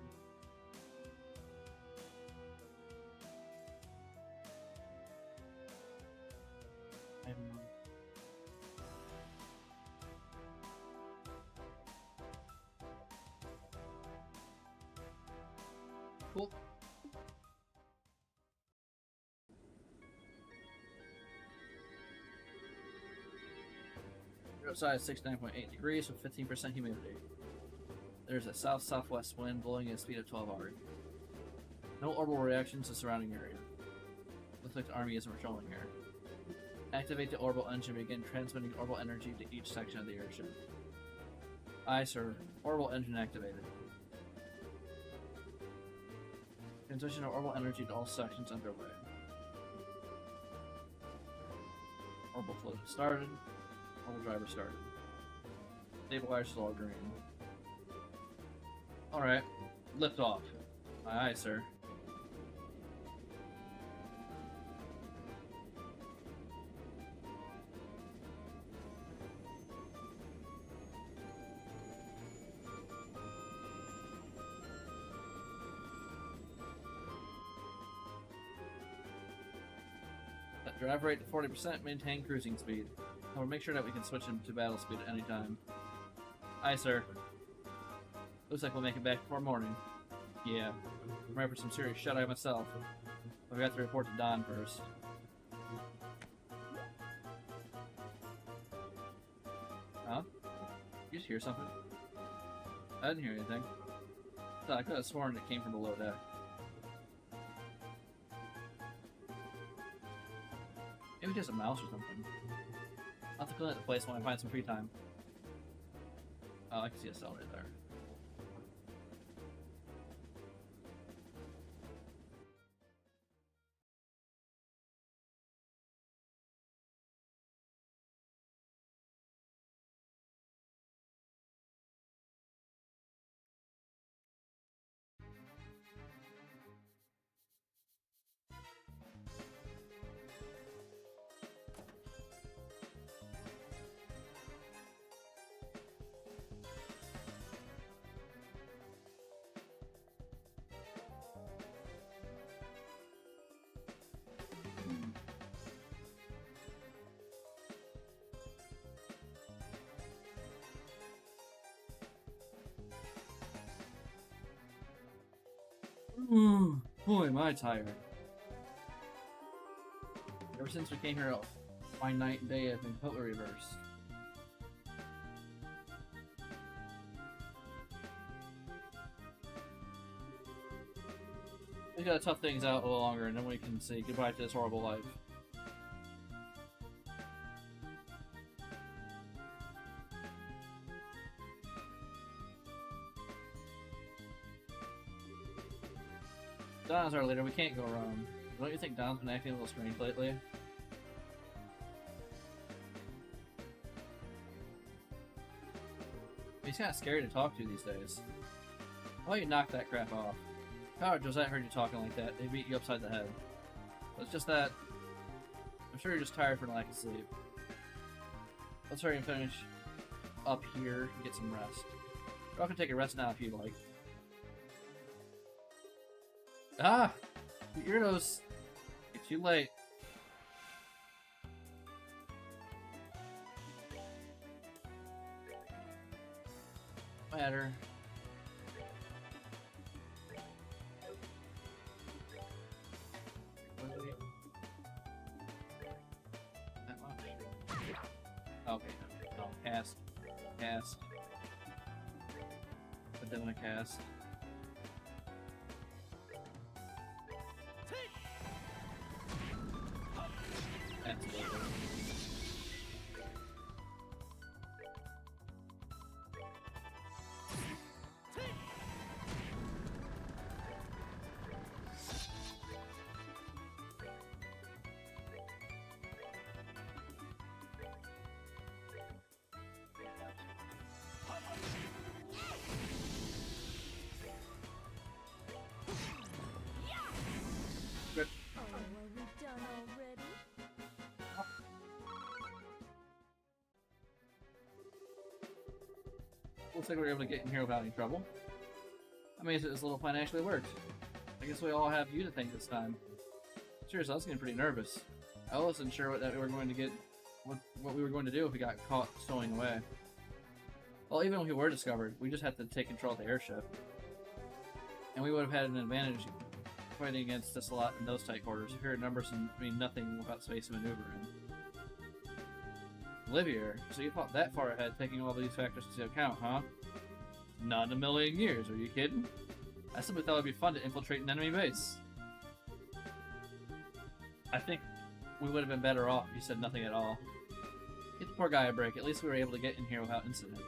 Cool. You're outside at 69.8 degrees with 15% humidity. There's a south-southwest wind blowing at a speed of 12 hours. No orbital reactions to the surrounding area. Looks like the army isn't patrolling here. Activate the orbital engine and begin transmitting orbital energy to each section of the airship. Aye, sir. Orbital engine activated. Transition of orbital energy to all sections underway. Orbital float started. Orbital driver started. Stabilizers all green. Alright. Lift off. Aye, aye, sir. Drive rate to 40%, maintain cruising speed. I will make sure that we can switch him to battle speed at any time. Aye, sir. Looks like we'll make it back before morning. Yeah. I'm ready for some serious shut-eye myself. But we have to report to Don first. Huh? You just hear something? I didn't hear anything. I could have sworn it came from below deck. Maybe just a mouse or something. I'll have to clean up the place when I find some free time. Oh, I can see a cell right there. Boy, am I tired. Ever since we came here, my night and day have been totally reversed. We gotta tough things out a little longer, and then we can say goodbye to this horrible life. Don's our leader, we can't go wrong. Don't you think Don's been acting a little strange lately? He's kind of scary to talk to these days. Why don't you knock that crap off? How Josette heard you talking like that, they beat you upside the head. But it's just that... I'm sure you're just tired from lack of sleep. Let's hurry and finish up here and get some rest. You're welcome to take a rest now if you'd like. Ah! Weirdos! It's too late. Matter. That much. Okay, no. Cast. Cast. Put them in a cast. That's good. Oh, are we done already? Looks like we were able to get in here without any trouble. Amazed that this little plan actually worked. I guess we all have you to thank this time. Seriously, I was getting pretty nervous. I wasn't sure what we were going to get, what we were going to do if we got caught stowing away. Well, even if we were discovered, we just had to take control of the airship. And we would have had an advantage fighting against this a lot in those tight quarters. Superior numbers and mean nothing without space to maneuver in. Olivier, so you thought that far ahead, taking all these factors into account, huh? Not in a million years, are you kidding? I simply thought it would be fun to infiltrate an enemy base. I think we would have been better off if you said nothing at all. Get the poor guy a break, at least we were able to get in here without incident.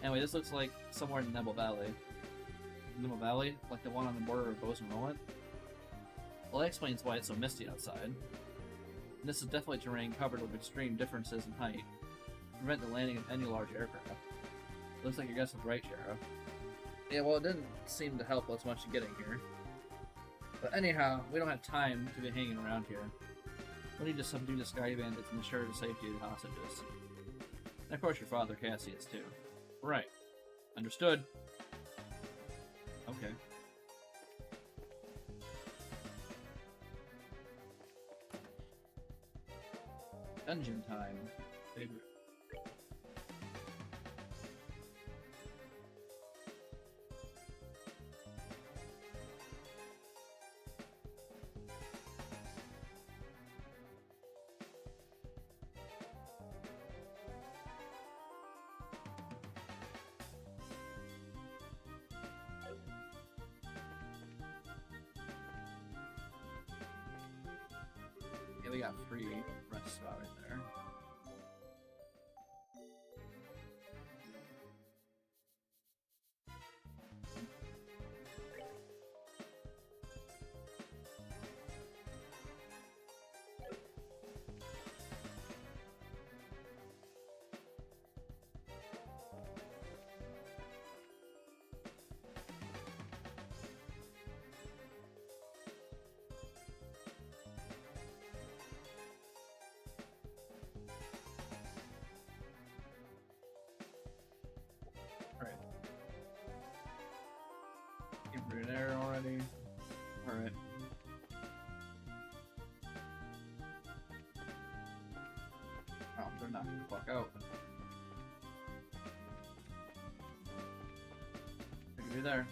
Anyway, this looks like somewhere in Nebel Valley. Nebel Valley? Like the one on the border of Bose and Roland? Well, that explains why it's so misty outside. And this is definitely terrain covered with extreme differences in height, to prevent the landing of any large aircraft. Looks like your guess was right, Sheriff. Yeah, well, it didn't seem to help us much getting here. But anyhow, we don't have time to be hanging around here. We need to subdue the Sky Bandits and ensure the safety of the hostages. And of course your father, Cassius, too. Right. Understood. Okay. Dungeon time. Favorite. Yeah, we got free rest spot right there. You're there already. Alright. Oh, they're not gonna fuck out. They can be there.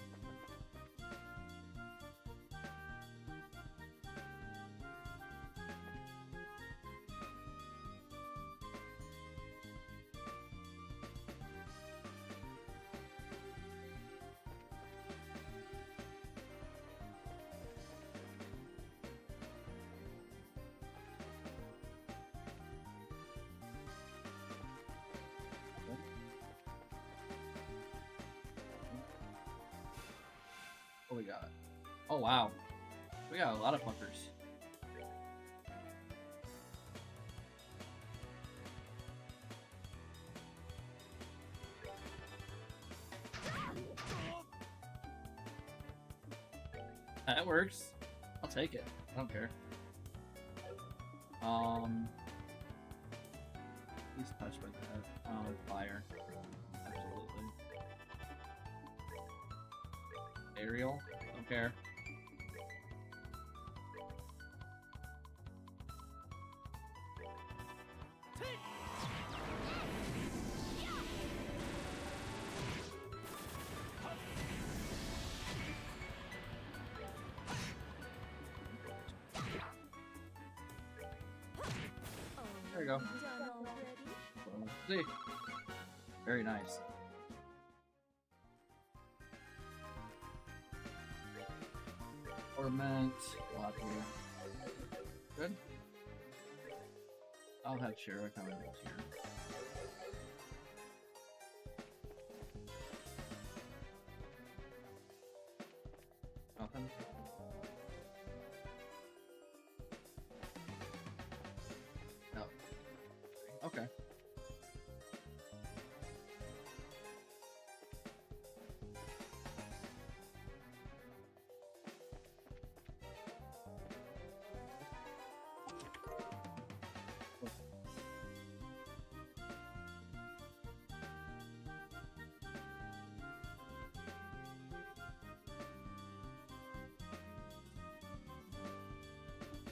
What we got? Oh wow, we got a lot of fuckers. That works. I'll take it. I don't care. He's touched by that. Fire. Absolutely. Aerial. Don't care. There we go. Done already? See. Very nice. Torment. Block here. Good. I'll have Shira come in here. Nothing. No. Okay.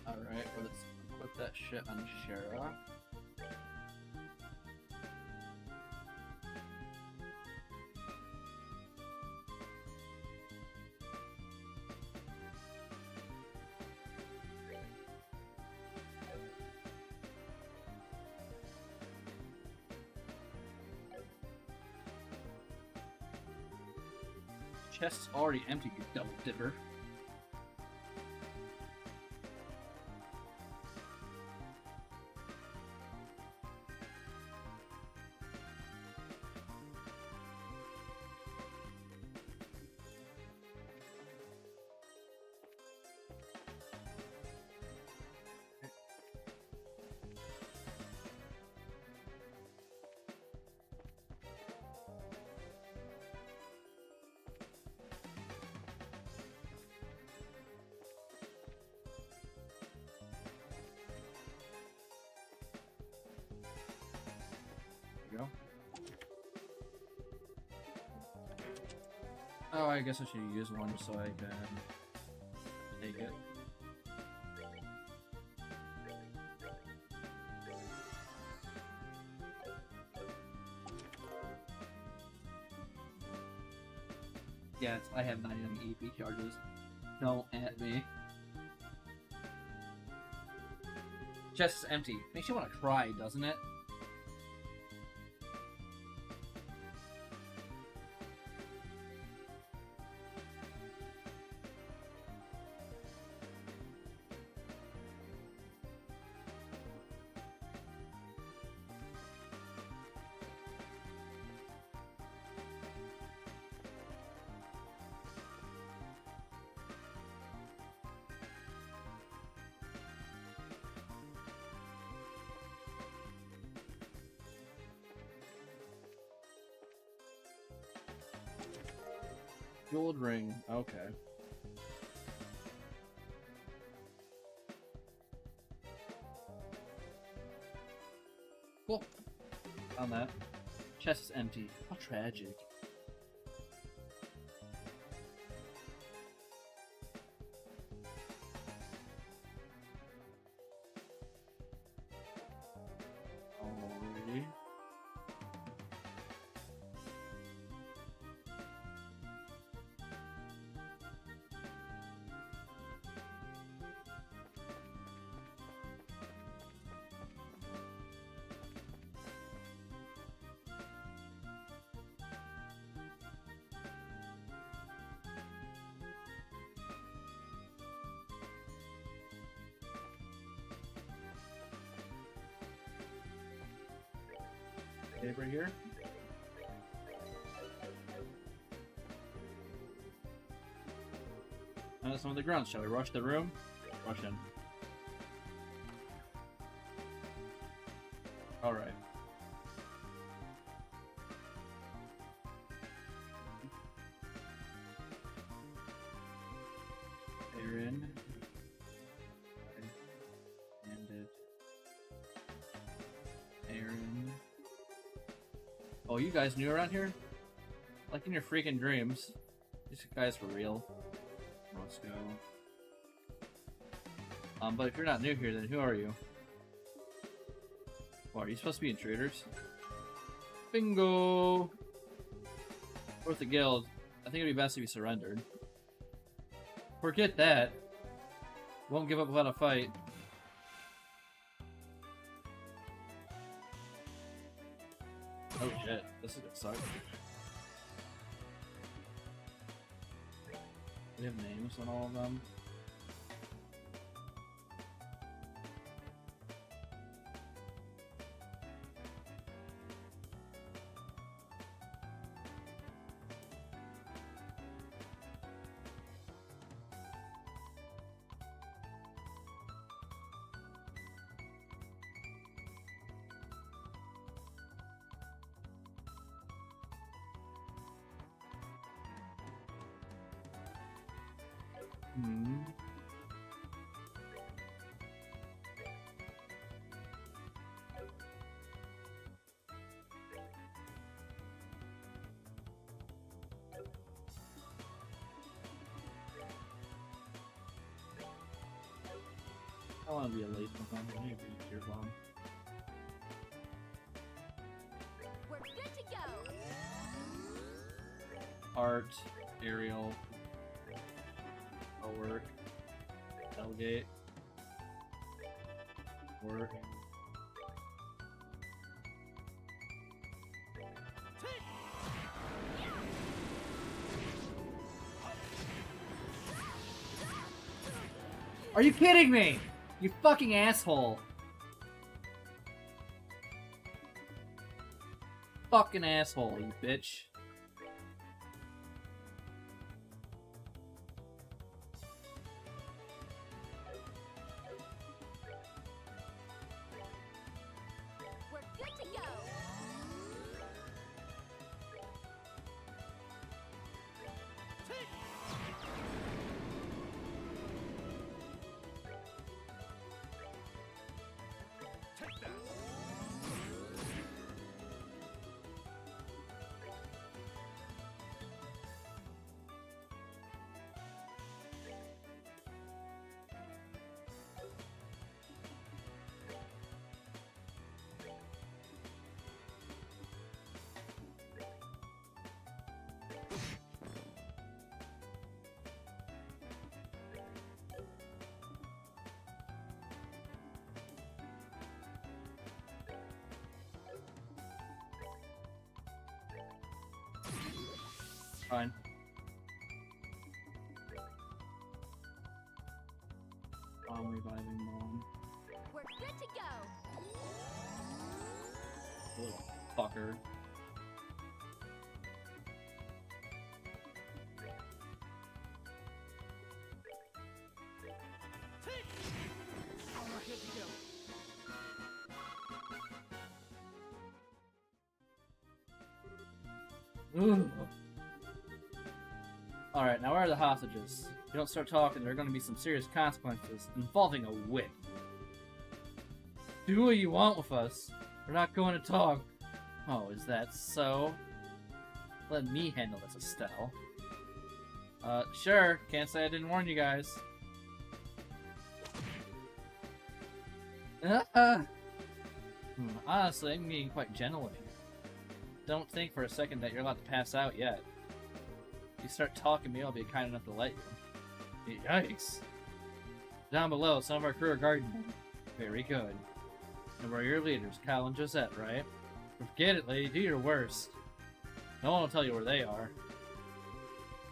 Alright, well, let's put that shit on Shara. Chest's already empty, you double dipper. Go. Oh, I guess I should use one so I can take it. Yes, I have 99 EP charges. Don't at me. Chest is empty. Makes you want to cry, doesn't it? Gold ring. Okay. Cool. On that. Chest is empty. How tragic. Alrighty. Paper here. out some of the grunts. Shall we rush the room? Rush in. Alright. Aaron. Bandit. Aaron. Oh, you guys new around here? Like in your freaking dreams. These guys were real. Let's go. But if you're not new here, then who are you? What, are you supposed to be intruders? Bingo! Worth the guild. I think it'd be best if you surrendered. Forget that. Won't give up without a fight. Oh shit, this is gonna suck. We have names on all of them. Hmm. I want to be a late one. I need to be your mom. We're good to go. Art, Ariel, work, delegate, work. Are you kidding me? You fucking asshole. Fucking asshole, you bitch. We're good to go. Take that! Fine. I'm reviving mom. We're good to go. Little fucker. We're good to go. Alright, now where are the hostages? If you don't start talking, there are going to be some serious consequences involving a whip. Do what you want with us. We're not going to talk. Oh, is that so? Let me handle this, Estelle. Sure. Can't say I didn't warn you guys. Honestly, I'm being quite gentle with you. Don't think for a second that you're allowed to pass out yet. If you start talking to me, I'll be kind enough to let you. Yikes. Down below, some of our crew are guarding you. Very good. And we're your leaders, Kyle and Josette, right? Forget it, lady. Do your worst. No one will tell you where they are.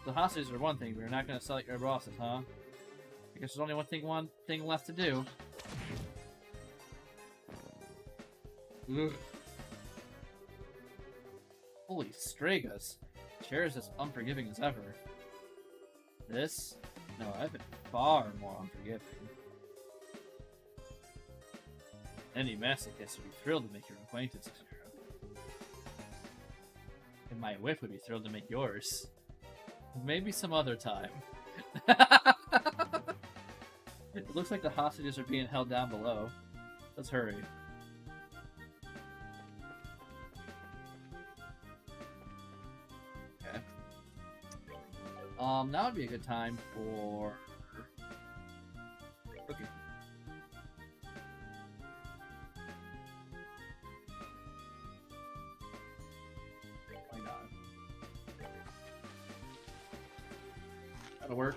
The hostages are one thing, but you're not going to sell it your bosses, huh? I guess there's only one thing left to do. Ugh. Holy Stragas. Chair is as unforgiving as ever. This No, I've been far more unforgiving. Any masochist would be thrilled to make your acquaintance, Sarah. And my whip would be thrilled to make yours. Maybe some other time. It looks like the hostages are being held down below. Let's hurry. Okay. Now would be a good time for cooking. Why not? That'll work.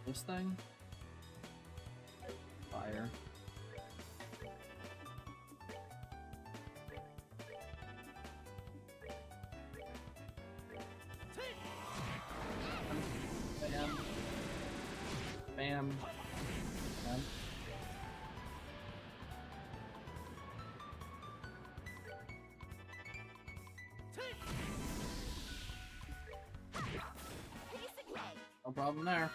This thing? Fire. Bam. Bam. Bam. No problem there.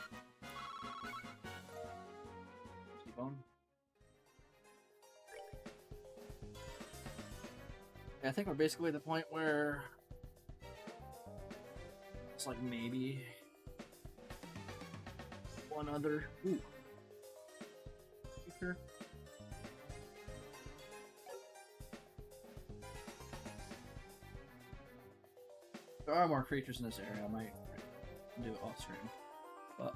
Keep on. Yeah, I think we're basically at the point where it's like maybe one other. Ooh. Sure. There are more creatures in this area. I might do it off screen. But,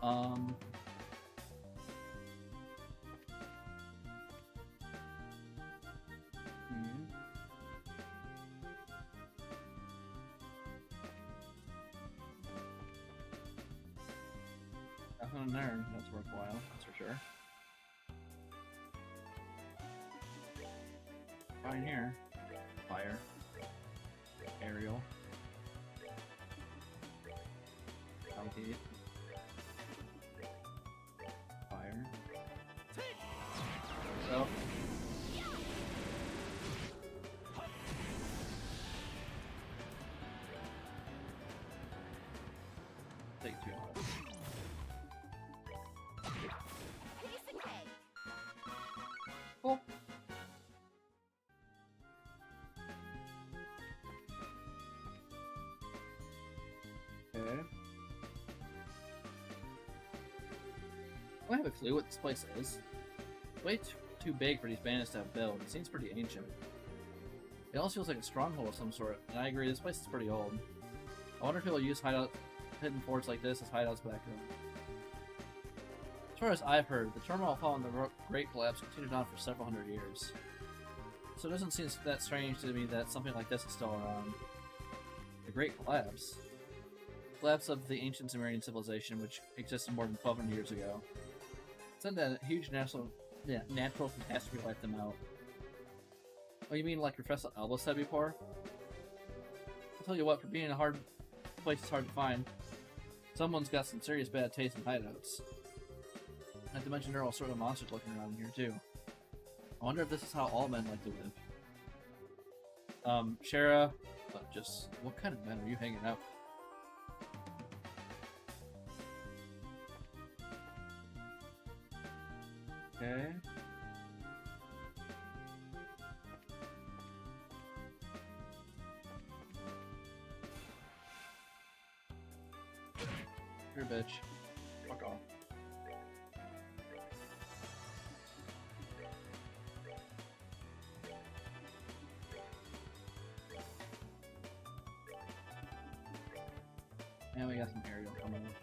nothing in there that's worthwhile, that's for sure. Fine here. Fire. Aerial. Heat. Fire. So. Take 2 on. Cool. Okay. I don't have a clue what this place is. It's way too big for these bandits to have built. It seems pretty ancient. It almost feels like a stronghold of some sort, and I agree, this place is pretty old. I wonder if people use hidden forts like this as hideouts back then. As far as I've heard, the turmoil following the Great Collapse continued on for several hundred years. So it doesn't seem that strange to me that something like this is still around. The Great Collapse? The collapse of the ancient Sumerian civilization, which existed more than 1,200 years ago. Said that a huge natural catastrophe wiped them out. Oh, you mean like Professor Elba said before? I'll tell you what, for being a hard place it's hard to find, someone's got some serious bad taste in hideouts. Not to mention there are all sorts of monsters looking around here too. I wonder if this is how all men like to live. Shara, just what kind of men are you hanging out with? Okay. You're a bitch. Fuck off. And we got some aerial coming up.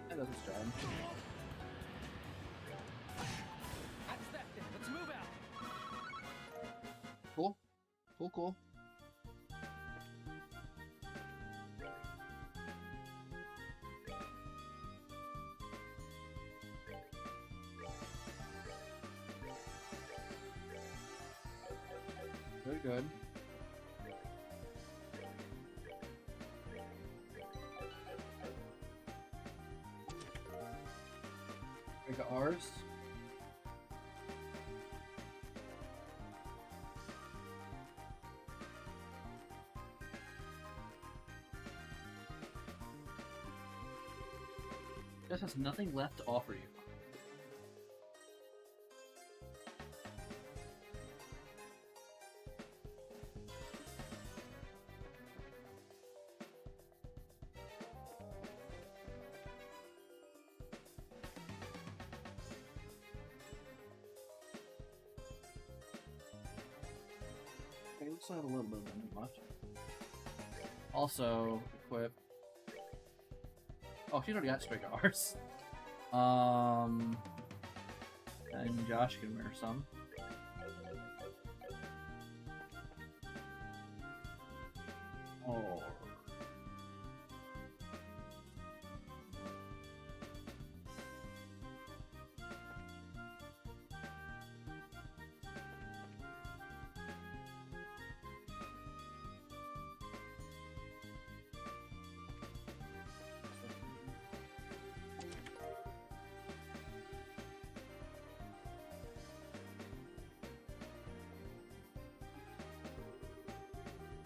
That does its job. That's that then. Let's move out. Cool. Good. We got ours. This has nothing left to offer you. Okay, we still have a little bit of them left. Also, equip. Oh, she's already got straight ours. And Josh can wear some. Oh.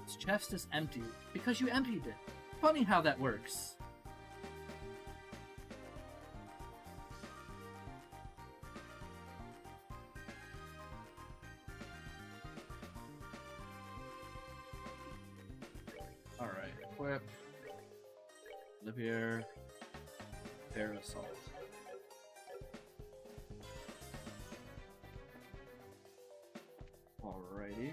This chest is empty because you emptied it. Funny how that works. Alright, equip. Live here. Parasol. Alrighty.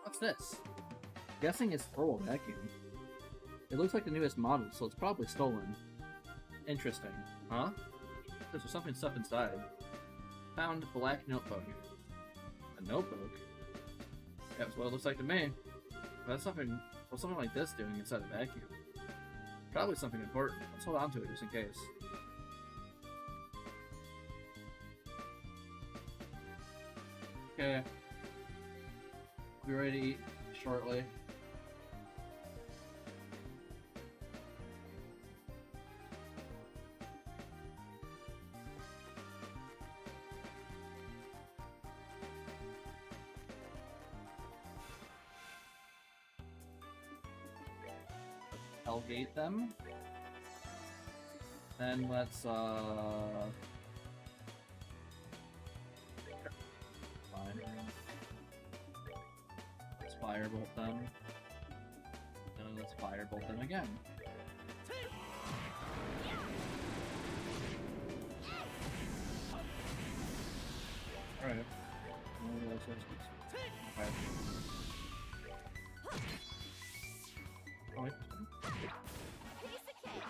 What's this? Guessing it's full vacuum. It looks like the newest model, so it's probably stolen. Interesting. Huh? There's something stuffed inside. Found black notebook. A notebook? Yeah, that's what it looks like to me. That's something. What's something like this doing inside a vacuum? Probably something important. Let's hold on to it just in case. Okay. Be ready to eat shortly. Hellgate them. Then let's firebolt them. Then let's firebolt them again. Alright. Okay. Oh, wait. Piece of cake.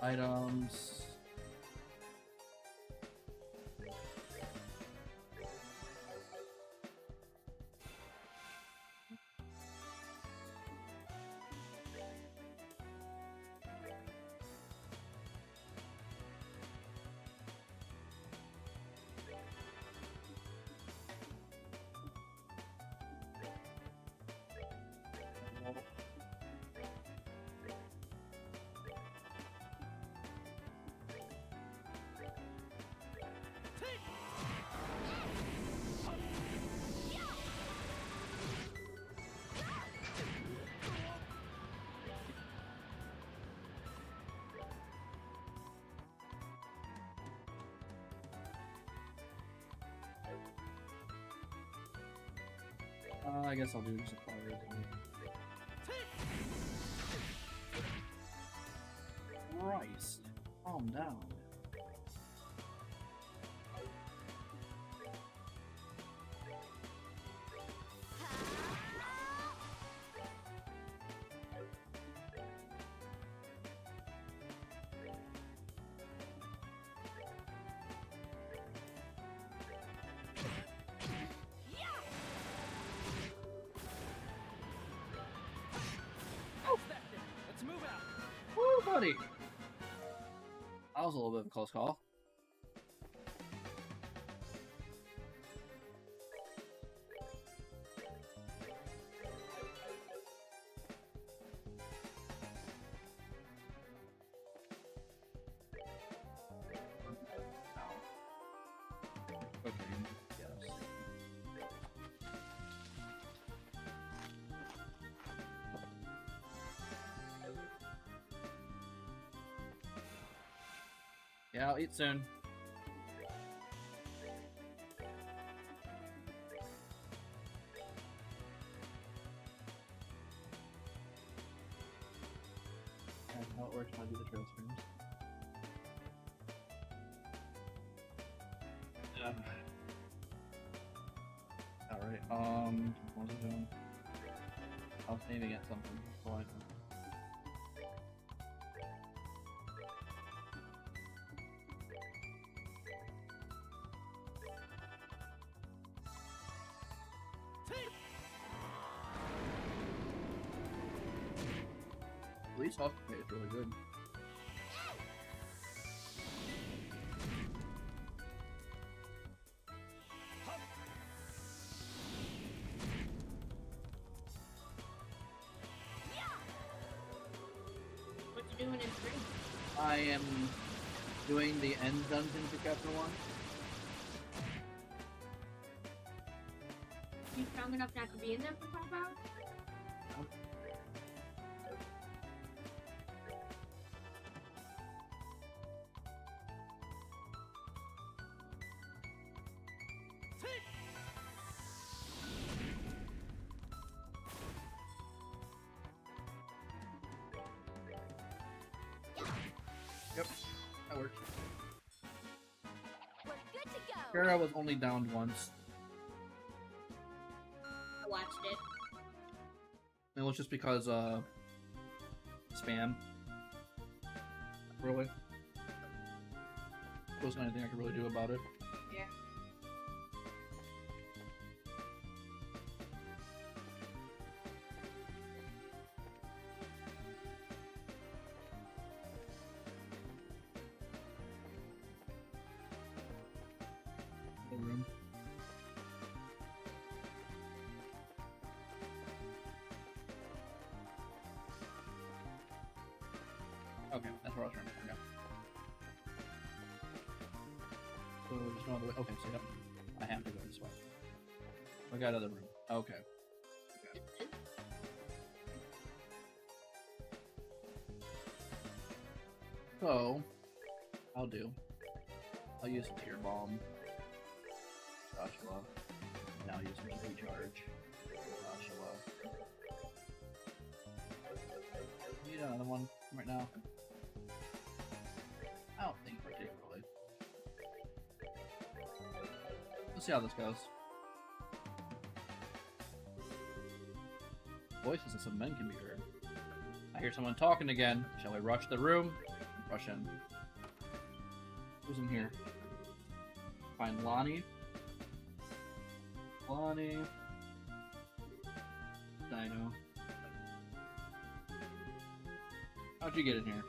Items. I guess I'll do just a fire. Christ, calm down. Let's move out. Woo, buddy! That was a little bit of a close call. Okay, yes. Yeah, I'll eat soon. That's how it works when I do the trail streams. Alright, what was I doing? I was aiming at something. So I At least Hospital is really good. What you doing in 3? I am doing the end dungeon for Chapter 1. You strong enough not to be in there for 5 hours? Yep, that works. We're good to go. Kara was only downed once. I watched it. It was just because, spam. Really? There wasn't anything I could really do about it. Yeah. The room. Okay, that's where I was trying to find out. So there's no other way. Okay, so yep. I have to go this way. I got another room. Okay. So, I'll do. I'll use a tear bomb. Joshua. And I'll use my recharge. Joshua. Need another one right now. I don't think particularly. Let's see how this goes. Voices of some men can be heard. I hear someone talking again. Shall we rush the room? Rush in. Who's in here? Find Lonnie. Lonnie. Dino. How'd you get in here?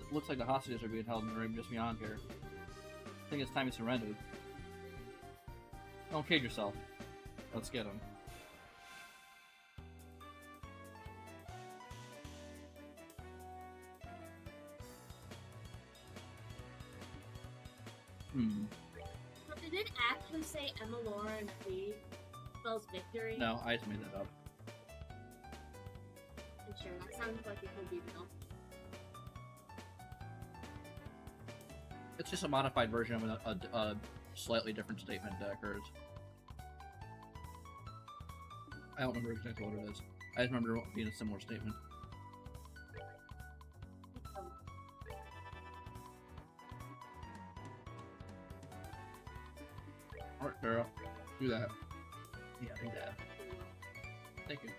It looks like the hostages are being held in the room just beyond here. I think it's time you surrendered. Don't kid yourself. Let's get him. But did it actually say Emma Laura and V spells victory? No, I just made that up. I'm sure that sounds like it would be real. It's just a modified version with a slightly different statement that occurs. I don't remember exactly what it is. I just remember it being a similar statement. Alright, Sarah. Do that. Yeah, do that. Thank you.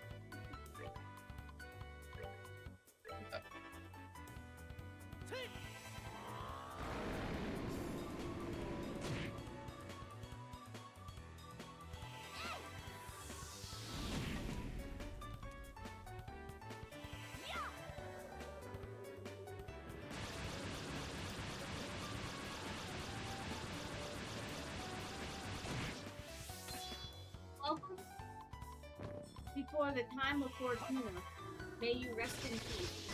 Welcome before the time of Fortuna. May you rest in peace.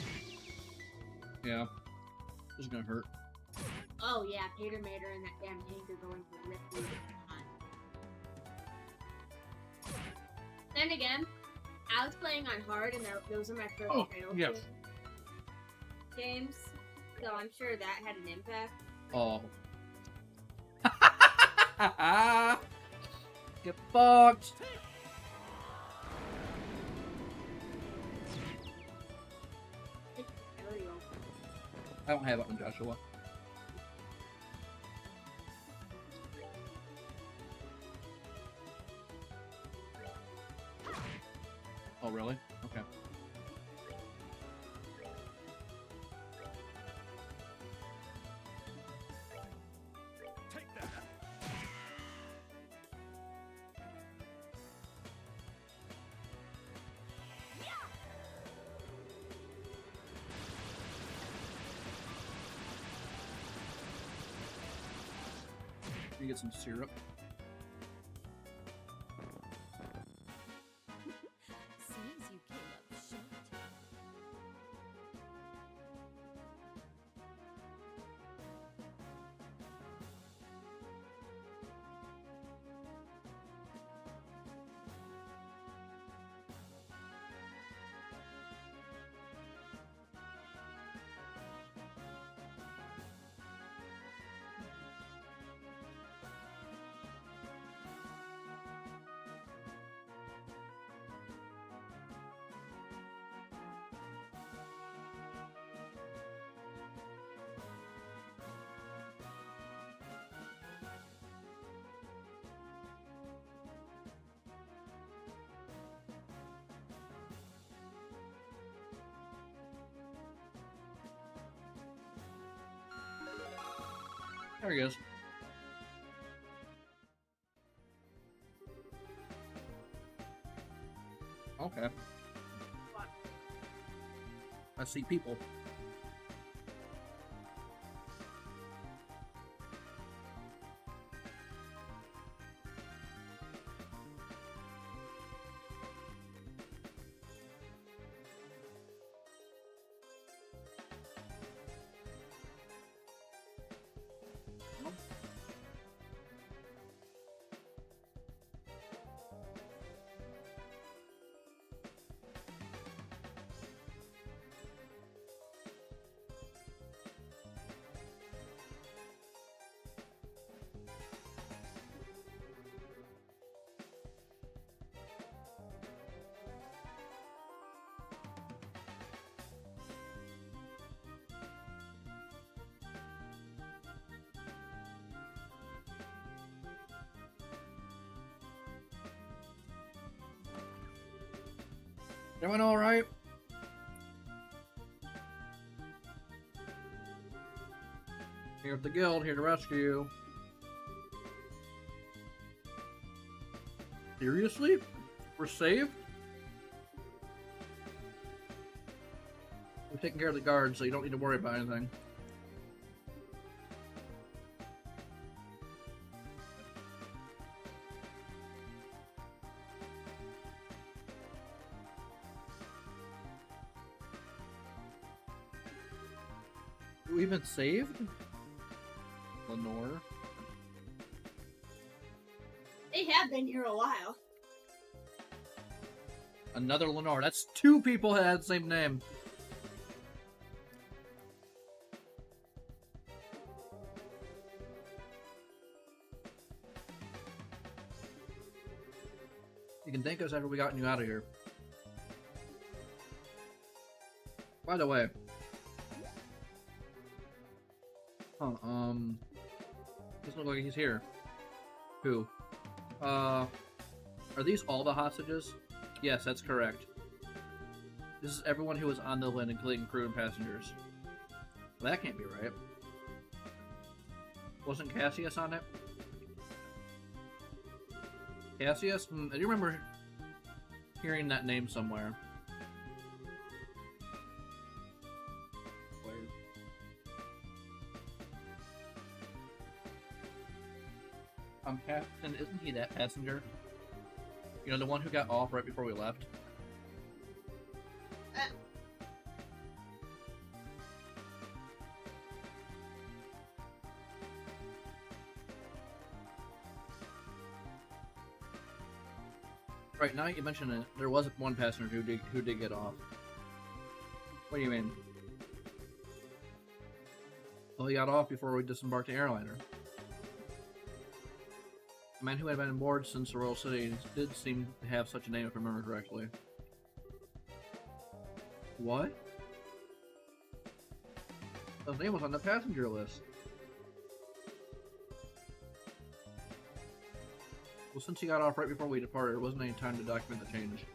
Yeah. This is gonna hurt. Oh yeah, Pater Mater and that damn tank are going to rip through the time. Then again, I was playing on hard and those are my first title yes. games, so I'm sure that had an impact. Oh. Get fucked! I don't have it on Joshua. Oh, really? Okay. Take that. You get some syrup. Seems you came up short. There he goes. Okay. I see people. Everyone all right? Here at the guild, here to rescue you. Seriously? We're saved? We're taking care of the guards, so you don't need to worry about anything. We've been saved? Lenore? They have been here a while. Another Lenore. That's two people that had the same name. You can thank us after we gotten you out of here. By the way, doesn't look like he's here. Who? Are these all the hostages? Yes, that's correct. This is everyone who was on the Lynn, including crew and passengers. Well, that can't be right. Wasn't Cassius on it? Cassius? I do remember hearing that name somewhere. Captain, isn't he that passenger? You know, the one who got off right before we left? Right, now you mention it, there was one passenger who did get off. What do you mean? Well, he got off before we disembarked the airliner. The man who had been on board since the Royal City did seem to have such a name, if I remember correctly. What? His name was on the passenger list. Well, since he got off right before we departed, there wasn't any time to document the change.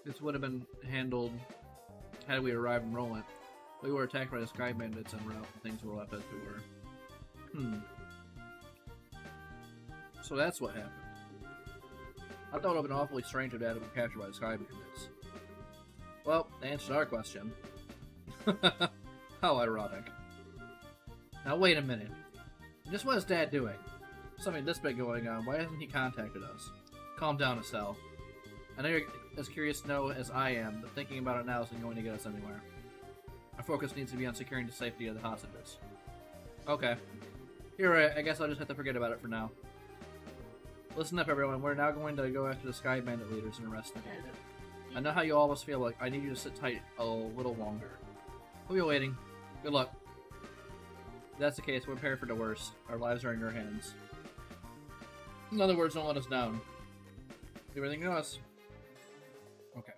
This would have been handled had we arrived in Roland. We were attacked by the Sky Bandits en route, and things were left as they were. So that's what happened. I thought it would have been awfully strange if Dad had been captured by the Sky Bandits. Well, to answer our question. How ironic. Now wait a minute. Just what is Dad doing? Something this big going on, why hasn't he contacted us? Calm down, Estelle. I know you're as curious to know as I am, but thinking about it now isn't going to get us anywhere. Our focus needs to be on securing the safety of the hostages. Okay. You're right, I guess I'll just have to forget about it for now. Listen up, everyone. We're now going to go after the Sky Bandit leaders and arrest them. I know how you always feel, like I need you to sit tight a little longer. We'll be waiting. Good luck. If that's the case, we're prepared for the worst. Our lives are in your hands. In other words, don't let us down. Do everything to us. Okay.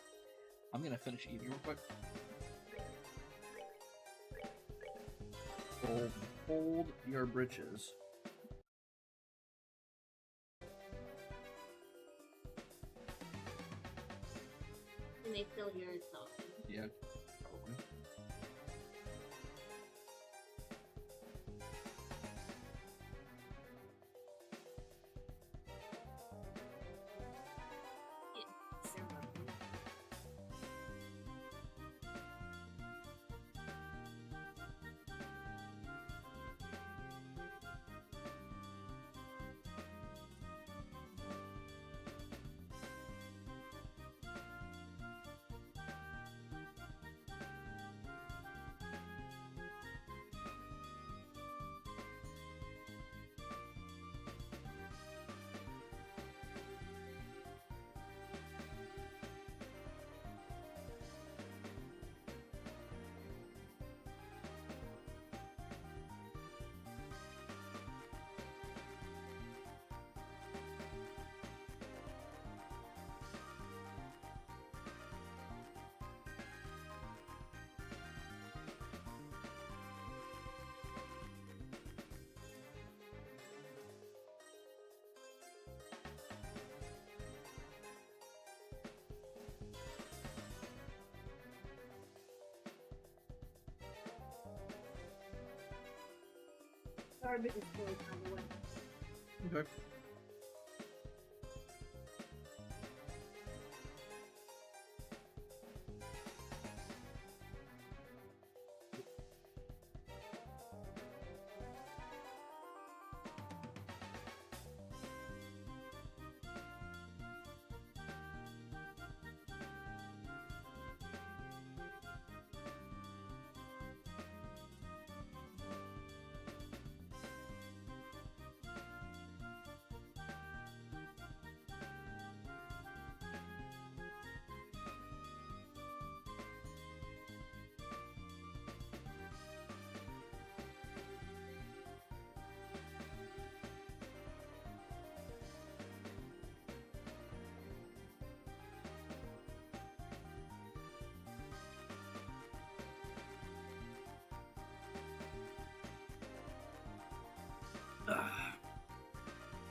I'm gonna finish eating real quick. Hold your britches. And they still hear us talking. Yeah, probably. Sorry, but it's really kind of way. Okay.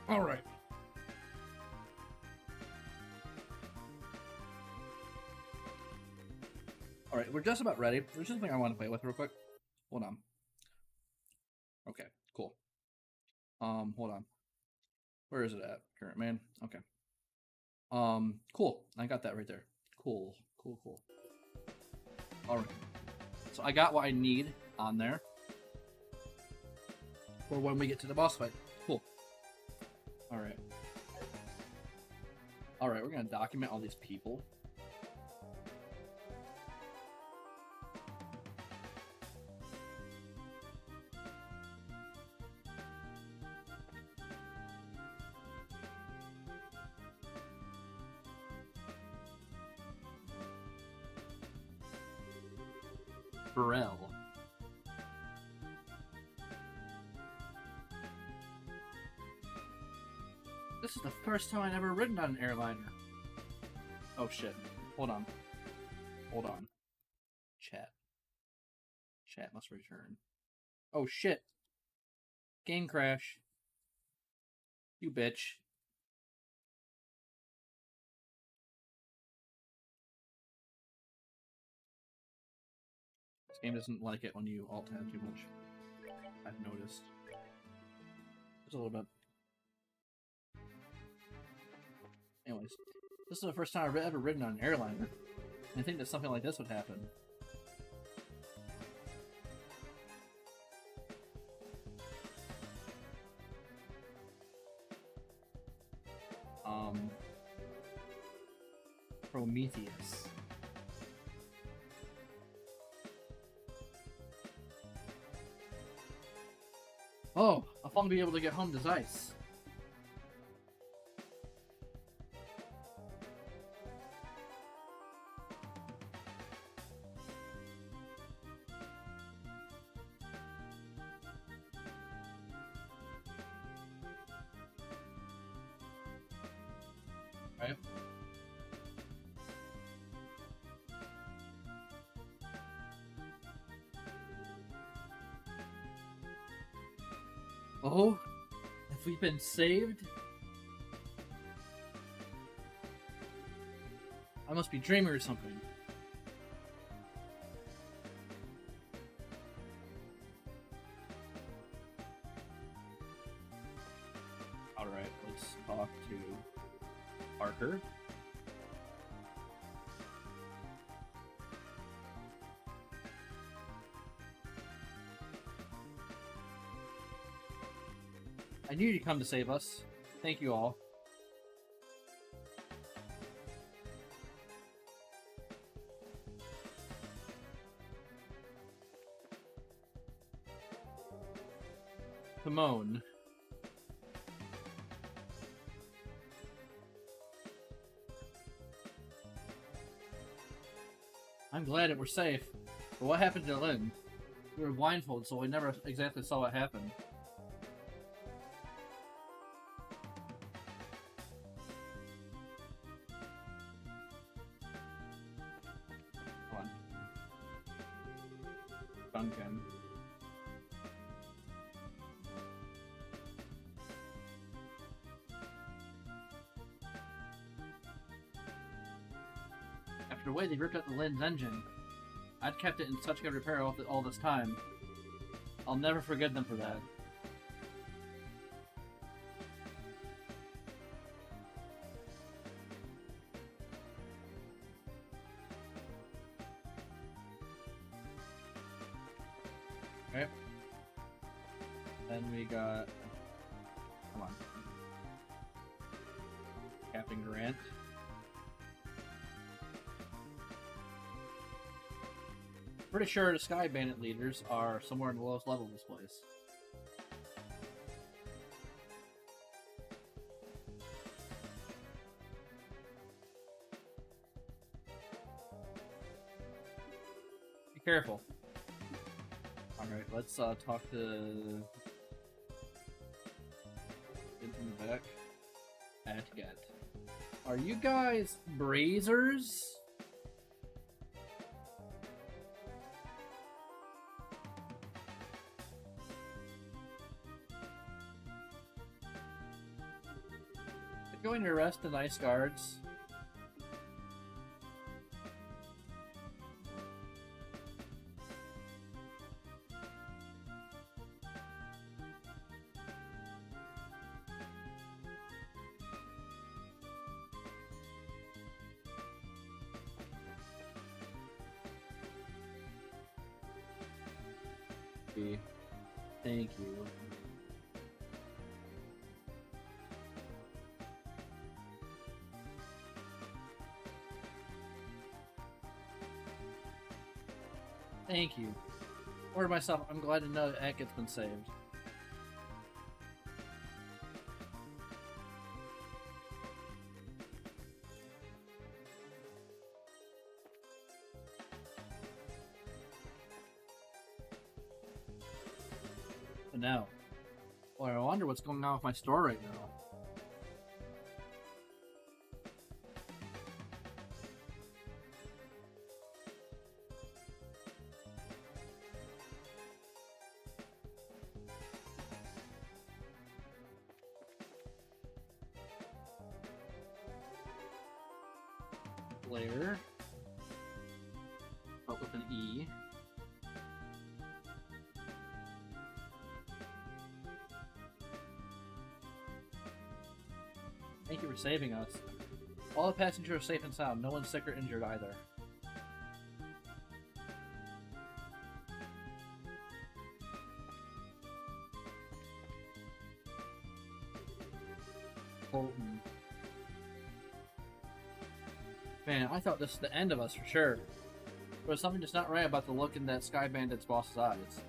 All right. All right, we're just about ready. There's just something I want to play with real quick. Hold on. Okay, cool. Hold on. Where is it at? Current man. Okay. Cool. I got that right there. Cool. All right. So I got what I need on there for when we get to the boss fight. Cool. All right. All right, we're gonna document all these people. Burrell. This is the first time I've ever ridden on an airliner. Oh shit. Hold on. Chat must return. Oh shit. Game crash. You bitch. This game doesn't like it when you alt tab too much. I've noticed. Just a little bit. Anyways, this is the first time I've ever ridden on an airliner. I think that something like this would happen. Prometheus. Oh, I'll finally be able to get home to Zeiss. Right. Oh, have we been saved? I must be dreaming or something. Alright, let's talk to Parker. I knew you'd come to save us. Thank you all. Timon. I'm glad that we're safe. But what happened to Lynn? We were blindfolded, so we never exactly saw what happened. Duncan. After the way they ripped out the Lynn's engine, I'd kept it in such good repair all this time. I'll never forgive them for that. Okay. Then we got... Come on. Captain Grant. Pretty sure the Sky Bandit leaders are somewhere in the lowest level of this place. Be careful. Alright, let's talk to... Get in the back. Atgat. Are you guys brazers? Going to rest the nice guards. Thank you. Thank you. Or to myself, I'm glad to know that Eket's been saved. But now, well, I wonder what's going on with my store right now. Blair, but with an E. Thank you for saving us. All the passengers are safe and sound. No one's sick or injured either. Colton. Man, I thought this was the end of us for sure. There was something just not right about the look in that Sky Bandits boss's eyes.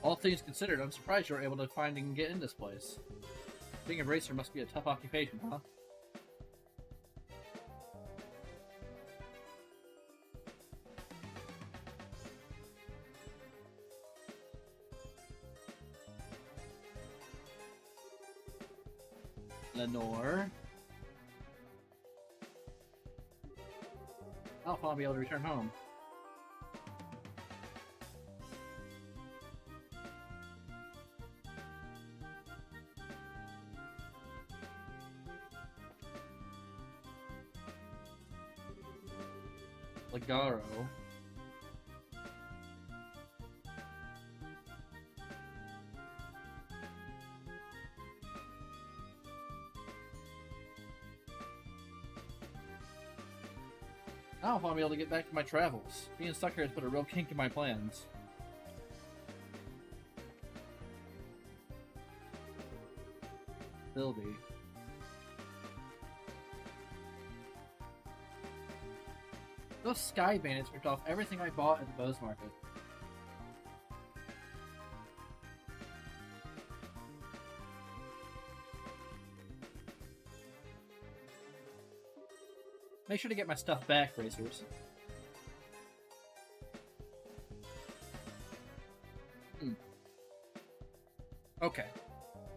All things considered, I'm surprised you were able to find and get in this place. Being a racer must be a tough occupation, huh? Lenore. I don't want to be able to return home. Legaro. I don't want to be able to get back to my travels. Being stuck here has put a real kink in my plans. Bilby. Those Sky Bandits ripped off everything I bought at the Bose Market. Make sure to get my stuff back, racers. Okay.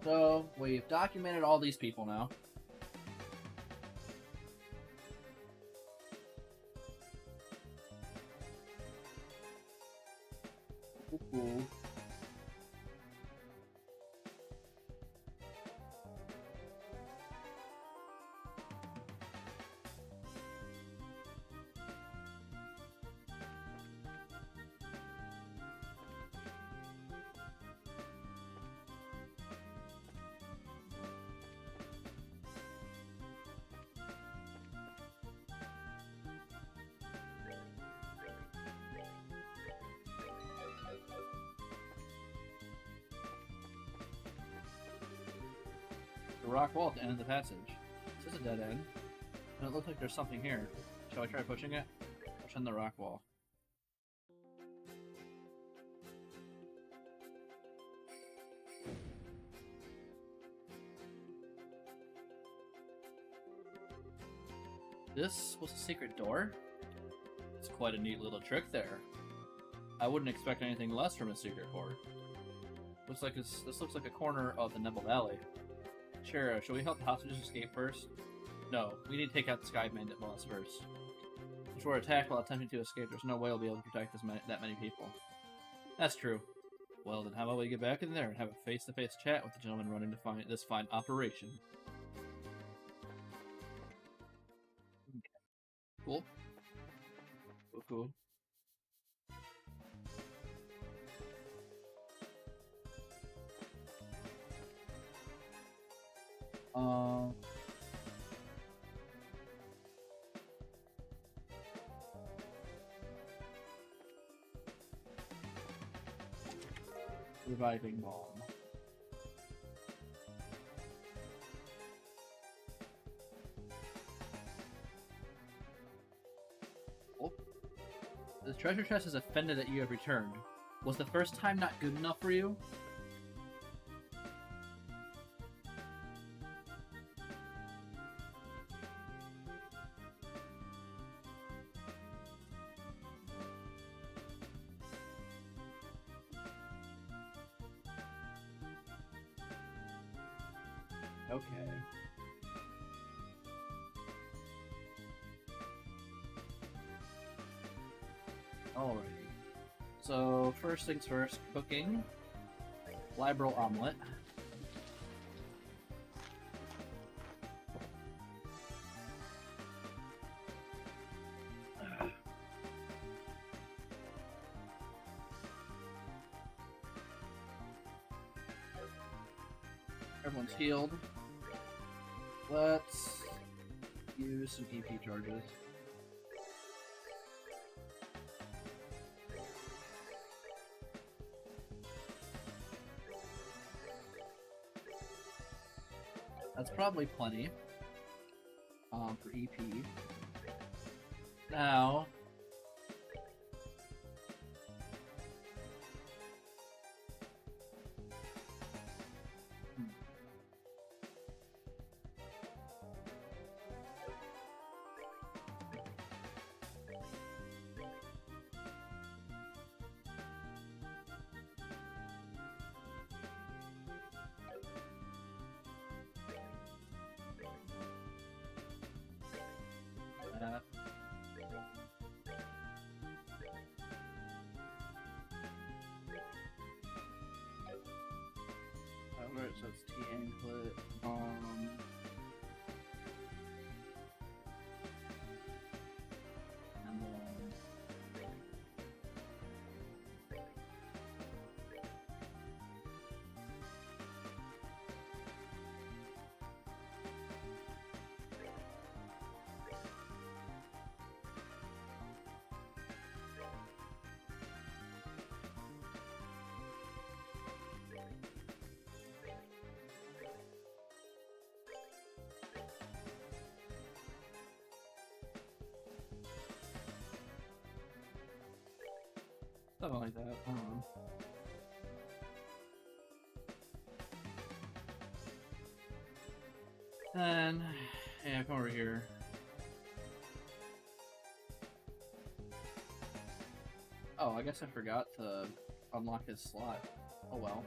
So, we've documented all these people now. Ooh. The rock wall at the end of the passage. This is a dead end. And it looks like there's something here. Shall I try pushing it? Push on the rock wall. This was a secret door? It's quite a neat little trick there. I wouldn't expect anything less from a secret core. This looks like a corner of the Nebel Valley. Shara, shall we help the hostages escape first? No, we need to take out the Sky Bandit boss first. If we're attacked while attempting to escape, there's no way we'll be able to protect that many people. That's true. Well, then how about we get back in there and have a face-to-face chat with the gentleman running this fine operation. Okay. Cool. Cool. Reviving bomb. Oh. The treasure chest is offended that you have returned. Was the first time not good enough for you? Okay. Alrighty. So, first things first, cooking. Liberal omelet. Everyone's healed. Let's use some EP charges. That's probably plenty for EP. Now, alright, so it's T anklet. And then something like that. I don't know. And yeah, come over here. Oh, I guess I forgot to unlock his slot. Oh well.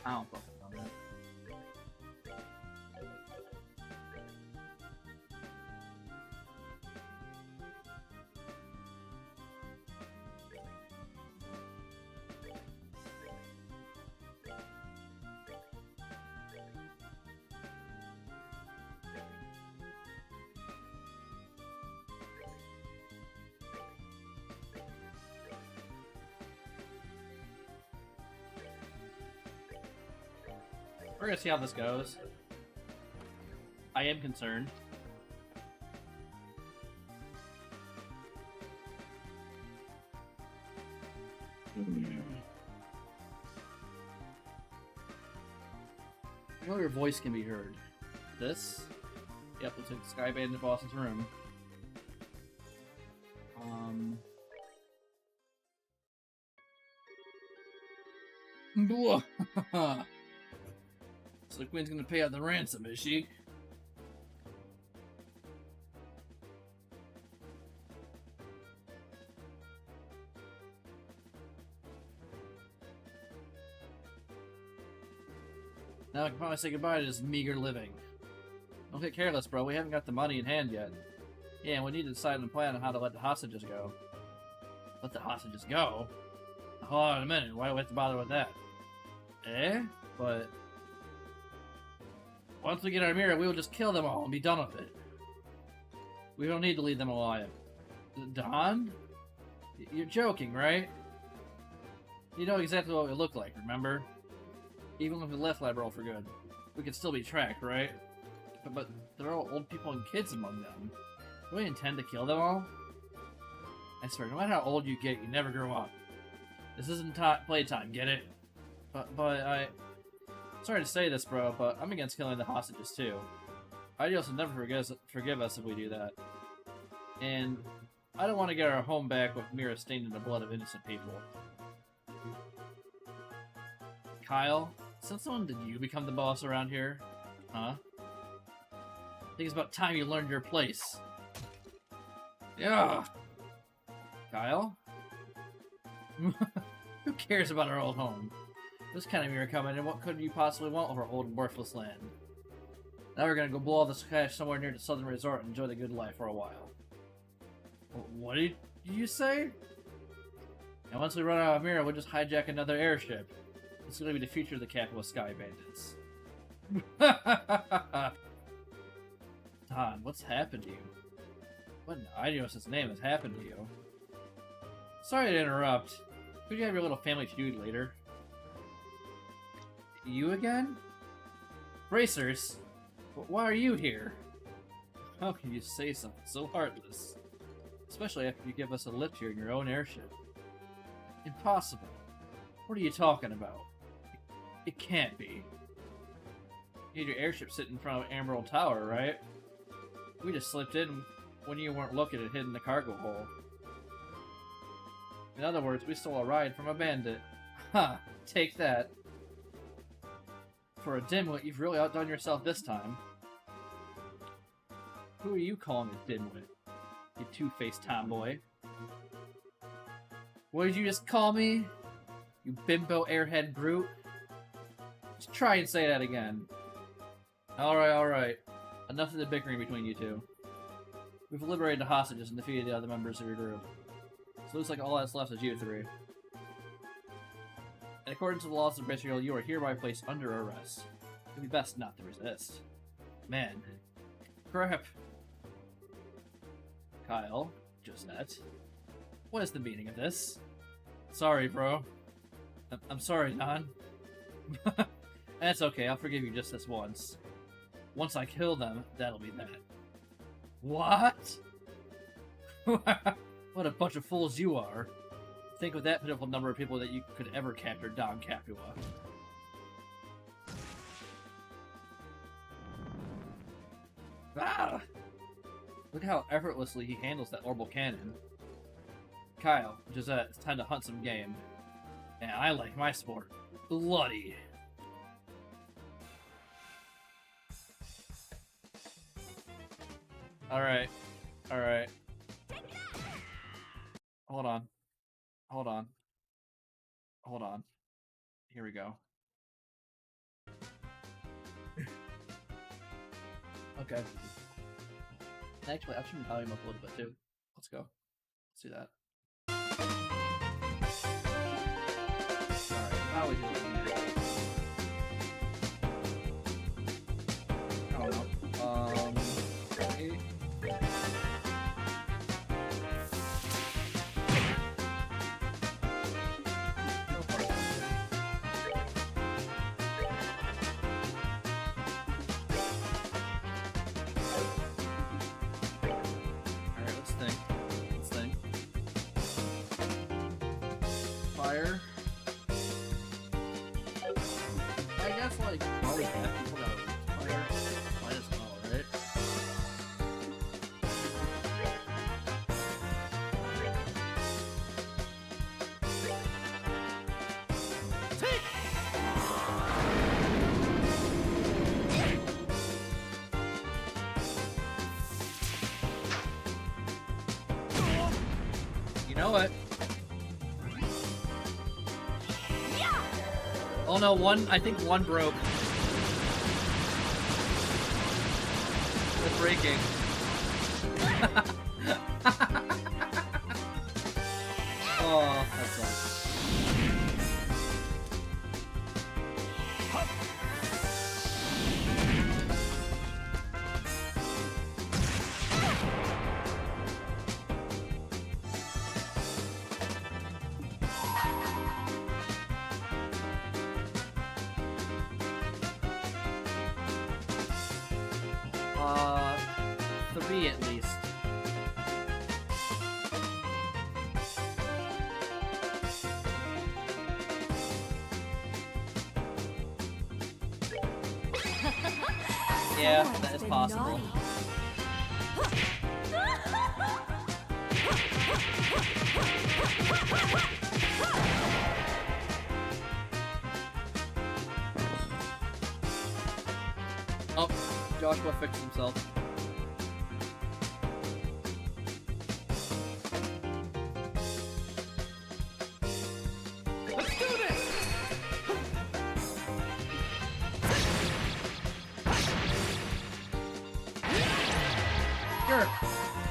I don't focus on that. We're gonna see how this goes. I am concerned. I know your voice can be heard. This? Yep, looks like the Sky Bandit boss's room. So the Queen's gonna pay out the ransom, is she? Now I can finally say goodbye to this meager living. Don't get careless, bro. We haven't got the money in hand yet. Yeah, and we need to decide on a plan on how to let the hostages go. Let the hostages go? Hold on a minute. Why do we have to bother with that? Eh? But once we get our mirror, we will just kill them all and be done with it. We don't need to leave them alive. Don? You're joking, right? You know exactly what we look like, remember? Even if we left Labrol for good, we could still be tracked, right? But there are all old people and kids among them. Do we intend to kill them all? I swear, no matter how old you get, you never grow up. This isn't playtime, get it? But sorry to say this, bro, but I'm against killing the hostages, too. Ideals will never forgive us if we do that. And I don't want to get our home back with Mira stained in the blood of innocent people. Kyle, since when did you become the boss around here? Huh? I think it's about time you learned your place. Yeah. Kyle? Who cares about our old home? This kind of mirror coming, and what could you possibly want of our old and worthless land? Now we're gonna go blow all this cash somewhere near the southern resort and enjoy the good life for a while. What did you say? And once we run out of mirror, we'll just hijack another airship. It's gonna be the future of the capital of Sky Bandits. Don, what's happened to you? What in Idios' name has happened to you? Sorry to interrupt. Could you have your little family feud later? You again? Racers? Why are you here? How can you say something so heartless? Especially after you give us a lift here in your own airship. Impossible. What are you talking about? It can't be. You had your airship sitting in front of Emerald Tower, right? We just slipped in when you weren't looking and hid in the cargo hole. In other words, we stole a ride from a bandit. Ha! Take that. For a dimwit, you've really outdone yourself this time. Who are you calling a dimwit? You two-faced tomboy. What did you just call me? You bimbo airhead brute? Just try and say that again. Alright. Enough of the bickering between you two. We've liberated the hostages and defeated the other members of your group. So it looks like all that's left is you three. And according to the laws of Israel, you are hereby placed under arrest. It would be best not to resist. Man. Crap. Kyle, Josette. What is the meaning of this? Sorry, bro. I'm sorry, Don. That's okay, I'll forgive you just this once. Once I kill them, that'll be that. What? What a bunch of fools you are. Think of that pitiful number of people that you could ever capture Don Capua. Ah! Look how effortlessly he handles that orbital cannon. Kyle, Josette, it's time to hunt some game. And I like my sport bloody. Alright. Hold on. Here we go. Okay. Actually, I should volume up a little bit too. Let's go. Let's do that. Alright, how are we doing here? I don't know. Okay. Alright, let's think. Let's think. Fire. I guess, like, probably half people got fire. Might as well, right? You know what? Oh no, I think one broke. It's breaking. Oh, that sucks. Three at least. Yeah, that is possible. Oh, Joshua fixed himself. Let's do this! Sure.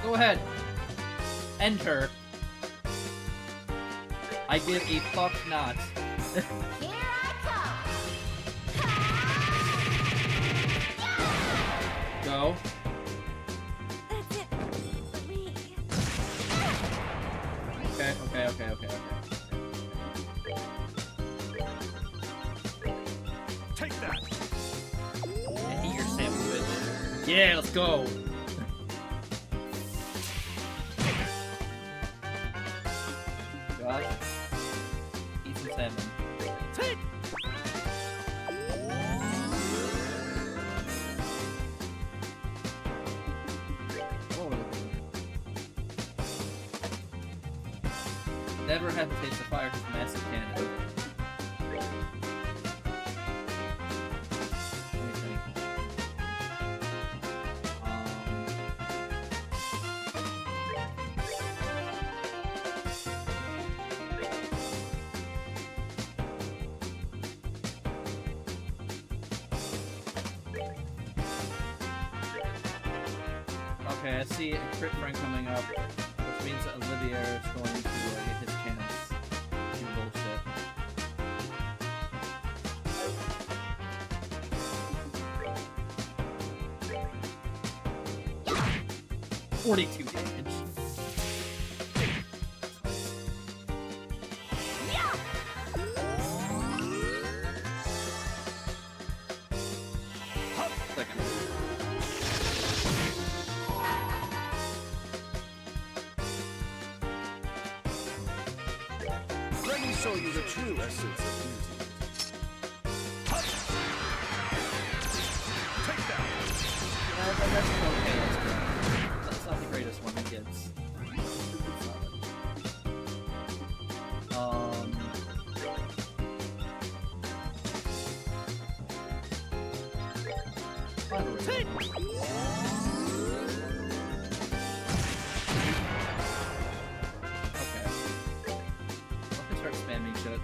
Go ahead. Enter. I give a fuck not. Here I come! Go. That's it for me. Okay. Take that! Yeah, eat your sandwich. Yeah, let's go. Josh, eat some salmon. Take! Oh, never hesitates to fire his massive cannon. Let me think. Okay, I see a crit friend coming up, which means that Olivier is going to get his chance to do bullshit. 42 damage. Second. Let me show you the true essence of beauty. Hup! Take that! That's okay, that's good. That's not the greatest one he gets. Take! Okay. I can start spamming shit.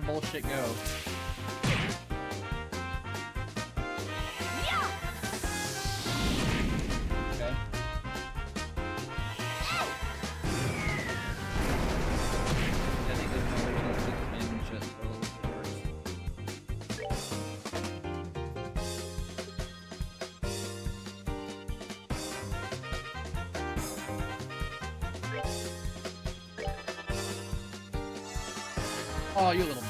bullshit go. Okay. I think there's no way to get the in just for a little bit worse. Oh, you little bitch.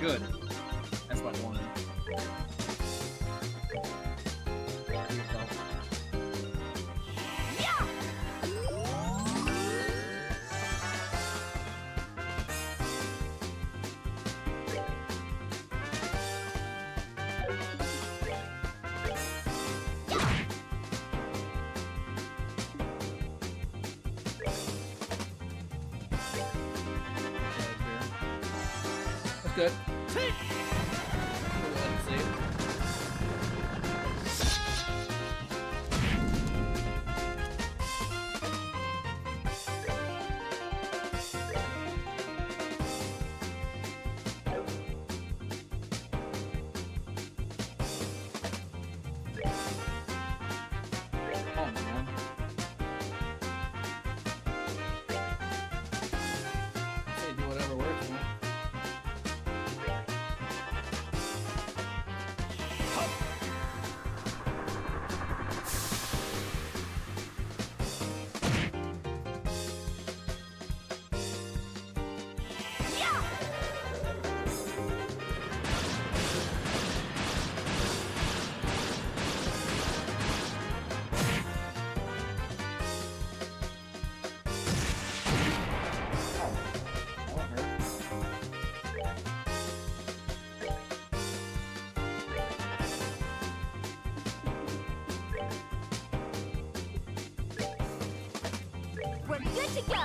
Good. That's what I wanted. That's good. Let's see. Oh man. Say do whatever works, man. That won't hurt. We're good to go.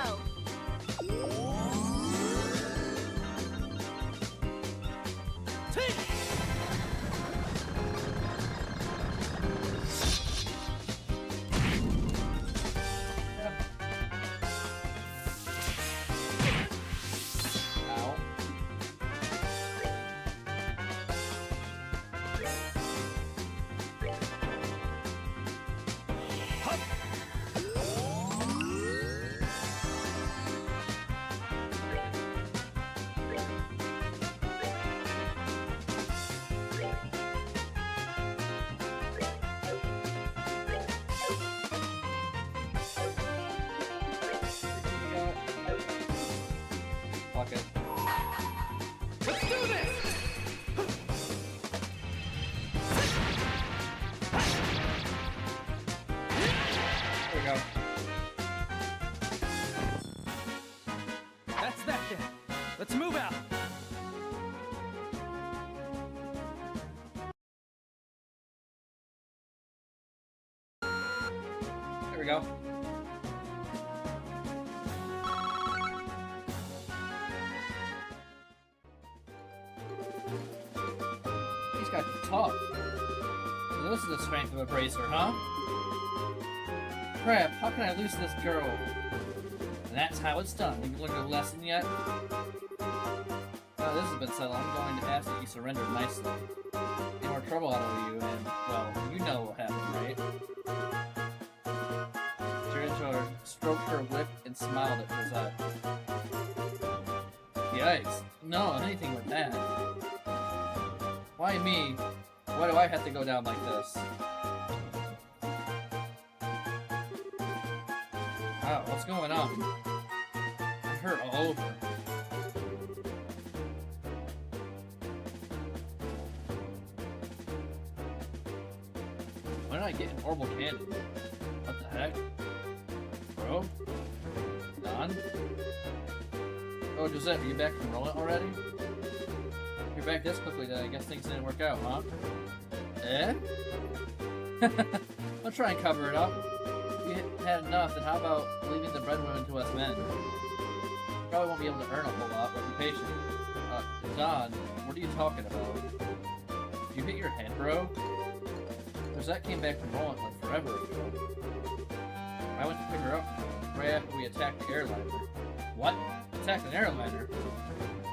Ow. Fuck it. Let's do this! There we go. That's that then. Let's move out. There we go. He's got tough. So this is the strength of a bracer, huh? Crap, how can I lose this girl? And that's how it's done. Have you learned a lesson yet? Well, this has been settled. I'm going to ask that you surrender nicely. Get more trouble out of you, and, well, you know what happened, right? Jirenjo stroked her lip and smiled at Rosette. Yikes. No, anything with that. Why me? Why do I have to go down like this? Wow, what's going on? I hurt all over. When did I get an orbital cannon? What the heck? Bro? Don? Oh, Joseph, are you back from rolling already? If you're back this quickly, then I guess things didn't work out, huh? Eh? I'll try and cover it up. had enough, then how about leaving the breadwinner to us men? Probably won't be able to earn a whole lot, but be patient. Don, what are you talking about? Did you hit your head, bro? Rosette came back from Roland like forever ago. I went to pick her up right after we attacked the airliner. What? Attacked an airliner?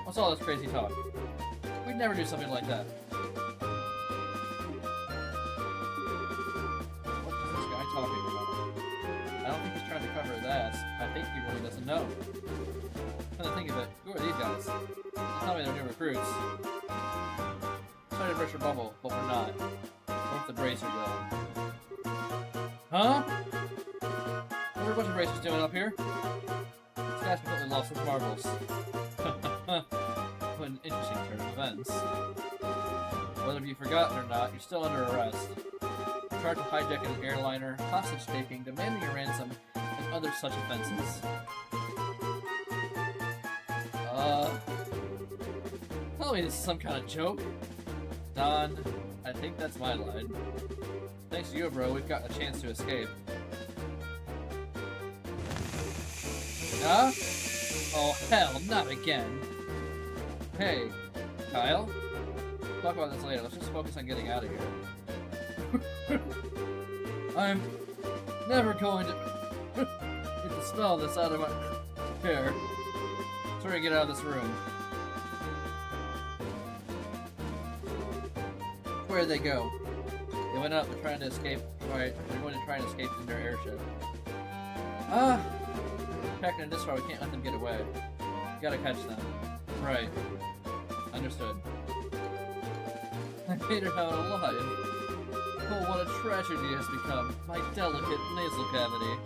What's all this crazy talk? We'd never do something like that. What is this guy talking about? I don't think he's trying to cover his ass. I think he really doesn't know. Come to think of it, who are these guys? Don't tell me they're new recruits. Trying to burst your bubble, but we're not. What if the bracer go? Huh? What are a bunch of racers doing up here? This guy's completely lost his marbles. What an interesting turn of events. Whether you've forgotten or not, you're still under arrest. You're charged with hijacking an airliner, hostage taking, demanding a ransom, and other such offenses. Tell me this is some kind of joke. Don, I think that's my line. Thanks to you, bro, we've got a chance to escape. Huh? Oh, hell, not again. Hey, Kyle? We'll talk about this later. Let's just focus on getting out of here. I'm never going to get the smell of this out of my hair. Sorry to get out of this room. Where did they go? They went up. They're trying to escape. Right, they're going to try and escape in their airship. Packing in this far, we can't let them get away. We gotta catch them. Right. Understood. I made it out alive. Oh, what a tragedy it has become. My delicate nasal cavity.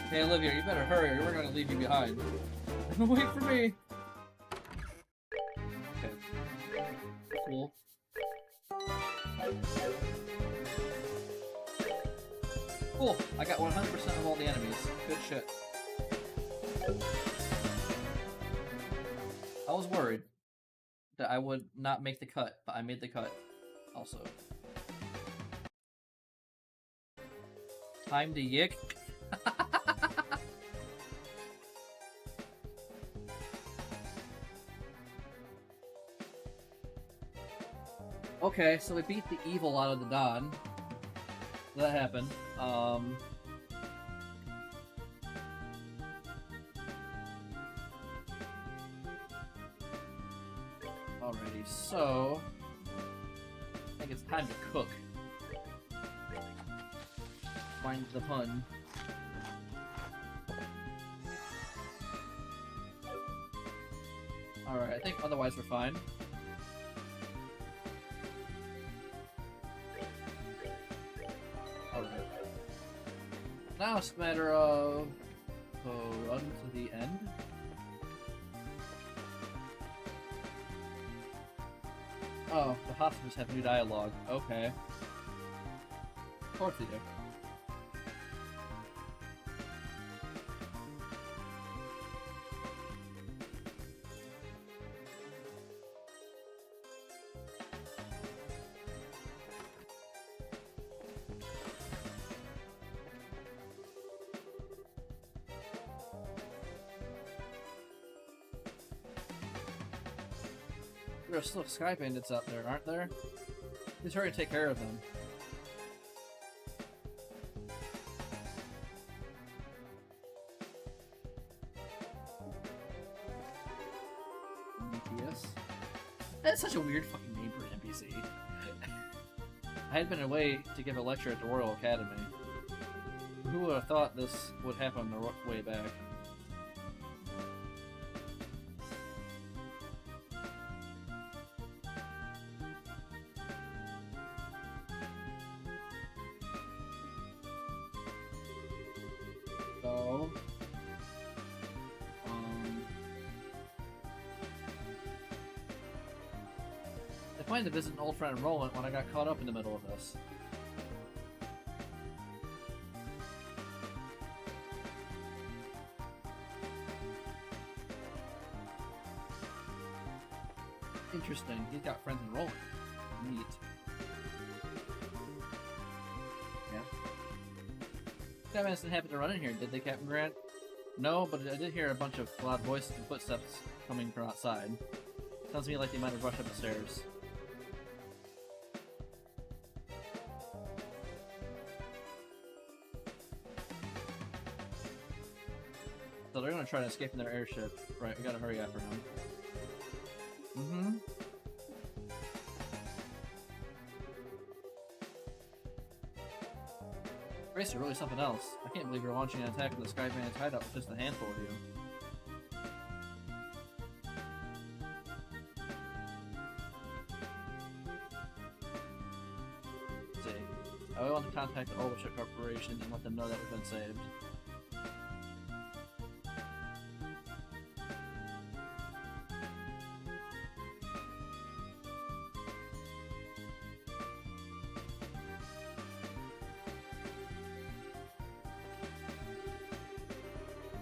Hey, Olivia, you better hurry or we're gonna leave you behind. Wait for me! Okay. Cool. Cool, I got 100% of all the enemies. Good shit. I was worried that I would not make the cut, but I made the cut also. Time to yick. Okay, so we beat the evil out of the Don. That happened. Alrighty, so I think it's time to cook. Find the pun. Alright, I think otherwise we're fine. Now it's a matter of run to the end. Oh, the hostages have new dialogue. Okay. Of course they do. There are still Sky Bandits out there, aren't there? Please hurry to take care of them. NPS? That's such a weird fucking name for an NPC. I had been away to give a lecture at the Royal Academy. Who would have thought this would happen on the way back? So, I planned to visit an old friend Roland when I got caught up in the middle of this. Interesting. He's got friends in Roland. Neat. Yeah. Sky Bandits didn't happen to run in here, did they, Captain Grant? No, but I did hear a bunch of loud voices and footsteps coming from outside. Sounds to me like they might have rushed up the stairs. So they're gonna try to escape in their airship. Right, we gotta hurry after them. Mm-hmm. Grace, you're really something else. I can't believe you're launching an attack with the Sky Bandits hideout with just a handful of you. Let's see. I will want to contact the Overship Corporation and let them know that we've been saved.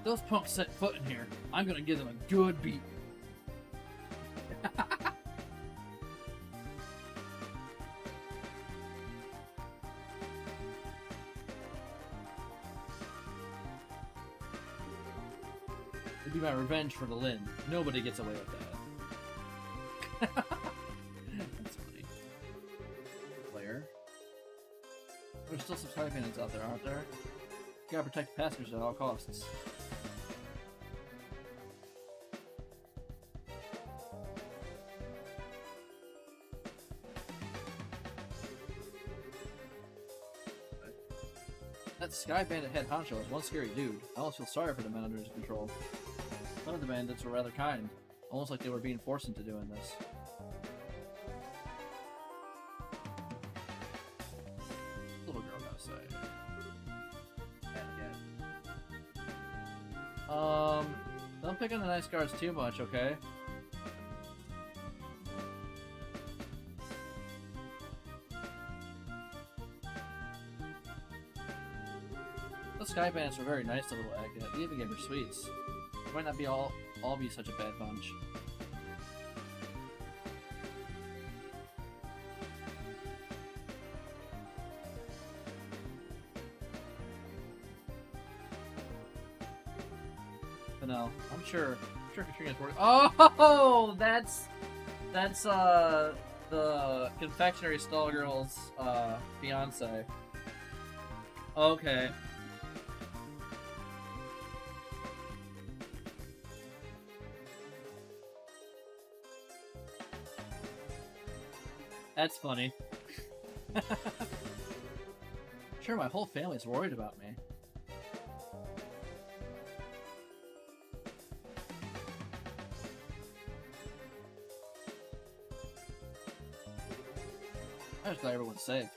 Those punks set foot in here. I'm gonna give them a good beat. It'd be my revenge for the Lin. Nobody gets away with that. That's funny. Player. There's still some Sky Bandits out there, aren't there? You gotta protect the passengers at all costs. That Sky Bandit head honcho is one scary dude. I almost feel sorry for the men under his control. Some of the bandits were rather kind, almost like they were being forced into doing this. Little girl gotta say. Don't pick on the nice guards too much, okay? The Sky Bandits were very nice to little Agate. They even gave her sweets. They might not be all be such a bad bunch. But no, I'm sure Katrina's working. Oh, that's the confectionery stall girl's fiance. Okay. That's funny. Sure, my whole family's worried about me. I'm just glad everyone's safe.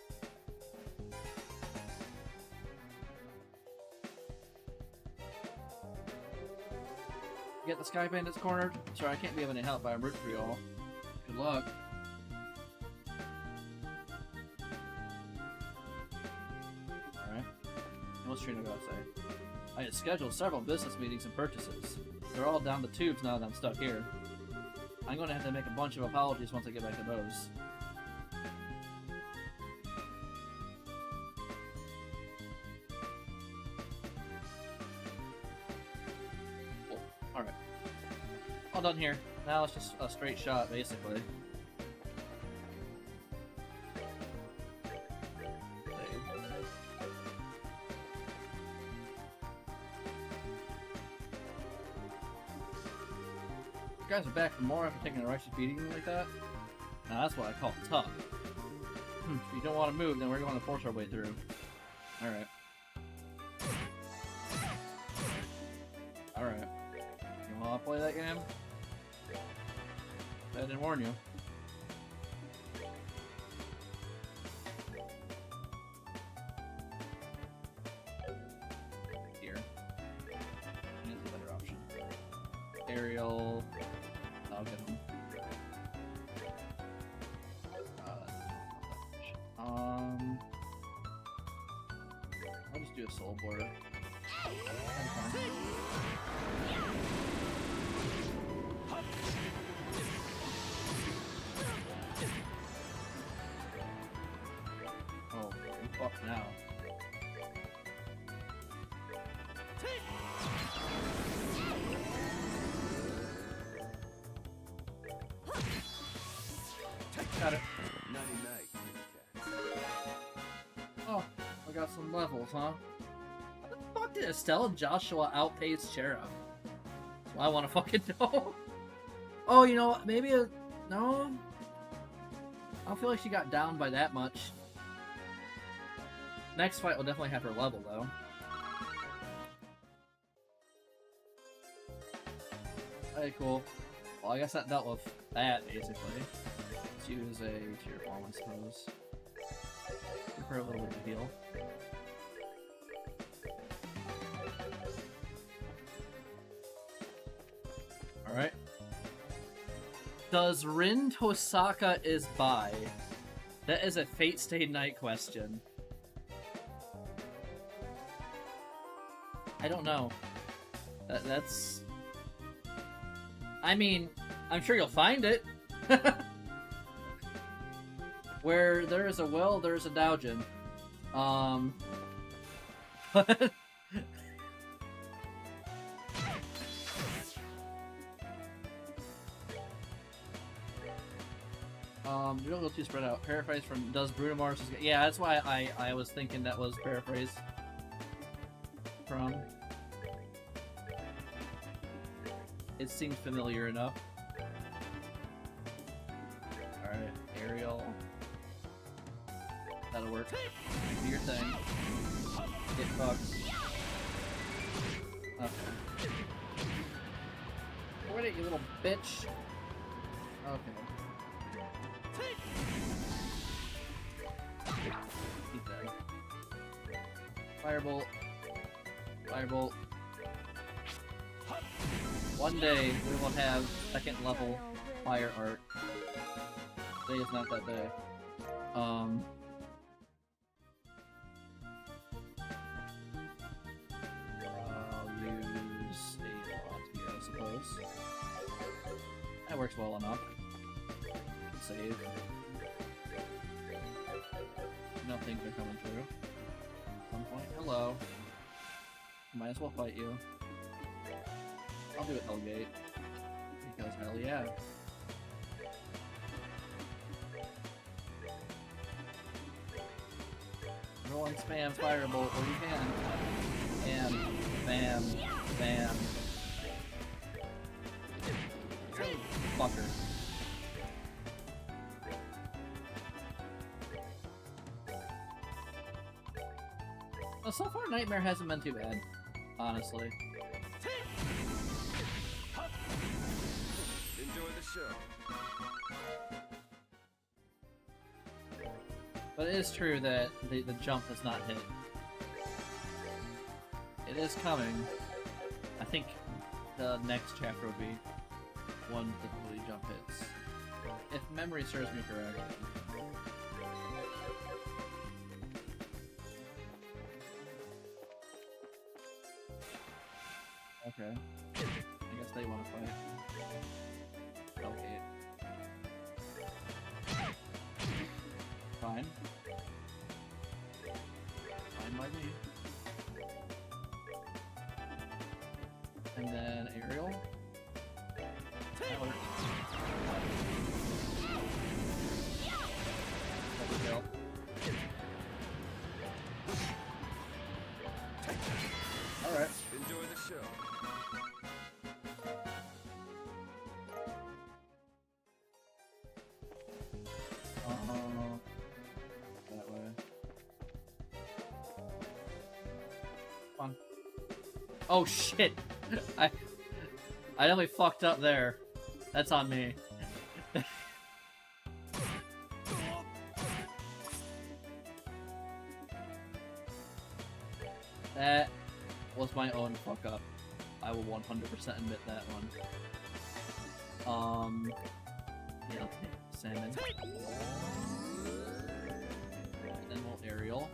Get the Sky Bandits cornered? Sorry, I can't be of any help, but I'm rooting for you all. Good luck. Alright. What's Trina got to say? I had scheduled several business meetings and purchases. They're all down the tubes now that I'm stuck here. I'm going to have to make a bunch of apologies once I get back to those. Alright. All done here. Now it's just a straight shot, basically. You guys are back for more after taking a righteous beating like that? Now that's what I call tough. If you don't want to move, then we're going to force our way through. Alright. Alright. You want to play that game? I didn't warn you. Here. Here's a better option. Aerial. I'll get him. I'll just do a soul border. Oh, fuck now. in levels, huh? How the fuck did Estelle and Joshua outpace Shara? Well, I want to fucking know. Oh, you know what? Maybe no. I don't feel like she got down by that much. Next fight will definitely have her level, though. Okay, cool. Well, I guess that dealt with that, basically. Let's use a tier bomb, I suppose. Give her a little bit of heal. Alright. Does Rin Tosaka is by? That is a Fate Stay Night question. I don't know. That's... I mean, I'm sure you'll find it. Where there is a will, there is a Doujin. But... you don't go too spread out. Paraphrase from does Bruno Mars? Yeah, that's why I was thinking that was paraphrase from. It seemed familiar enough. Alright, Ariel. That'll work. Do your thing. Get fucked. Okay. Quit it, you little bitch. Okay. Keep that. Firebolt. Firebolt. One day we will have second level fire art. Today is not that day. I'll use a lot here, I suppose. That works well enough. Save. No things are coming through. At some point. Hello. Might as well fight you. I'll do it Hellgate. Because hell yeah. Roll and spam Firebolt where you can. Bam, bam, bam. Fucker. Well, so far Nightmare hasn't been too bad, honestly. Enjoy the show. But it is true that the jump has not hit. It is coming. I think the next chapter will be one that the jump hits. If memory serves me correct. Okay. I guess they want to fight. Okay. Fine. Fine by me. And then Ariel. That works. Double kill. Alright. Enjoy the show. That way. Fun. Oh shit! I definitely fucked up there. That's on me. That was my own fuck up. I will 100% admit that one. Yeah, I'll take salmon. And then we'll aerial.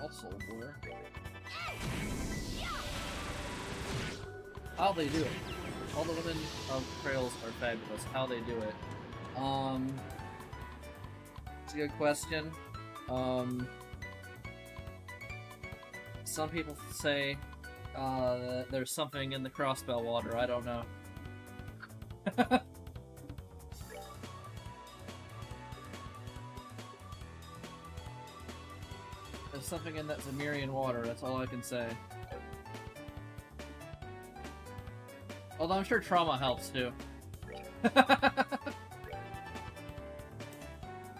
Also, boy. How they do it? All the women of Trails are fabulous. How they do it? It's a good question. Some people say there's something in the crossbell water. I don't know. There's something in that Zemirian water, that's all I can say. Although I'm sure trauma helps too.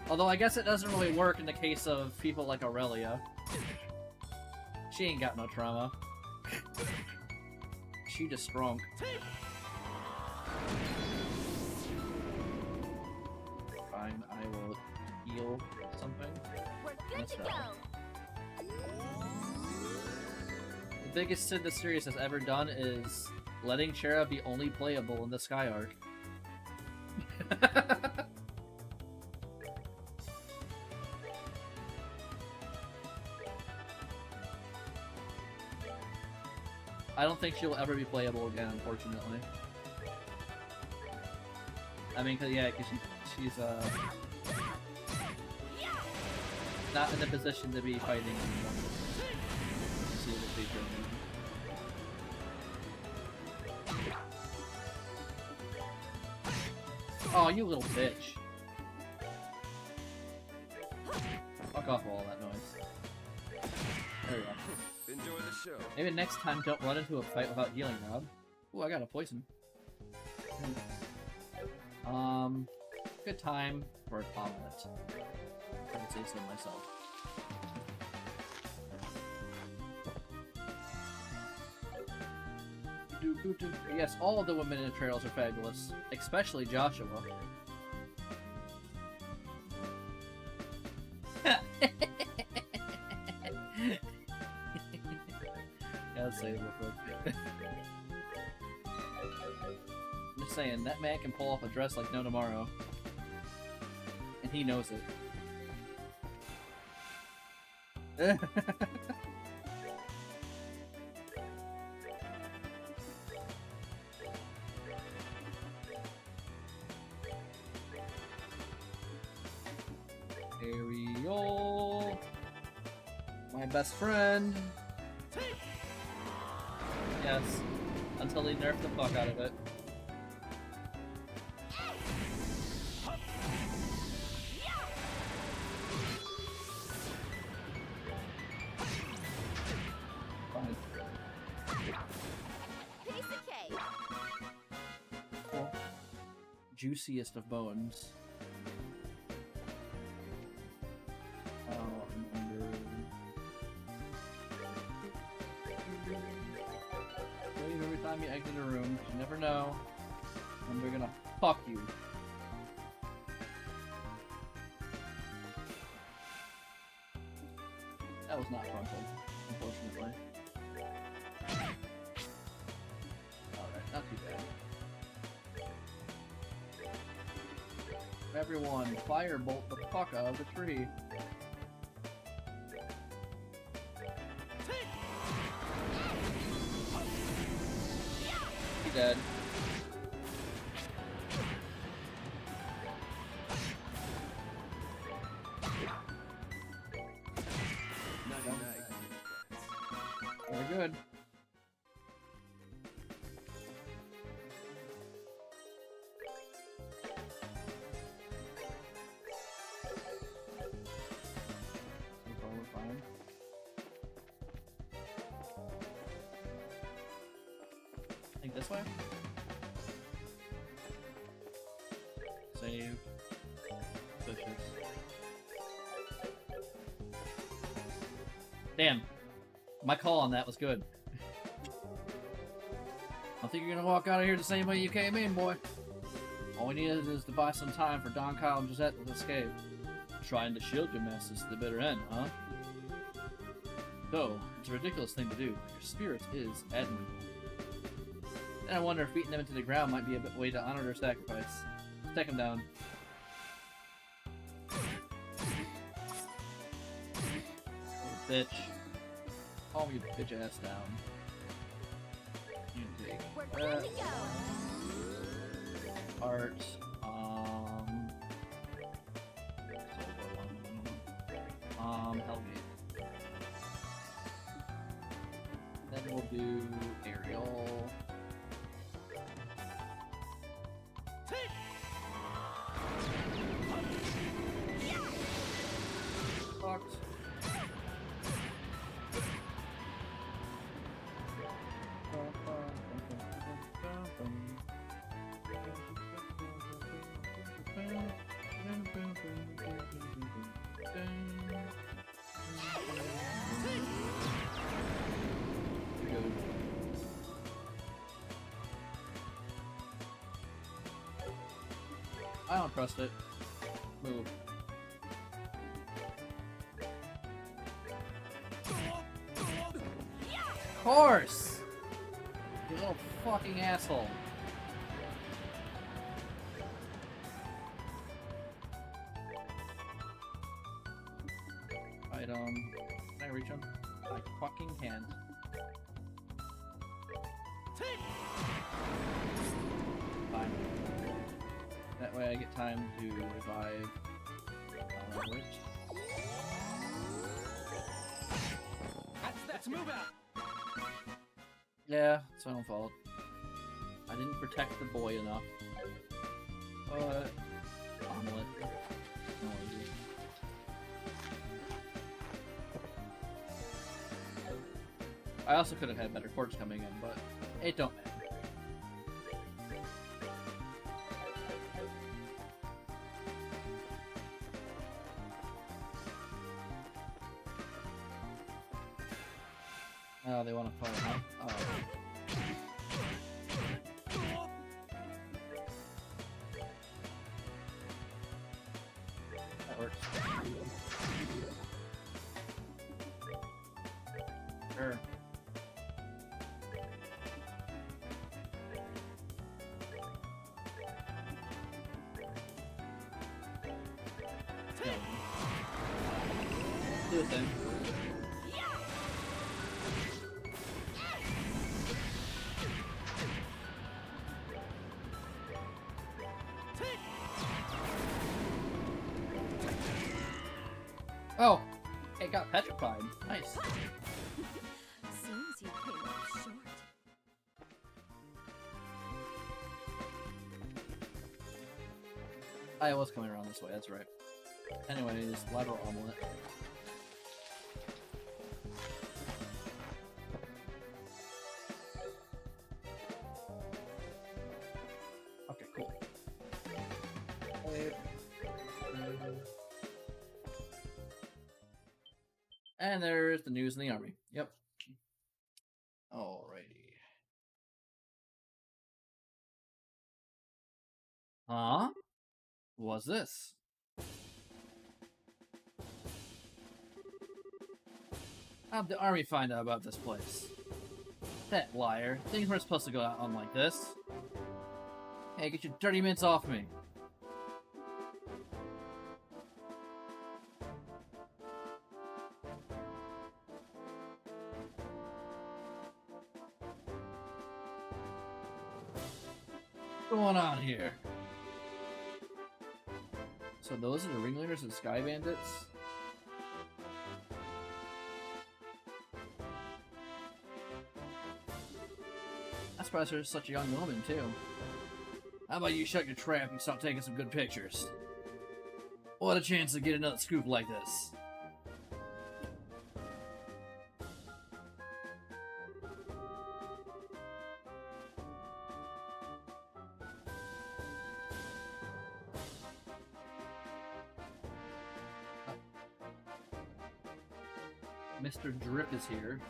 Although I guess it doesn't really work in the case of people like Aurelia. She ain't got no trauma. She just strong. Fine, I will heal something. We're good to go. The biggest sin the series has ever done is letting Chera be only playable in the Sky arc. I don't think she'll ever be playable again, unfortunately. I mean, cause she's not in a position to be fighting anymore. See the future. Oh, you little bitch! Fuck off all that noise. There we go. Enjoy the show. Maybe next time don't run into a fight without healing, Rob. Ooh, I got a poison. Good time for an omelet. I would say so myself. Yes, all of the women in the trails are fabulous, especially Joshua. Gotta say it real quick. I'm just saying, that man can pull off a dress like no tomorrow. And he knows it. Ariel, my best friend. Yes, until they nerf the fuck out of it. Fine. Piece of cake. Cool. Juiciest of bones. Every time you exit a room, you never know when they're gonna fuck you. That was not frontal, unfortunately. Alright, not too bad. Everyone, firebolt the fuck out of the tree. He dead. Very good. So far we're fine. I think this way? Save. Bushes. Damn. My call on that was good. I think you're gonna walk out of here the same way you came in, boy. All we need is to buy some time for Don, Kyle, and Gisette to escape. Trying to shield your messes to the bitter end, huh? Though, it's a ridiculous thing to do. Your spirit is admirable. And I wonder if beating them into the ground might be a way to honor their sacrifice. Let's take them down. Little bitch. Calm your bitch ass down. You take We're good to go. art. Hellgate. Then we'll do Ariel. fucked. I don't trust it. Move. Of course! You little fucking asshole. Item. Can I reach him? I fucking can't. Fine. That way I get time to revive Rich. Let's move out. Yeah, it's my own fault. I didn't protect the boy enough. But... omelet. No idea. I also could have had better quartz coming in, but it don't matter. Oh, they want to fight, huh? Oh. That works. Sure. Do the thing. Oh! It got petrified. Nice. Seems you came up short. I was coming around this way, that's right. Anyways, lateral omelet. Okay, cool. And there's the news in the army. Yep. Alrighty. Huh? What's this? How'd the army find out about this place? That liar. Things weren't supposed to go on like this. Hey, get your dirty mints off me. What's going on here? So those are the ringleaders of Sky Bandits? I'm surprised there's such a young woman, too. How about you shut your trap and start taking some good pictures? What a chance to get another scoop like this. Mr. Drip is here.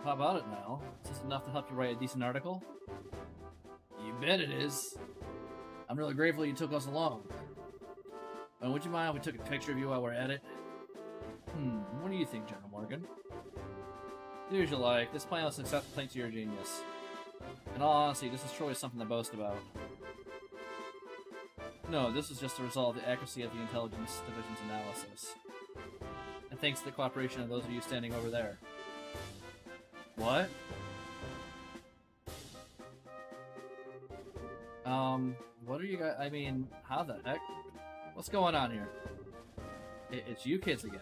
How about it now? Is this enough to help you write a decent article? You bet it is. I'm really grateful you took us along. And would you mind if we took a picture of you while we're at it? What do you think, General Morgan? Do as you like. This plan was successful thanks to your genius. In all honesty, this is truly something to boast about. No, this is just a result of the accuracy of the Intelligence Division's analysis. And thanks to the cooperation of those of you standing over there. What? What are you guys? I mean, how the heck? What's going on here? It's you kids again.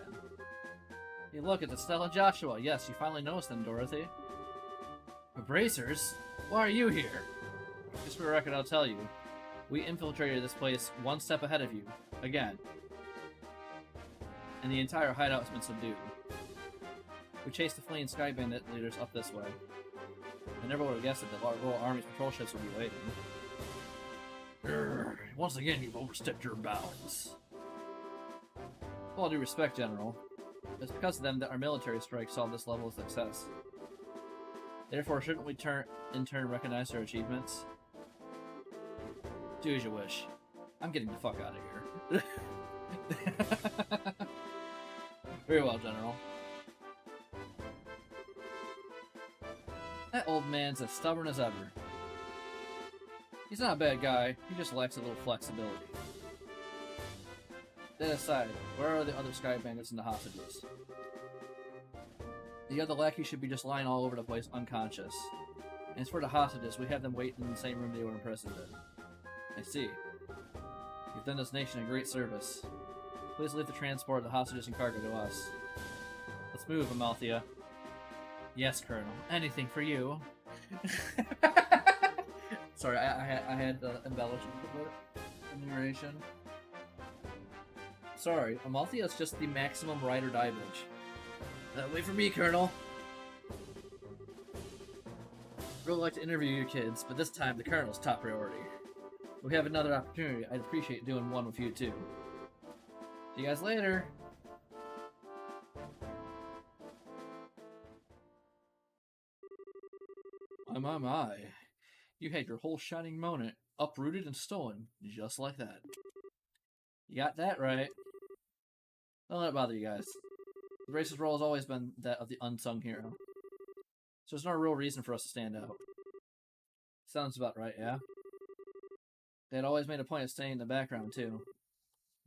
Hey, look, it's Estelle and Joshua. Yes, you finally noticed them, Dorothy. Bracers? Why are you here? Just for the record, I'll tell you. We infiltrated this place one step ahead of you. Again. And the entire hideout has been subdued. We chased the fleeing Sky Bandit leaders up this way. I never would have guessed that the Royal Army's patrol ships would be waiting. Grr, once again, you've overstepped your bounds. With all due respect, General, it's because of them that our military strike saw this level of success. Therefore, shouldn't we in turn recognize their achievements? Do as you wish. I'm getting the fuck out of here. Very well, General. That old man's as stubborn as ever. He's not a bad guy, he just lacks a little flexibility. That aside, where are the other Sky Bandits and the hostages? The other lackey should be just lying all over the place, unconscious. And as for the hostages, we have them wait in the same room they were imprisoned in. I see. You've done this nation a great service. Please leave the transport of the hostages and cargo to us. Let's move, Amalthea. Yes, Colonel. Anything for you. Sorry, I had to embellish a little bit in the narration. Sorry, Amalthea is just the maximum ride or die bitch. Wait for me, Colonel. Really like to interview your kids, but this time the Colonel's top priority. If we have another opportunity, I'd appreciate doing one with you too. See you guys later. My. You had your whole shining moment uprooted and stolen, just like that. You got that right. Don't let it bother you guys. The race's role has always been that of the unsung hero. So there's no real reason for us to stand out. Sounds about right, yeah? They had always made a point of staying in the background, too.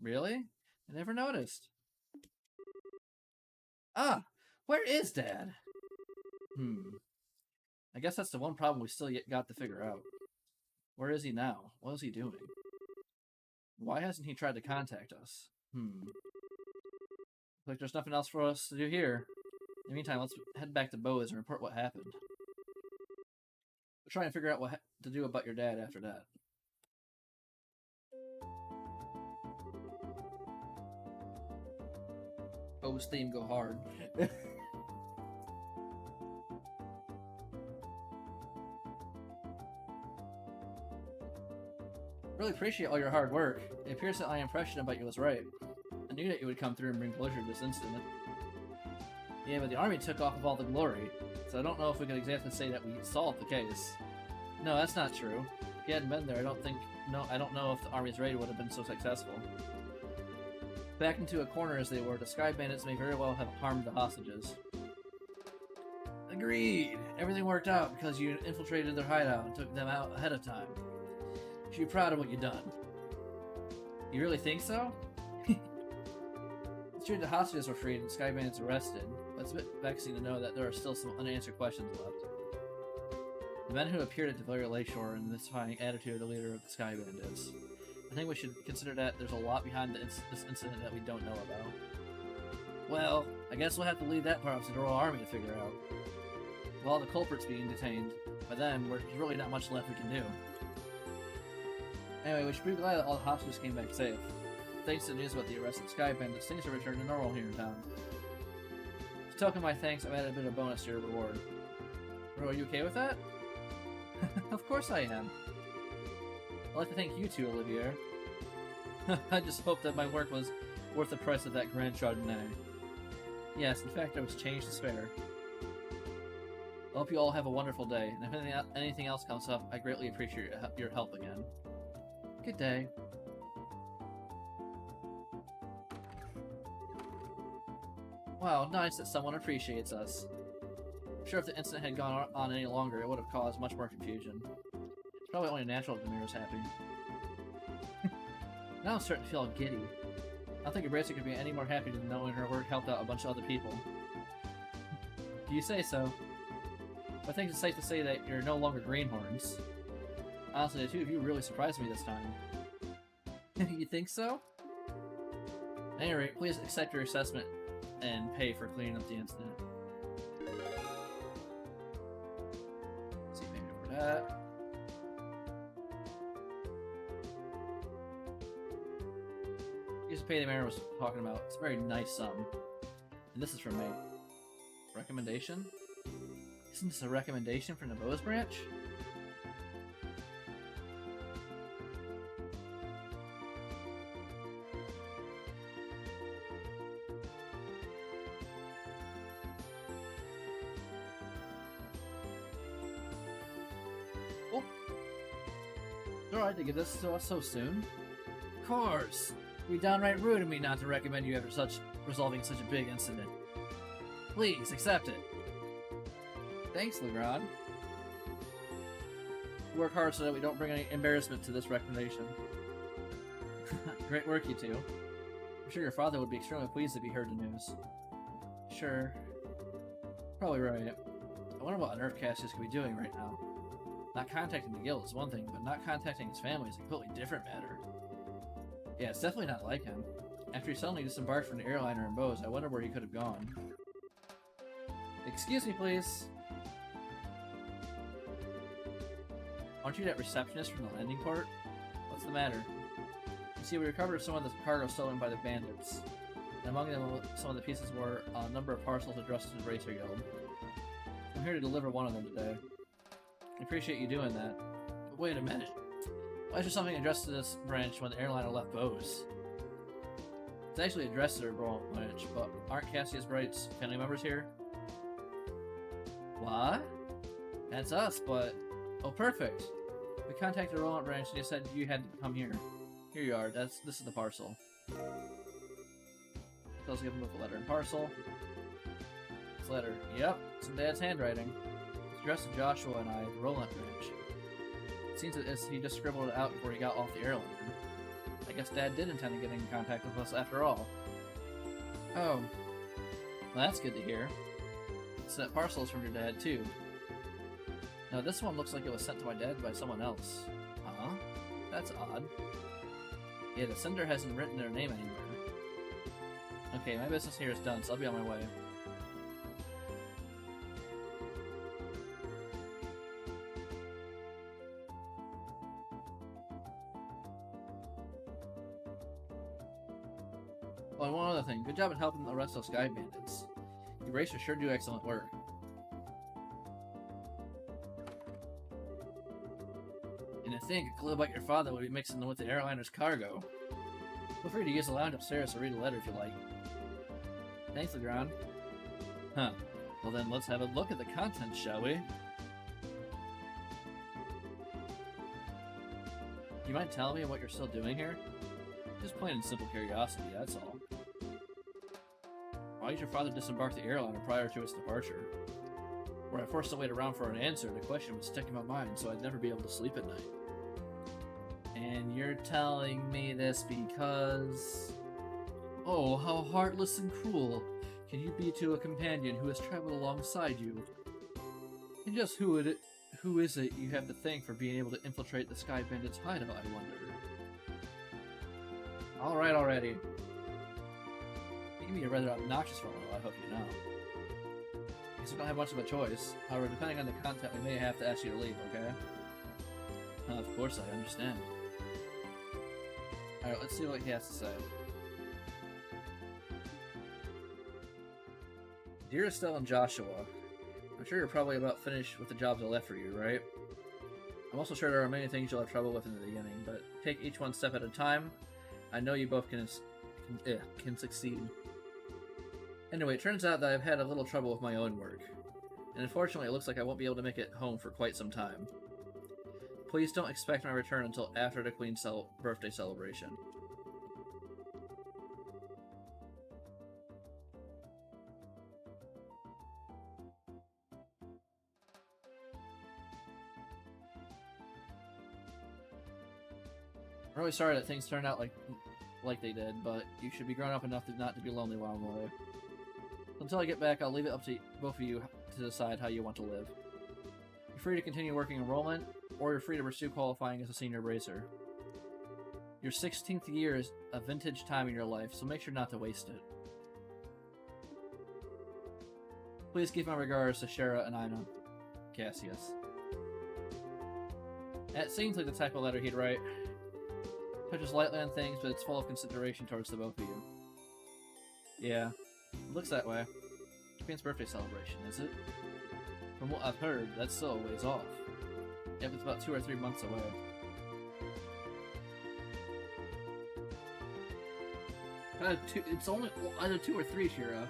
Really? I never noticed. Ah! Where is Dad? I guess that's the one problem we still yet got to figure out. Where is he now? What is he doing? Why hasn't he tried to contact us? Looks like there's nothing else for us to do here. In the meantime, let's head back to Boaz and report what happened. We'll try and figure out what to do about your dad after that. Boaz theme go hard. Really appreciate all your hard work. It appears that my impression about you was right. I knew that you would come through and bring closure to this incident. Yeah, but the army took off with all the glory, so I don't know if we can exactly say that we solved the case. No, that's not true. If you hadn't been there, I don't know if the army's raid would have been so successful. Backed into a corner as they were, the Sky Bandits may very well have harmed the hostages. Agreed! Everything worked out because you infiltrated their hideout and took them out ahead of time. You should be proud of what you've done. You really think so? It's true the hostages were freed and Sky Bandits arrested, but it's a bit vexing to know that there are still some unanswered questions left. The men who appeared at the very lakeshore and the mystifying attitude of the leader of the Sky Bandits. I think we should consider that there's a lot behind this incident that we don't know about. Well, I guess we'll have to leave that part up to the Royal Army to figure out. With all the culprits being detained, by then, there's really not much left we can do. Anyway, we should be glad that all the hostages came back safe. Thanks to the news about the arrest of Sky Bandits, things have returned to normal here in town. To token my thanks, I've added a bit of bonus to your reward. Bro, are you okay with that? Of course I am. I'd like to thank you too, Olivier. I just hope that my work was worth the price of that Grand Chardonnay. Yes, in fact, there was change to spare. I hope you all have a wonderful day, and if anything else comes up, I greatly appreciate your help again. Good day. Wow, nice that someone appreciates us. I'm sure if the incident had gone on any longer, it would have caused much more confusion. It's probably only natural that Demir is happy. Now I'm starting to feel giddy. I don't think Abrasive could be any more happy than knowing her work helped out a bunch of other people. Do you say so? I think it's safe to say that you're no longer greenhorns. Honestly, the two of you really surprised me this time. You think so? At any rate, please accept your assessment and pay for cleaning up the incident. Let's see, maybe for that. Here's the pay the mayor was talking about. It's a very nice sum. And this is from me. Recommendation? Isn't this a recommendation from the Bows branch? Oh. It's alright to give this to us so soon. Of course! It'd be downright rude of me not to recommend you after resolving such a big incident. Please, accept it. Thanks, Legrand. Work hard so that we don't bring any embarrassment to this recommendation. Great work, you two. I'm sure your father would be extremely pleased if he heard the news. Sure. Probably right. I wonder what on earth Cassius could be doing right now. Not contacting the guild is one thing, but not contacting his family is a completely different matter. Yeah, it's definitely not like him. After he suddenly disembarked from the airliner in Bose, I wonder where he could have gone. Excuse me, please. Aren't you that receptionist from the landing port? What's the matter? You see, we recovered some of the cargo stolen by the bandits. And among them, some of the pieces were a number of parcels addressed to the Racer Guild. I'm here to deliver one of them today. I appreciate you doing that. But wait a minute. Why is there something addressed to this branch when the airliner left Bose? It's actually addressed to their branch, but aren't Cassius Bright's family members here? What? That's us, but... Oh, perfect. We contacted the Roland branch and they said you had to come here. Here you are. This is the parcel. Let's give him with a letter and parcel. This letter. Yep, it's in Dad's handwriting. It's addressed to Joshua and I at the Roland branch. It seems as he just scribbled it out before he got off the airliner. I guess Dad did intend to get in contact with us after all. Oh. Well, that's good to hear. So that parcel is from your dad, too. Now, this one looks like it was sent to my dad by someone else. Huh? That's odd. Yeah, the sender hasn't written their name anywhere. Okay, my business here is done, so I'll be on my way. Oh, and one other thing. Good job at helping the rest of Sky Bandits. You racers sure do excellent work. And to think, a clue about your father would be mixing with the airliner's cargo. Feel free to use the lounge upstairs to read a letter if you like. Thanks, Legrand. Huh. Well then, let's have a look at the contents, shall we? Do you mind telling me what you're still doing here? Just plain and simple curiosity, that's all. Why did your father disembark the airliner prior to its departure? Were I forced to wait around for an answer, the question would stick in my mind, so I'd never be able to sleep at night. And you're telling me this because... Oh, how heartless and cruel can you be to a companion who has traveled alongside you? And just who is it you have to thank for being able to infiltrate the Sky Bandits' hideout, I wonder? Alright already. You can be a rather obnoxious fellow, I hope you know. I guess we don't have much of a choice. However, depending on the content, we may have to ask you to leave, okay? Of course, I understand. Alright, let's see what he has to say. Dear Estelle and Joshua, I'm sure you're probably about finished with the jobs I left for you, right? I'm also sure there are many things you'll have trouble with in the beginning, but take each one step at a time. I know you both can succeed. Anyway, it turns out that I've had a little trouble with my own work, and unfortunately it looks like I won't be able to make it home for quite some time. Please don't expect my return until after the Queen's birthday celebration. I'm really sorry that things turned out like they did, but you should be grown up enough not to be lonely while I'm away. Until I get back, I'll leave it up to both of you to decide how you want to live. You're free to continue working enrollment, or you're free to pursue qualifying as a senior bracer. Your 16th year is a vintage time in your life, so make sure not to waste it. Please give my regards to Shara and Ina. Cassius. That seems like the type of letter he'd write. Touches lightly on things, but it's full of consideration towards the both of you. Yeah, it looks that way. Japan's birthday celebration, is it? From what I've heard, that's still a ways off. Yep, it's about 2 or 3 months away. It's only either 2 or 3, Shira.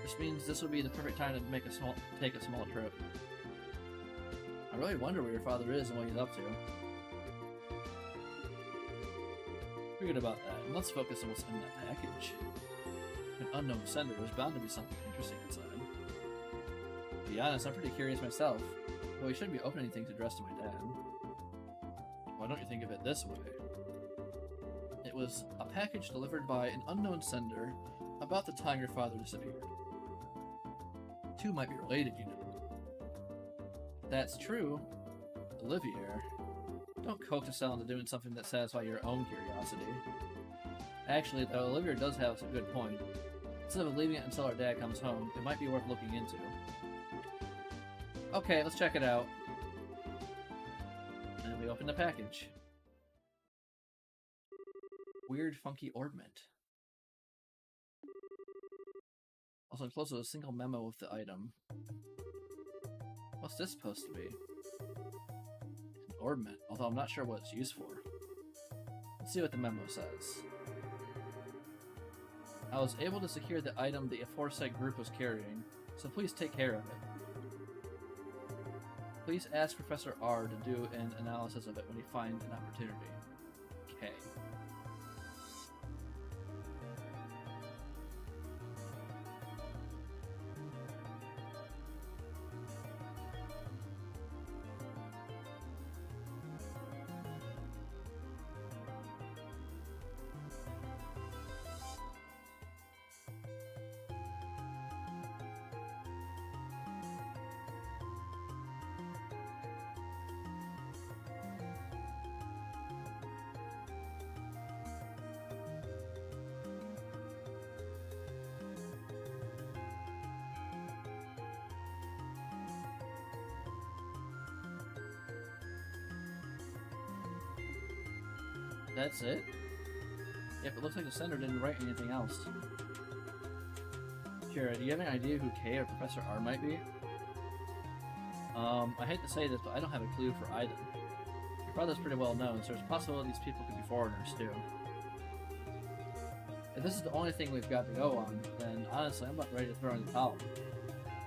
This means this would be the perfect time to take a small trip. I really wonder where your father is and what he's up to. Forget about that, and let's focus on what's in that package. An unknown sender, there's bound to be something interesting inside. To be honest, I'm pretty curious myself, though we shouldn't be opening things addressed to my dad. Why don't you think of it this way? It was a package delivered by an unknown sender about the time your father disappeared. Two might be related, you know. That's true, Olivier. Don't coax us into doing something that satisfies your own curiosity. Actually, though, Olivier does have a good point. Instead of leaving it until our dad comes home, it might be worth looking into. Okay, let's check it out. And we open the package. Weird, funky ornament. Also enclosed with a single memo with the item. What's this supposed to be? It's an ornament, although I'm not sure what it's used for. Let's see what the memo says. I was able to secure the item the aforesaid group was carrying, so please take care of it. Please ask Professor R to do an analysis of it when he finds an opportunity. Okay. That's it? Yep, it looks like the sender didn't write anything else. Kira, do you have any idea who K or Professor R might be? I hate to say this, but I don't have a clue for either. Your father's pretty well known, so there's a possibility these people could be foreigners too. If this is the only thing we've got to go on, then honestly I'm about ready to throw in the towel.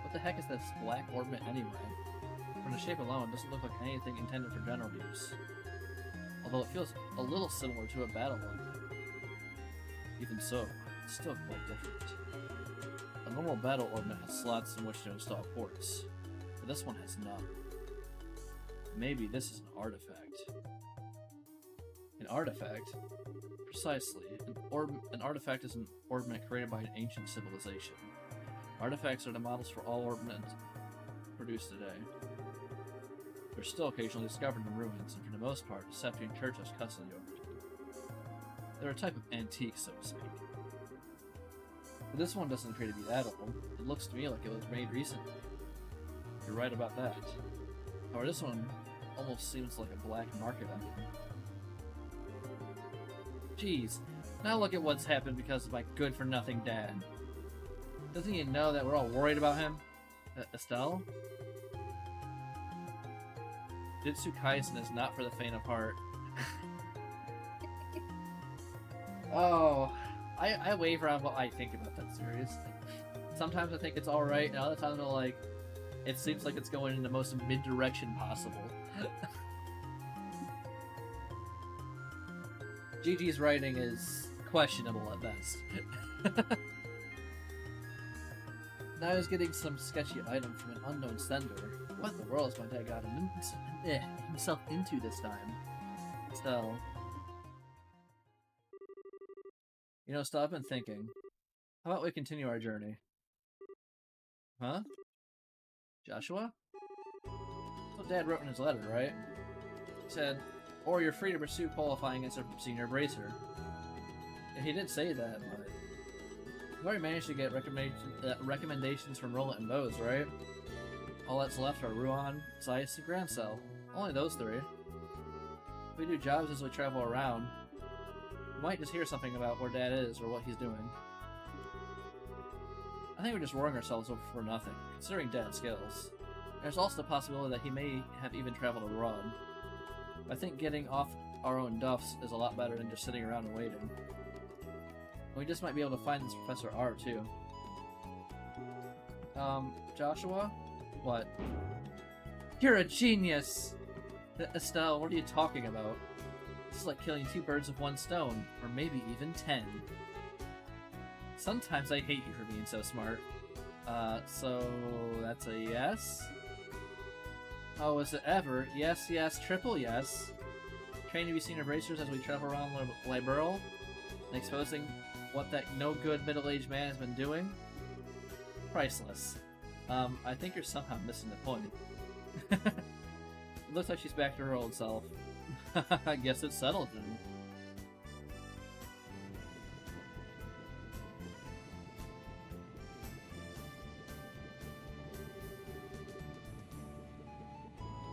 What the heck is this black ornament anyway? From the shape alone, it doesn't look like anything intended for general use. Although it feels a little similar to a battle one. Even so, it's still quite different. A normal battle ornament has slots in which to install ports, but this one has none. Maybe this is an artifact. An artifact? Precisely. An artifact is an ornament created by an ancient civilization. Artifacts are the models for all ornaments produced today. They're still occasionally discovered in ruins, and for the most part, the Septian Church has custody over them. They're a type of antique, so to speak. But this one doesn't appear to be that old. It looks to me like it was made recently. You're right about that. However, this one almost seems like a black market item. Jeez, now look at what's happened because of my good-for-nothing dad. Doesn't he know that we're all worried about him? Estelle? Jitsu Kaisen is not for the faint of heart. Oh, I waver on what I think about that series. Sometimes I think it's alright, and other times I'm like, it seems like it's going in the most mid-direction possible. GG's writing is questionable at best. Now I was getting some sketchy item from an unknown sender. What in the world has my dad got himself into this time? Still. You know, Stella, I've been thinking. How about we continue our journey? Huh? Joshua? That's what Dad wrote in his letter, right? He said, or you're free to pursue qualifying as a senior bracer. Yeah, he did say that, but We already managed to get recommendations from Roland and Bose, right? All that's left are Ruan, Zeiss, and Grancel. Only those three. If we do jobs as we travel around, we might just hear something about where Dad is or what he's doing. I think we're just worrying ourselves over for nothing, considering Dad's skills. There's also the possibility that he may have even traveled abroad. I think getting off our own duffs is a lot better than just sitting around and waiting. We just might be able to find this Professor R, too. Joshua? What? You're a genius! Estelle, what are you talking about? This is like killing 2 birds with 1 stone, or maybe even 10. Sometimes I hate you for being so smart. So that's a yes? Oh, is it ever? Yes, yes, triple yes. Train to be senior bracers as we travel around Liberal, and exposing what that no-good middle-aged man has been doing? Priceless. I think you're somehow missing the point. It looks like she's back to her old self. I guess it's settled then.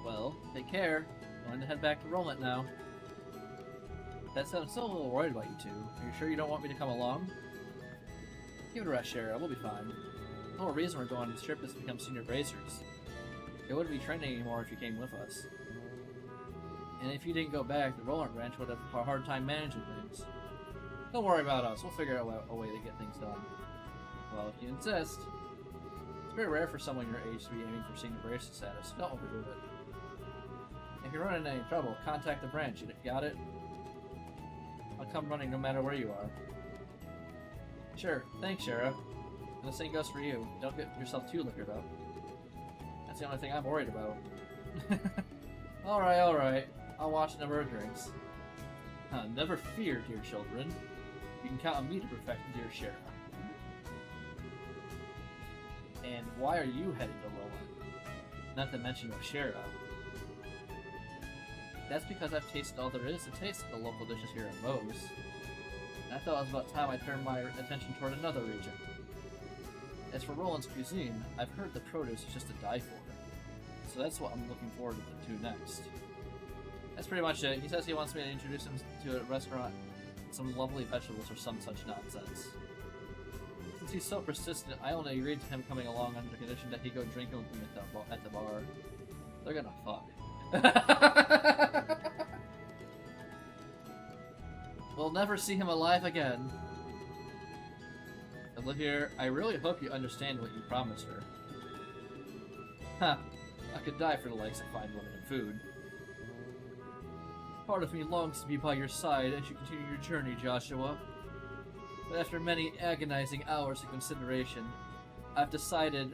Well, take care. I'm going to head back to Roland now. That said, I'm still a little worried about you two. Are you sure you don't want me to come along? Give it a rest, Shara. We'll be fine. The whole reason we're going on this trip is to become senior bracers. It wouldn't be training anymore if you came with us. And if you didn't go back, the Roland branch would have a hard time managing things. Don't worry about us. We'll figure out a way to get things done. Well, if you insist. It's very rare for someone your age to be aiming for senior bracer status. Don't overdo it. If you're running into any trouble, contact the branch. You got it? I'll come running no matter where you are. Sure. Thanks, Shara. And the same goes for you. Don't get yourself too liquored up. That's the only thing I'm worried about. Alright. I'll watch the bird drinks. Never fear, dear children. You can count on me to perfect dear Shara. And why are you heading to Roland? Not to mention Shara. That's because I've tasted all there is to taste of the local dishes here in Bose. And I thought it was about time I turned my attention toward another region. As for Roland's cuisine, I've heard the produce is just to die for. So that's what I'm looking forward to next. That's pretty much it. He says he wants me to introduce him to a restaurant with some lovely vegetables or some such nonsense. Since he's so persistent, I only agreed to him coming along under the condition that he go drinking with me at the bar. They're gonna fuck. We'll never see him alive again. Olivia, I really hope you understand what you promised her. Huh. I could die for the likes of fine women and food. Part of me longs to be by your side as you continue your journey, Joshua. But after many agonizing hours of consideration, I've decided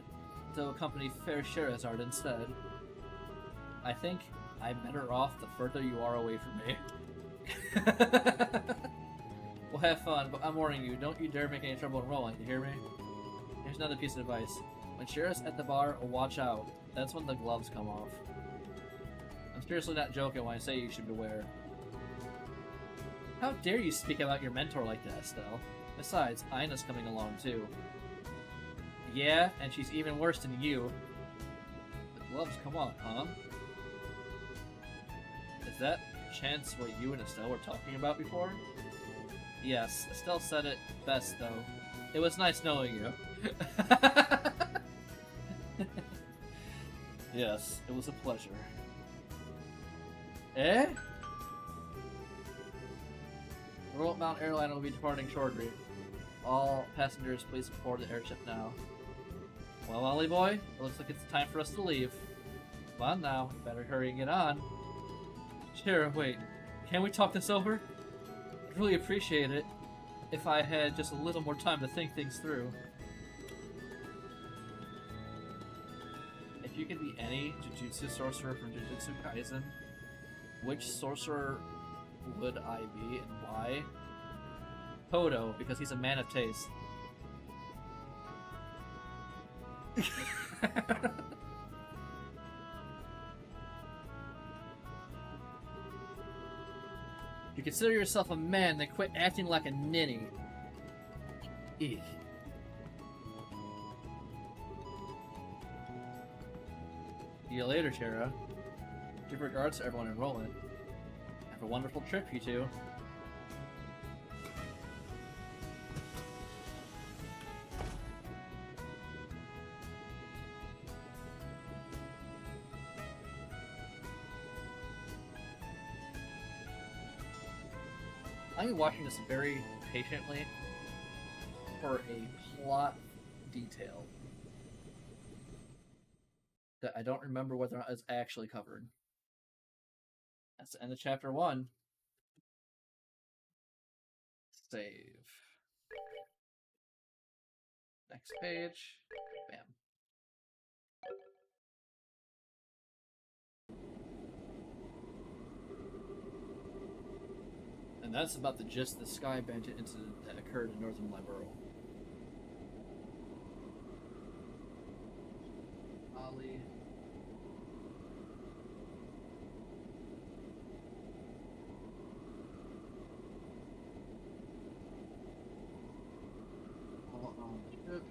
to accompany Fair Sherazard instead. I think I'm better off the further you are away from me. We'll have fun, but I'm warning you, don't you dare make any trouble in Roland, you hear me? Here's another piece of advice. When Shara's at the bar, watch out. That's when the gloves come off. I'm seriously not joking when I say you should beware. How dare you speak about your mentor like that, Estelle? Besides, Ina's coming along too. Yeah, and she's even worse than you. The gloves come off, huh? Is that chance what you and Estelle were talking about before? Yes, Estelle said it best, though. It was nice knowing you. Yes, it was a pleasure. Eh? The Royal Mountain Airliner will be departing shortly. All passengers, please board the airship now. Well, Ollie boy, it looks like it's time for us to leave. Come on now, you better hurry and get on. Sure, wait. Can we talk this over? I'd really appreciate it if I had just a little more time to think things through. If you could be any Jujutsu sorcerer from Jujutsu Kaisen, which sorcerer would I be and why? Hodo, because he's a man of taste. You consider yourself a man, then quit acting like a ninny. Eek. you later, Tara. Give regards to everyone enrolling. Have a wonderful trip, you two. I'm watching this very patiently for a plot detail that I don't remember whether or not it's actually covered. That's the end of chapter 1. Save. Next page. Bam. And that's about the gist of the Sky Bandit incident that occurred in northern Liberia. Ali. All on the ship.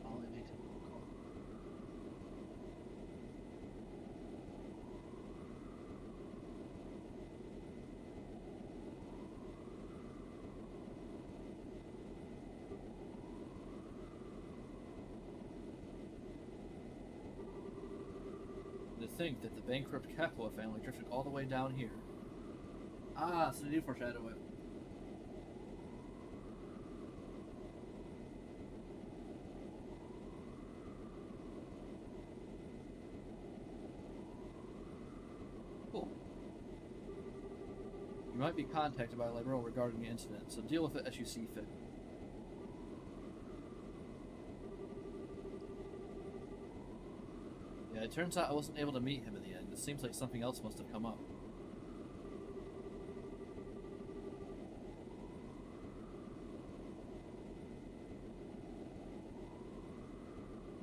Ali makes a phone call. To think that the bankrupt Capua family drifted all the way down here. Ah, so they do foreshadow it. Cool. You might be contacted by Liberal regarding the incident, so deal with it as you see fit. Yeah, it turns out I wasn't able to meet him in the end. It seems like something else must have come up.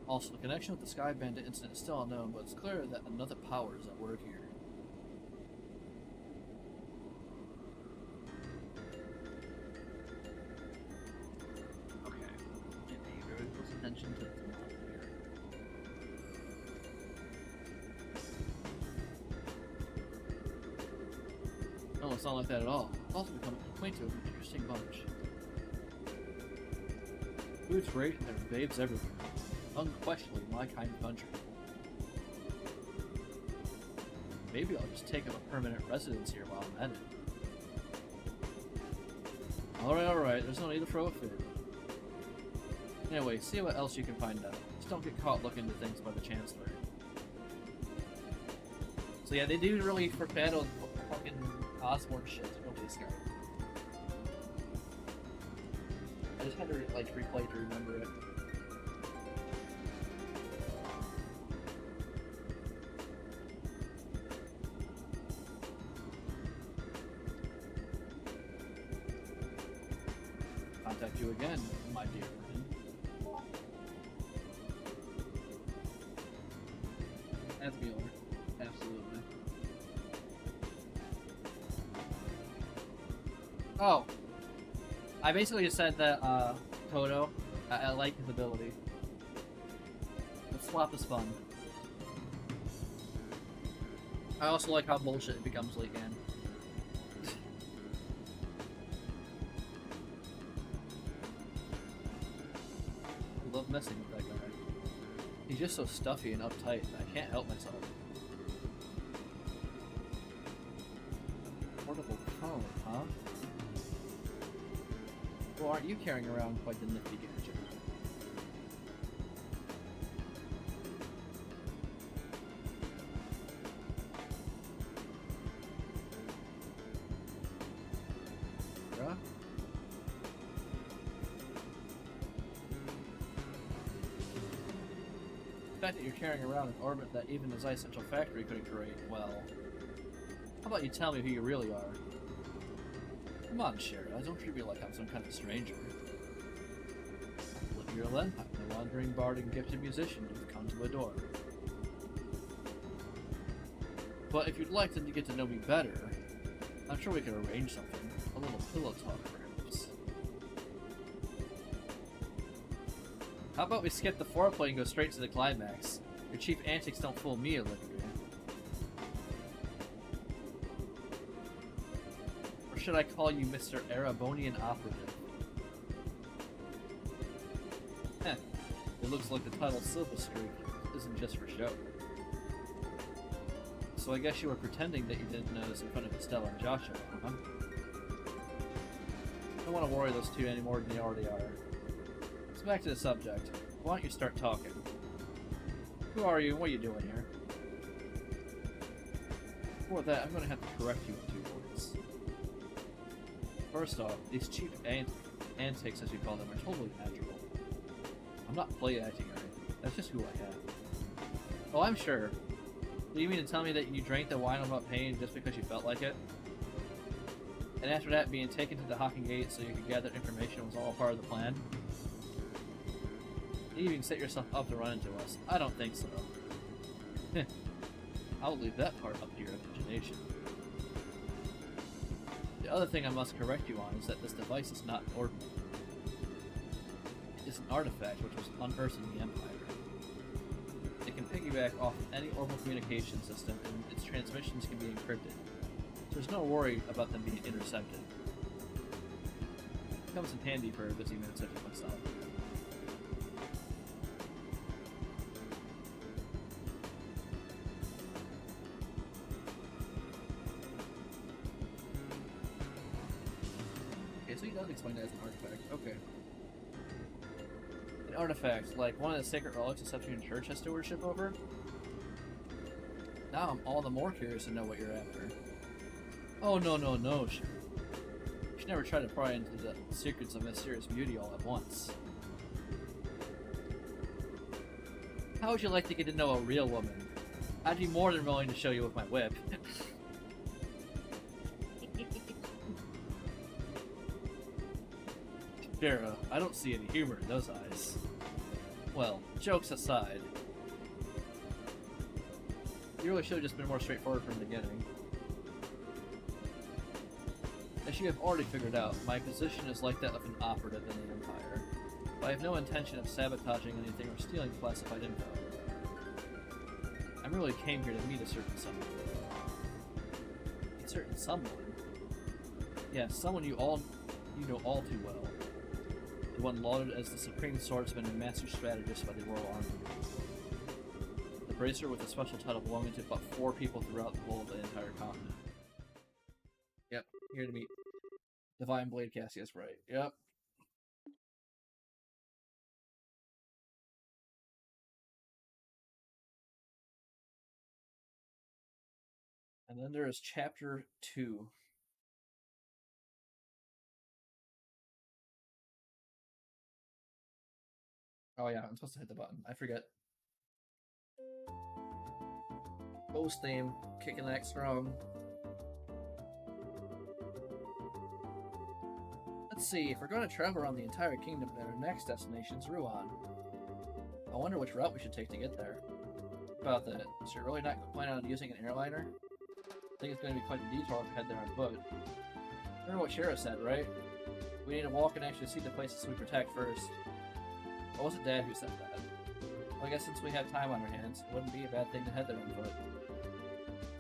Also, the connection with the Sky Bandit incident is still unknown, but it's clear that another power is at work here. Okay. Pay very close attention to the thermometer here. No, it's not like that at all. I've also become acquainted with an interesting bunch. Food's great and there are babes everywhere. Unquestionably my kind of country. Maybe I'll just take up a permanent residence here while I'm at it. Alright, there's no need to throw a fit. Anyway, see what else you can find out. Just don't get caught looking into things by the Chancellor. So yeah, they do really foreshadow fucking Osborne shit over this guy. I just had to replay to remember it. Contact you again, my dear friend. That's Mueller. Absolutely. Oh. I basically just said that, Toto, I like his ability. The swap is fun. I also like how bullshit it becomes late game. I love messing with that guy. He's just so stuffy and uptight that I can't help myself. Portable phone, huh? Well, aren't you carrying around quite the nifty gadget? Bruh? The fact that you're carrying around an orbit that even the Zeiss Central Factory couldn't create, well... How about you tell me who you really are? Come on, Shara, don't treat me like I'm some kind of stranger. Olivia Lenheim, the wandering bard and gifted musician you've come to adore. But if you'd like to get to know me better, I'm sure we could arrange something. A little pillow talk, perhaps. How about we skip the foreplay and go straight to the climax? Your cheap antics don't fool me, Olivia. Or should I call you Mr. Erebonian Operative? Heh. It looks like the title Silver Streak isn't just for show. So I guess you were pretending that you didn't notice in front of Estella and Joshua, huh? I don't want to worry those two any more than they already are. So back to the subject. Why don't you start talking? Who are you and what are you doing here? Before that, I'm going to have to correct you in 2 words. First off, these cheap antics, as you call them, are totally natural. I'm not play acting or anything. That's just who I am. Oh, I'm sure. Do you mean to tell me that you drank the wine without paying just because you felt like it? And after that, being taken to the Hawking Gate so you could gather information was all part of the plan? You even set yourself up to run into us. I don't think so. I'll leave that part up to your imagination. The other thing I must correct you on is that this device is not ordinary. It's an artifact which was unearthed in the Empire. It can piggyback off any orbital communication system, and its transmissions can be encrypted. So there's no worry about them being intercepted. It comes in handy for a busy man such as myself. Okay, so he does explain that as an artifact. Okay. An artifact, like one of the sacred relics the Septuagint Church has stewardship over? Now I'm all the more curious to know what you're after. Oh, no, sure. You should never try to pry into the secrets of mysterious beauty all at once. How would you like to get to know a real woman? I'd be more than willing to show you with my whip. Dara, I don't see any humor in those eyes. Well, jokes aside, you really should have just been more straightforward from the beginning. As you have already figured out, my position is like that of an operative in the Empire, but I have no intention of sabotaging anything or stealing classified info. I merely came here to meet a certain someone. A certain someone? Yeah, someone you know all too well. The one lauded as the supreme swordsman and master strategist by the Royal Army. The bracer with a special title belonging to but 4 people throughout the whole of the entire continent. Yep, here to meet Divine Blade Cassius, right? Yep. And then there is Chapter 2. Oh yeah, I'm supposed to hit the button. I forget. Post theme, kicking that strong. Let's see, if we're going to travel around the entire kingdom, then our next destination's Ruan. I wonder which route we should take to get there. About that, so you're really not planning on using an airliner? I think it's going to be quite a detour if we head there on foot. Remember what Shara said, right? We need to walk and actually see the places we protect first. Or was it Dad who said that? Well, I guess since we have time on our hands, it wouldn't be a bad thing to head there on foot.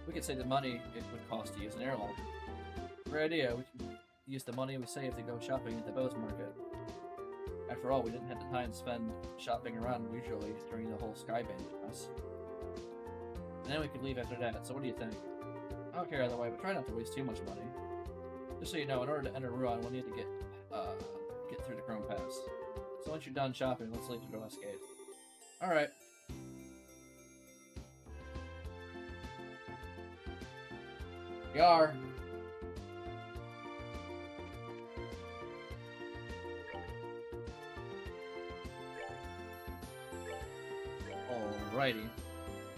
We could save the money it would cost to use an airline. Great idea, we can use the money we save to go shopping at the Bose Market. After all, we didn't have the time to spend shopping around usually during the whole Sky Bandits mess. And then we could leave after that, so what do you think? I don't care either way, but try not to waste too much money. Just so you know, in order to enter Ruan, we'll need to get through the Chrome Pass. So once you're done shopping, let's leave to the West Gate. Alright. Yar. Alrighty.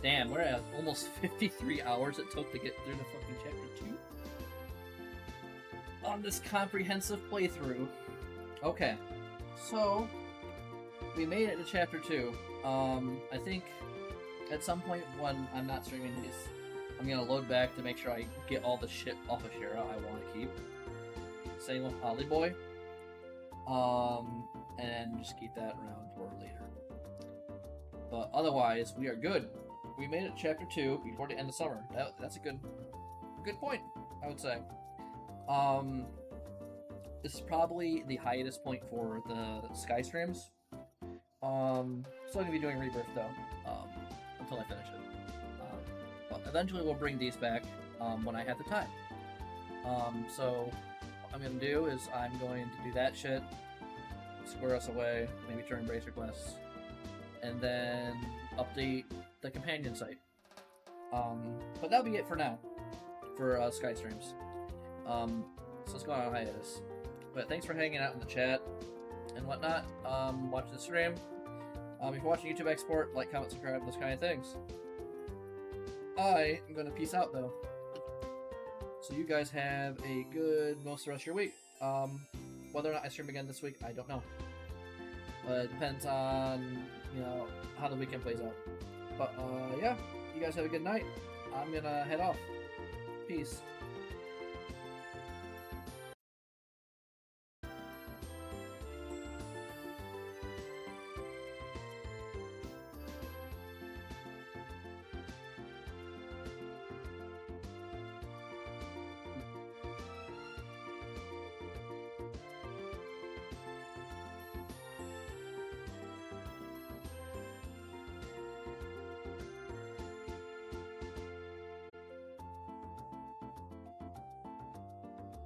Damn, we're at almost 53 hours it took to get through the fucking chapter 2. On this comprehensive playthrough. Okay. So, we made it to chapter 2. I think at some point when I'm not streaming these, I'm gonna load back to make sure I get all the shit off of Shara I want to keep. Same with Holly Boy. And just keep that around for later. But otherwise, we are good. We made it to Chapter 2 before the end of summer. That's a good point, I would say. This is probably the hiatus point for the Sky streams. Still gonna be doing Rebirth though, until I finish it. But eventually we'll bring these back when I have the time. So what I'm gonna do is I'm going to do that shit, square us away, maybe turn Bracer quests, and then update the companion site. But that'll be it for now, for Sky streams. So let's go on a hiatus. But thanks for hanging out in the chat and whatnot. Watching the stream. If you're watching YouTube export, like, comment, subscribe, those kind of things. I am gonna peace out though. So you guys have a good most of the rest of your week. Whether or not I stream again this week, I don't know. It depends on, you know, how the weekend plays out. But yeah, you guys have a good night. I'm gonna head off. Peace.